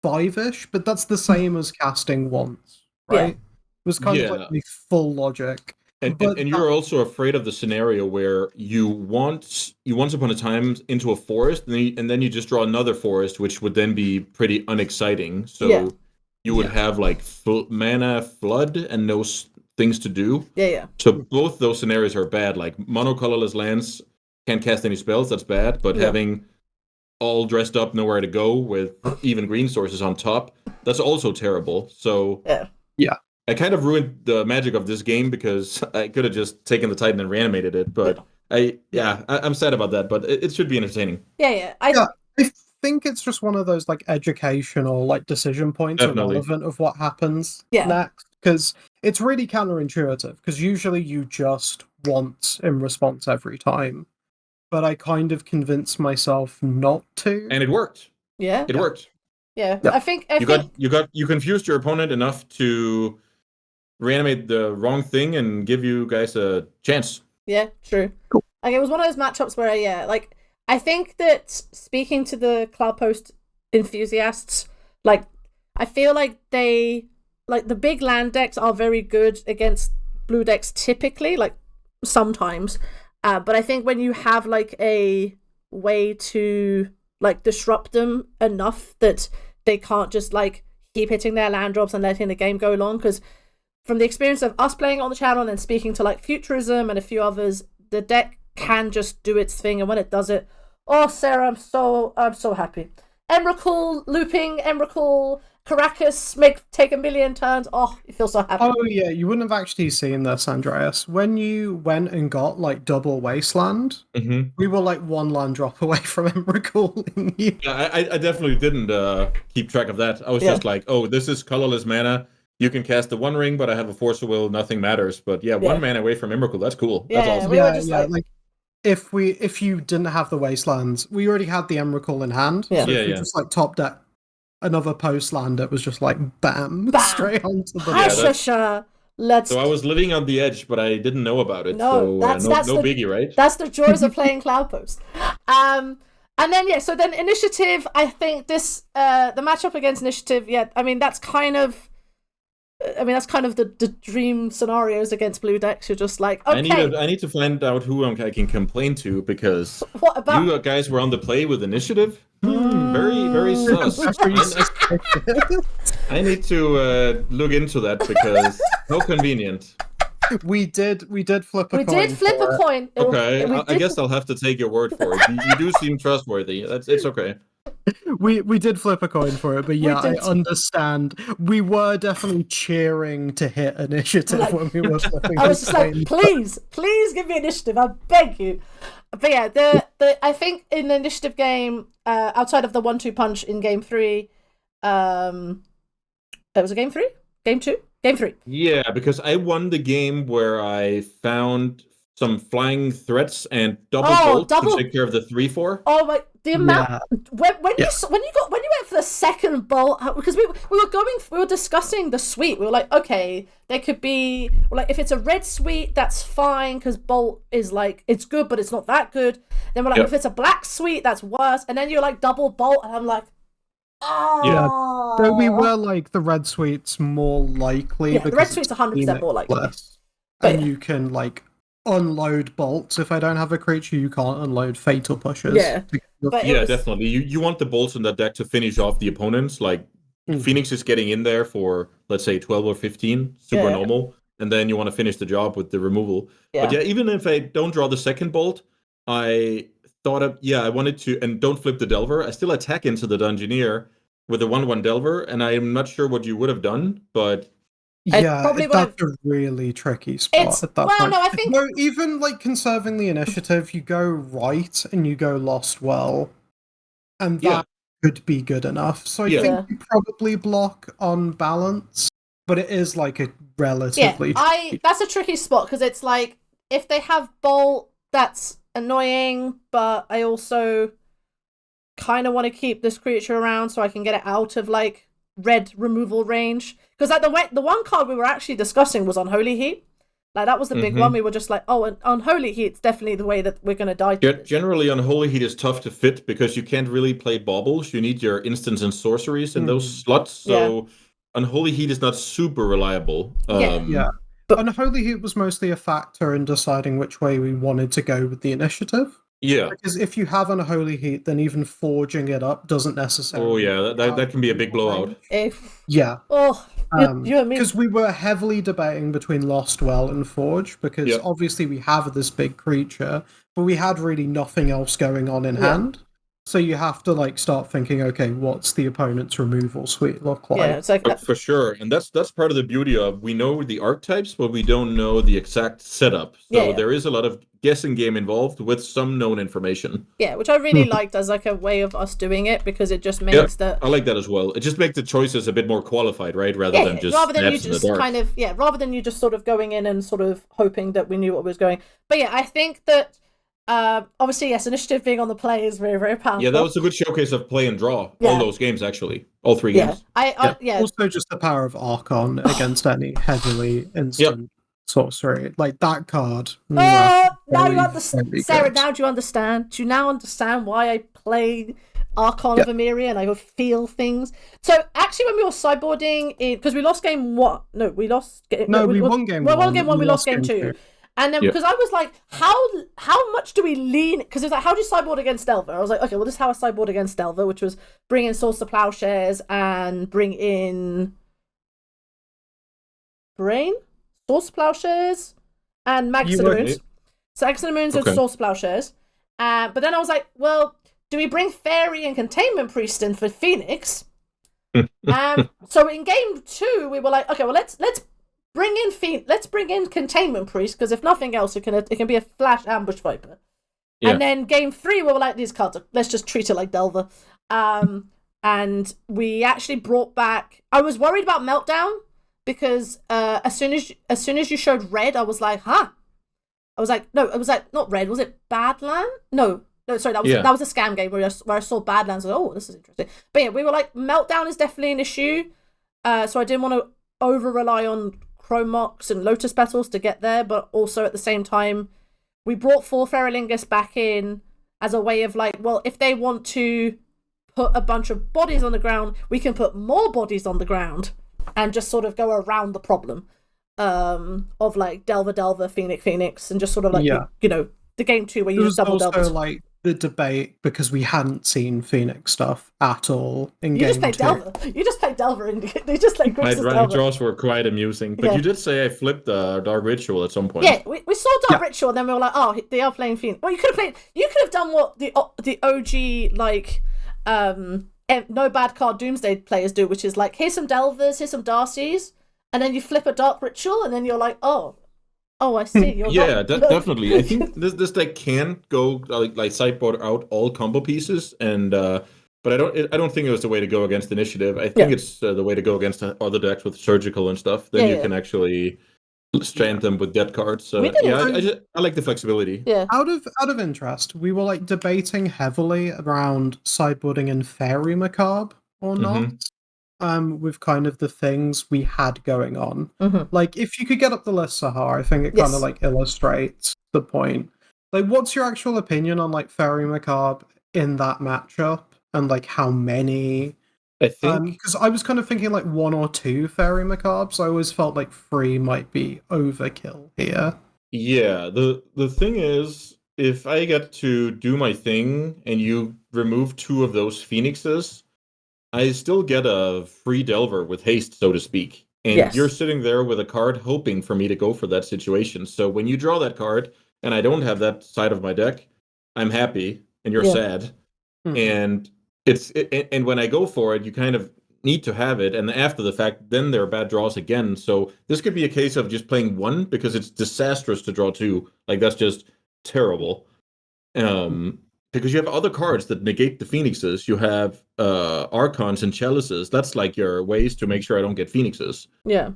5-ish, but that's the same as casting once, right? It was kind of like the full logic. And you're also afraid of the scenario where you once upon a time into a forest, and then you just draw another forest, which would then be pretty unexciting. So you would have like full mana flood and no things to do. Yeah. So both those scenarios are bad. Like monocolorless lands can't cast any spells, that's bad. But having all dressed up, nowhere to go with even green sources on top, that's also terrible. So I kind of ruined the magic of this game because I could have just taken the Titan and reanimated it. But I'm sad about that. But it should be entertaining. I think it's just one of those like educational like decision points irrelevant of what happens next, because it's really counterintuitive, because usually you just want in response every time, but I kind of convinced myself not to, and it worked. It worked. I think you confused your opponent enough to reanimate the wrong thing and give you guys a chance. Yeah, true. Cool. Like, it was one of those matchups where I think that speaking to the CloudPost enthusiasts, like, I feel like they, like, the big land decks are very good against blue decks typically, like, sometimes. But I think when you have, like, a way to, like, disrupt them enough that they can't just, like, keep hitting their land drops and letting the game go long, because from the experience of us playing on the channel and then speaking to, like, Futurism and a few others, the deck can just do its thing, and when it does it, oh, Sarah, I'm so happy. Emrakul looping, Emrakul, Caracas take 1,000,000 turns. Oh, you feel so happy. Oh yeah, you wouldn't have actually seen this, Andreas. When you went and got like double Wasteland, we were like one land drop away from Emrakul. Yeah, I definitely didn't keep track of that. I was just like, oh, this is colorless mana. You can cast the One Ring, but I have a Force of Will. Nothing matters. But 1 mana away from Emrakul. That's cool. That's awesome. We were just like if you didn't have the Wastelands, we already had the Emrakul in hand. So if you just like top deck another post land, it was just like bam. Straight onto the So I was living on the edge, but I didn't know about it. No, that's no biggie, right? That's the joys of playing CloudPost. And then so then Initiative, I think this the matchup against Initiative, I mean that's kind of the dream scenarios against blue decks. You're just like, okay. I need to find out who I can complain to, because what about you guys were on the play with Initiative. Very, very sus. I need to look into that, because how convenient. We did flip a coin. We did flip a coin. Okay, I guess I'll have to take your word for it. You do seem trustworthy. It's okay. We did flip a coin for it, but I understand. We were definitely cheering to hit Initiative when we were flipping. I was just like, please give me Initiative, I beg you. But the I think in the Initiative game, outside of the 1-2 punch in game 3, it was a game 3? Game 2? Game 3. Yeah, because I won the game where I found some flying threats and double bolt to take care of the 3/4. Oh my! The amount when you went for the second bolt, because we were discussing the suite. We were like, okay, there could be like, if it's a red suite, that's fine, because bolt is like, it's good, but it's not that good. Then we're like, if it's a black suite, that's worse. And then you're like double bolt, and I'm like, oh. So we were like, the red suite's more likely. Yeah, the red suite's 100% more likely. And you can like unload bolts. If I don't have a creature, you can't unload fatal pushes. Definitely. You want the bolts in that deck to finish off the opponents. Like Phoenix is getting in there for, let's say, 12 or 15, super normal, and then you want to finish the job with the removal. But even if I don't draw the second bolt, I thought I wanted to, and don't flip the Delver, I still attack into the Dungeoneer with the 1/1 Delver, and I'm not sure what you would have done, but that's a really tricky spot at that point. No, I think even like conserving the Initiative, you go right and you go Lost Well, and that could be good enough. So I think you probably block on balance, but it is like a relatively that's a tricky spot, because it's like, if they have bolt, that's annoying, but I also kind of want to keep this creature around so I can get it out of like red removal range. Because like the one card we were actually discussing was Unholy Heat. Like, that was the big one. We were just like, oh, and Unholy Heat's definitely the way that we're going to die. Generally, Unholy Heat is tough to fit, because you can't really play baubles. You need your instants and sorceries in those slots. So Unholy Heat is not super reliable. But Unholy Heat was mostly a factor in deciding which way we wanted to go with the Initiative. Yeah. Because if you have Unholy Heat, then even forging it up doesn't necessarily... Oh, yeah, that can be a big blowout. Oh, You and me. Because we were heavily debating between Lost Well and Forge, because obviously we have this big creature, but we had really nothing else going on in hand. So you have to like start thinking, okay, what's the opponent's removal suite look like? Yeah, it's like for sure, and that's part of the beauty of we know the archetypes, but we don't know the exact setup. So there is a lot of guessing game involved with some known information. Yeah, which I really liked as like a way of us doing it, because it just makes the I like that as well. It just makes the choices a bit more qualified, right? Rather than just rather than you in the just dark. kind of rather than you just sort of going in and sort of hoping that we knew what was going. But yeah, I think that obviously yes, initiative being on the play is very, very powerful. Yeah, that was a good showcase of play and draw. All those games actually, all 3 games. Also, just the power of Archon against any heavily instant sorcery, like that card. Now you understand, Sarah. Now do you understand? Do you now understand why I play Archon of Emeria and I feel things? So actually, when we were sideboarding, because we lost game one. No, we lost. We won game one. We won game one. We lost game two. And then because I was like, how much do we lean? Because it's like, how do you sideboard against Delver? I was like, okay, well, this is how I sideboard against Delver, which was bring in Source of Plowshares and bring in Source of Plowshares and Magus of the Moons. So Magus of the Moons and Source of Plowshares. But then I was like, well, do we bring Fairy and Containment Priest in for Phoenix? So in game two, we were like, okay, well, let's bring in Containment Priest, because if nothing else, it can be a flash ambush Viper. Yeah. And then game three, we were like, these cards, let's just treat it like Delver. And we actually brought back. I was worried about Meltdown because as soon as you showed red, I was like, huh. I was like, no, it was like not red. Was it Badland? No, sorry, that was a scam game where I saw Badlands. I was like, oh, this is interesting. But yeah, we were like, Meltdown is definitely an issue. So I didn't want to over rely on Chrome Mox and Lotus Petals to get there, but also at the same time, we brought 4 Ferrolingus back in as a way of like, well, if they want to put a bunch of bodies on the ground, we can put more bodies on the ground and just sort of go around the problem of like Delver, Phoenix, and just sort of like, the game 2 where you just double Delver. There was also like the debate because we hadn't seen Phoenix stuff at all in game 2. You just played Delver and you just like my draws were quite amusing, but you did say I flipped the Dark Ritual at some point. Yeah, we saw Dark Ritual and then we were like, oh, they are playing Phoenix. Well, you could have done what the OG like no bad card Doomsday players do, which is like, here's some Delvers, here's some Darcys, and then you flip a Dark Ritual and then you're like, oh, I see. You're definitely. I think this deck can go like sideboard out all combo pieces, and but I don't think it was the way to go against Initiative. I think it's the way to go against other decks with Surgical and stuff. Then you can actually strand them with dead cards. So I like the flexibility. Yeah. Out of interest, we were like debating heavily around sideboarding in Fairy Macabre or not. With kind of the things we had going on. Like, if you could get up the list, Sahar, I think it kind of like illustrates the point. Like, what's your actual opinion on like Fairy Macabre in that matchup, and like how many? I think because I was kind of thinking like 1 or 2 Fairy Macabres. I always felt like 3 might be overkill here. Yeah, the thing is, if I get to do my thing and you remove 2 of those Phoenixes, I still get a free Delver with haste, so to speak. And you're sitting there with a card hoping for me to go for that situation. So when you draw that card, and I don't have that side of my deck, I'm happy, and you're sad. And and when I go for it, you kind of need to have it. And after the fact, then there are bad draws again. So this could be a case of just playing 1, because it's disastrous to draw 2. Like, that's just terrible. Because you have other cards that negate the Phoenixes. You have Archons and Chalices. That's like your ways to make sure I don't get Phoenixes. Yeah.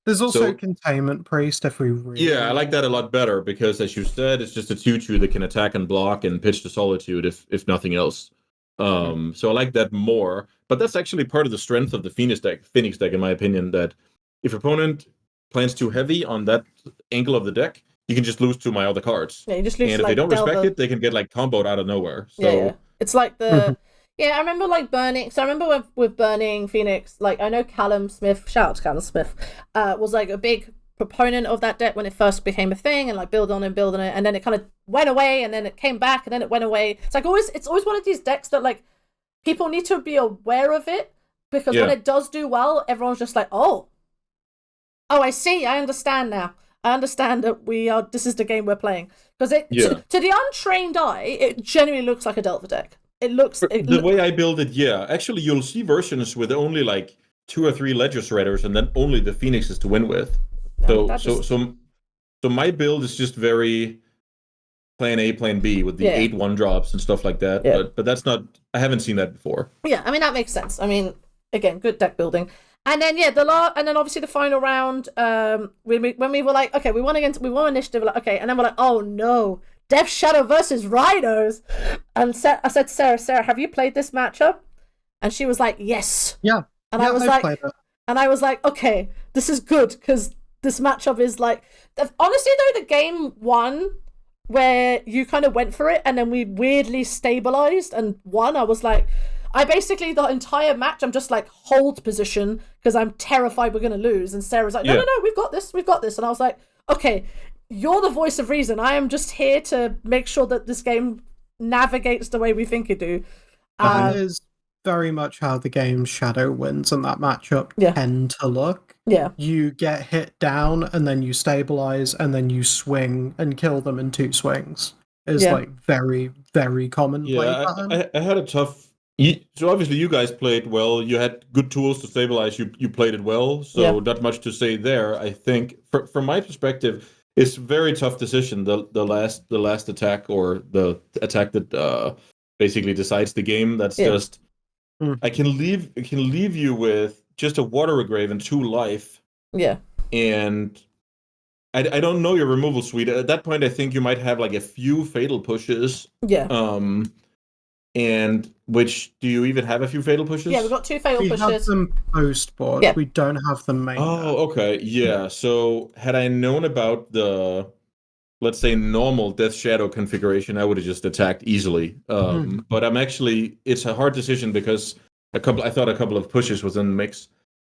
There's also Containment Priest if we really... Yeah, I like that a lot better, because as you said, it's just a 2/2 that can attack and block and pitch to Solitude if nothing else. So I like that more. But that's actually part of the strength of the Phoenix deck, in my opinion, that if your opponent plans too heavy on that angle of the deck, you can just lose 2 of my other cards. Yeah, you just lose, and if they don't respect it, they can get like comboed out of nowhere. So it's like the I remember like burning. So I remember with burning Phoenix, like I know Callum Smith, shout out to Callum Smith, was like a big proponent of that deck when it first became a thing, and like build on it, and then it kind of went away, and then it came back, and then it went away. It's always one of these decks that like people need to be aware of it, because when it does do well, everyone's just like, oh, I see, I understand now. I understand that this is the game we're playing. Because to the untrained eye, it genuinely looks like a Delta deck. The way I build it, actually you'll see versions with only like 2 or 3 Ledger Shredders and then only the Phoenixes to win with. So my build is just very plan A, plan B with the 8 1-drops and stuff like that. Yeah. But that's not, I haven't seen that before. Yeah, I mean, that makes sense. I mean, again, good deck building. And then and then obviously the final round, when we were like, okay, we won initiative, like, okay, and then we're like, oh no, Death Shadow versus Rhinos. And I said to Sarah, have you played this matchup? And she was like, yes. Yeah. And I was like, okay, this is good, because this matchup is like, honestly though, the game 1 where you kind of went for it and then we weirdly stabilized and won, I was like, I basically, the entire match, I'm just like, hold position, because I'm terrified we're going to lose. And Sarah's like, no, we've got this. And I was like, okay, you're the voice of reason. I am just here to make sure that this game navigates the way we think it do. That is very much how the game's Shadow wins in that matchup tend to look. Yeah. You get hit down, and then you stabilize, and then you swing and kill them in 2 swings. Is like very, very common play pattern. I had a tough... So obviously you guys played well. You had good tools to stabilize. You played it well. So not much to say there. I think from my perspective, it's a very tough decision. The last attack, or the attack that basically decides the game. That's just I can leave you with just a Water Grave and 2 life. Yeah. And I don't know your removal suite. At that point, I think you might have like a few fatal pushes. Yeah. And do you even have a few fatal pushes? Yeah, we've got 2 fatal pushes. We have them post board. Yeah. We don't have them main. Oh, okay. Yeah. So had I known about the, let's say, normal Death Shadow configuration, I would have just attacked easily. But it's a hard decision because I thought a couple of pushes was in the mix.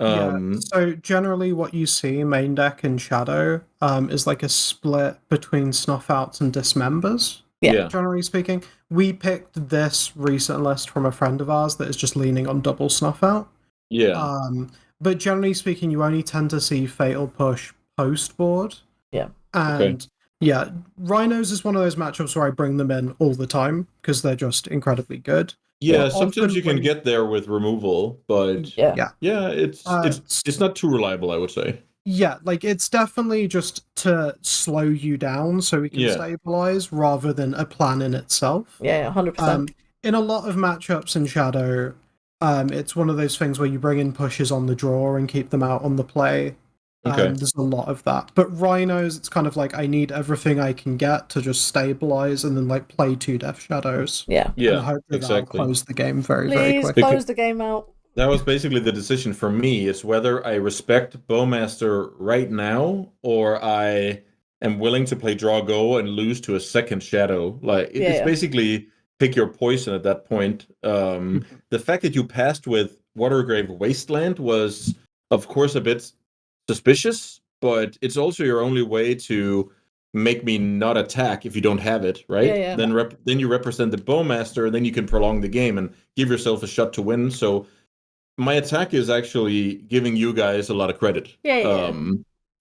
So generally what you see main deck in Shadow is like a split between Snuff Outs and Dismembers. Yeah. Generally speaking, we picked this recent list from a friend of ours that is just leaning on double Snuff Out. Yeah. But generally speaking, you only tend to see Fatal Push post board. Yeah. And Rhinos is one of those matchups where I bring them in all the time because they're just incredibly good. Yeah, sometimes you can get there with removal, but it's not too reliable, I would say. Yeah, like it's definitely just to slow you down so we can stabilize rather than a plan in itself. Yeah, 100%. In a lot of matchups in Shadow, it's one of those things where you bring in pushes on the draw and keep them out on the play. There's a lot of that. But Rhinos, it's kind of like I need everything I can get to just stabilize and then like play 2 Death Shadows. Yeah. Yeah, and hope exactly. That'll close the game very Please quickly. close the game out. That was basically the decision for me, is whether I respect Bowmaster right now or I am willing to play draw go and lose to a second Shadow. Like it's basically pick your poison at that point. The fact that you passed with Watergrave Wasteland was, of course, a bit suspicious, but it's also your only way to make me not attack if you don't have it, right? Yeah. Then you represent the Bowmaster, and then you can prolong the game and give yourself a shot to win. So my attack is actually giving you guys a lot of credit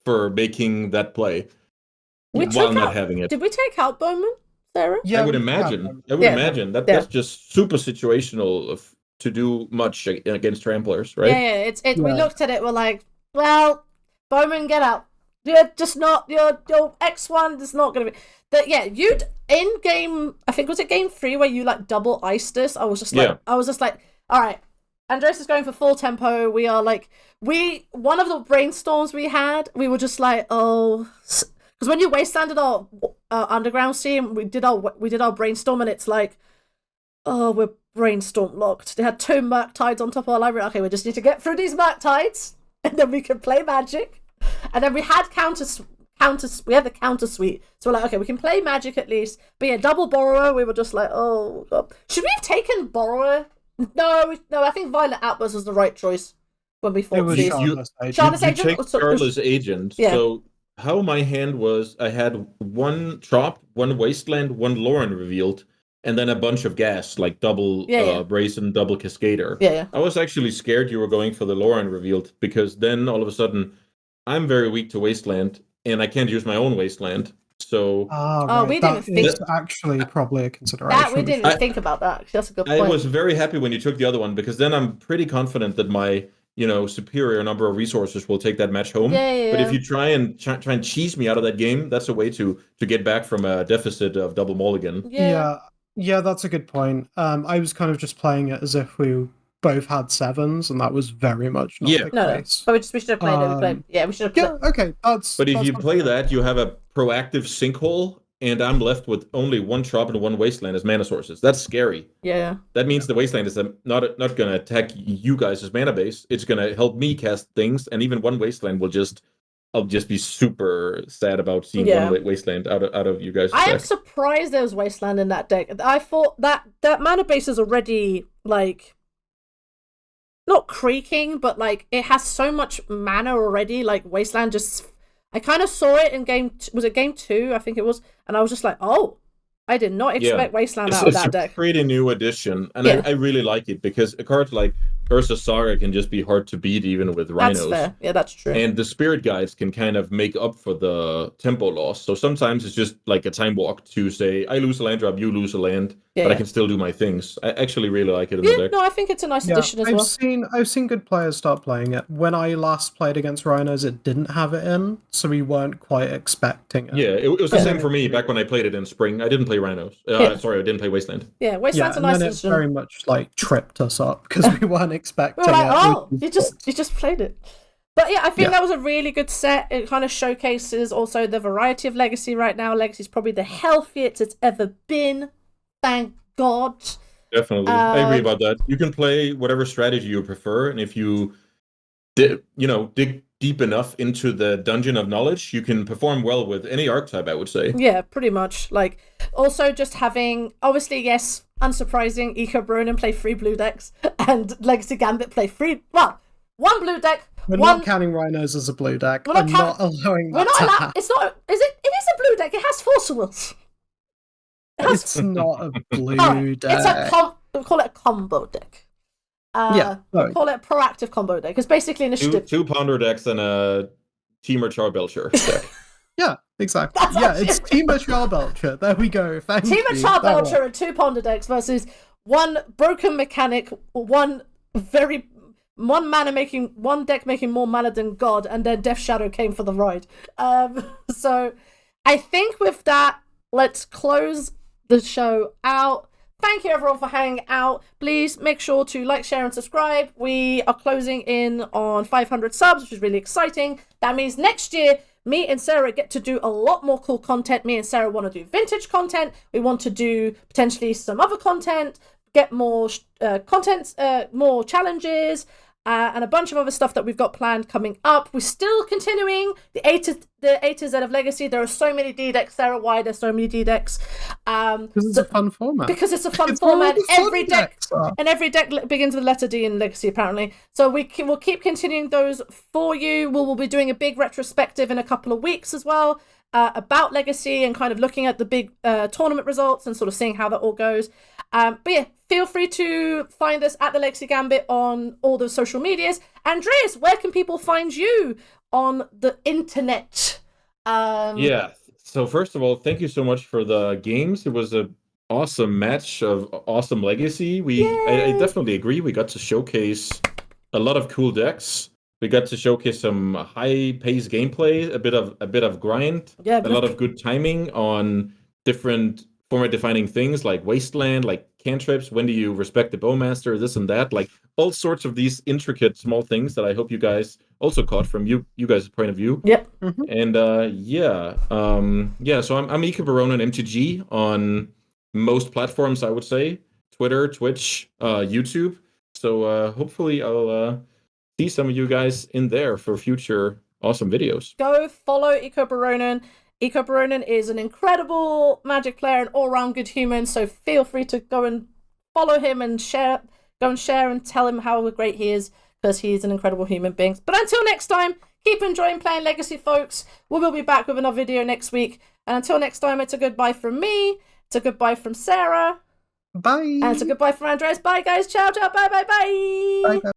for making that play while not having it. Did we take out Bowman, Sarah? Yeah, I would imagine. That's just super situational to do much against Tramplers, right? Yeah. We looked at it. We're like, well, Bowman, get out. You're just not your X1 is not going to be. But yeah, you'd in game. I think was it game 3 where you like double iced us. I was just like, all right. Andreas is going for full tempo. We are like, one of the brainstorms we had, we were just like, because when you wastelanded our underground scene, we did our brainstorm, and it's like, we're brainstorm locked. They had 2 Murktides on top of our library. Okay, we just need to get through these Murktides, and then we can play Magic. And then we had we had the counter suite, so we're like, okay, we can play Magic at least. But yeah, double Borrower, we were just like, oh god, should we have taken Borrower? No, I think Violet Outburst was the right choice when we fought these. Charlotte's Agent. You take Charlotte's Agent. Yeah. So how my hand was, I had 1 Trop, 1 Wasteland, 1 Lauren revealed, and then a bunch of gas, like double Brazen, double Cascader. Yeah. I was actually scared you were going for the Lauren revealed, because then all of a sudden I'm very weak to Wasteland, and I can't use my own Wasteland. So right. We didn't think it's actually probably a consideration. That we didn't even think about that. That's a good point. I was very happy when you took the other one, because then I'm pretty confident that my superior number of resources will take that match home. But if you try and cheese me out of that game, that's a way to get back from a deficit of double mulligan. Yeah, that's a good point. I was kind of just playing it as if we both had 7s, and that was very much not the case. But we should have played it. We should have played. Yeah, okay. But if you play that, you have a proactive sinkhole, and I'm left with only 1 Trop and 1 Wasteland as mana sources. That's scary. Yeah. That means the Wasteland is not going to attack you guys as mana base. It's going to help me cast things, and even 1 Wasteland I'll just be super sad about seeing 1 Wasteland out of you guys' I am surprised there was Wasteland in that deck. I thought that mana base is already, like, not creaking, but, like, it has so much mana already. Like, Wasteland just... I kind of saw it in game... Was it game 2? I think it was. And I was just like, oh, I did not expect Wasteland out of that deck. It's a pretty new addition, and I really like it, because a card like Ursa Saga can just be hard to beat even with Rhinos. That's fair. Yeah, that's true. And the Spirit Guides can kind of make up for the tempo loss. So sometimes it's just like a time walk to say, I lose a land drop, you lose a land, but I can still do my things. I actually really like it in the deck. No, I think it's a nice addition as well. I've seen good players start playing it. When I last played against Rhinos, it didn't have it in, so we weren't quite expecting it. Yeah, it was the same for me back when I played it in spring. I didn't play Rhinos. Sorry, I didn't play Wasteland. Yeah, Wasteland's a nice addition. It very much tripped us up, because we weren't expecting we were like, it. oh, you just played it. But yeah, I think that was a really good set. It kind of showcases also the variety of Legacy right now. Legacy's probably the healthiest it's ever been. Thank God. Definitely. I agree about that. You can play whatever strategy you prefer, and if you dig deep enough into the dungeon of knowledge, you can perform well with any archetype, I would say. Yeah, pretty much. Like, also just having, obviously, yes, unsurprising, ecobaronen play 3 blue decks, and Legacy Gambit play 3, well, 1 blue deck. We're not counting Rhinos as a blue deck. I'm not allowing that to happen. It's not, is it? It is a blue deck. It has Force of Wills. It's not a blue deck. We call it a combo deck. We call it a proactive combo deck. It's basically initiative. 2 Ponder decks and a Teamer Charbelcher deck. Yeah, exactly. It's Teamer Charbelcher. There we go. Thank you. Teamer Charbelcher and 2 Ponder decks versus 1 broken mechanic, 1 deck making more mana than God, and then Death Shadow came for the ride. So I think with that, let's close the show out. Thank you everyone for hanging out. Please make sure to like, share, and subscribe. We are closing in on 500 subs, which is really exciting. That means next year, me and Sarah get to do a lot more cool content. Me and Sarah want to do vintage content. We want to do potentially some other content, get more more challenges, and a bunch of other stuff that we've got planned coming up. We're still continuing the A to Z of Legacy. There are so many D decks. Sarah, why there's so many D decks? Because it's a fun format. Because it's a fun format. Every deck begins with the letter D in Legacy, apparently. So we'll keep continuing those for you. We'll be doing a big retrospective in a couple of weeks as well about Legacy, and kind of looking at the big tournament results and sort of seeing how that all goes. But yeah, feel free to find us at the Legacy Gambit on all the social medias. Andreas, where can people find you on the internet? So first of all, thank you so much for the games. It was an awesome match of awesome Legacy. I definitely agree. We got to showcase a lot of cool decks. We got to showcase some high-paced gameplay, a bit of grind, a lot of good timing on different format-defining things like Wasteland, like cantrips. When do you respect the Bowmaster? This and that, like all sorts of these intricate small things that I hope you guys also caught from you guys' point of view. Yep. Mm-hmm. And So I'm ecobaronen MTG on most platforms, I would say, Twitter, Twitch, YouTube. So hopefully I'll see some of you guys in there for future awesome videos. Go follow ecobaronen. ecobaronen is an incredible Magic player, an all-round good human, so feel free to go and follow him and share and tell him how great he is, because he's an incredible human being. But until next time, keep enjoying playing Legacy, folks. We will be back with another video next week. And until next time, it's a goodbye from me. It's a goodbye from Sarah. Bye. And so goodbye from Andreas. Bye, guys. Ciao, ciao. Bye, bye, bye. Bye.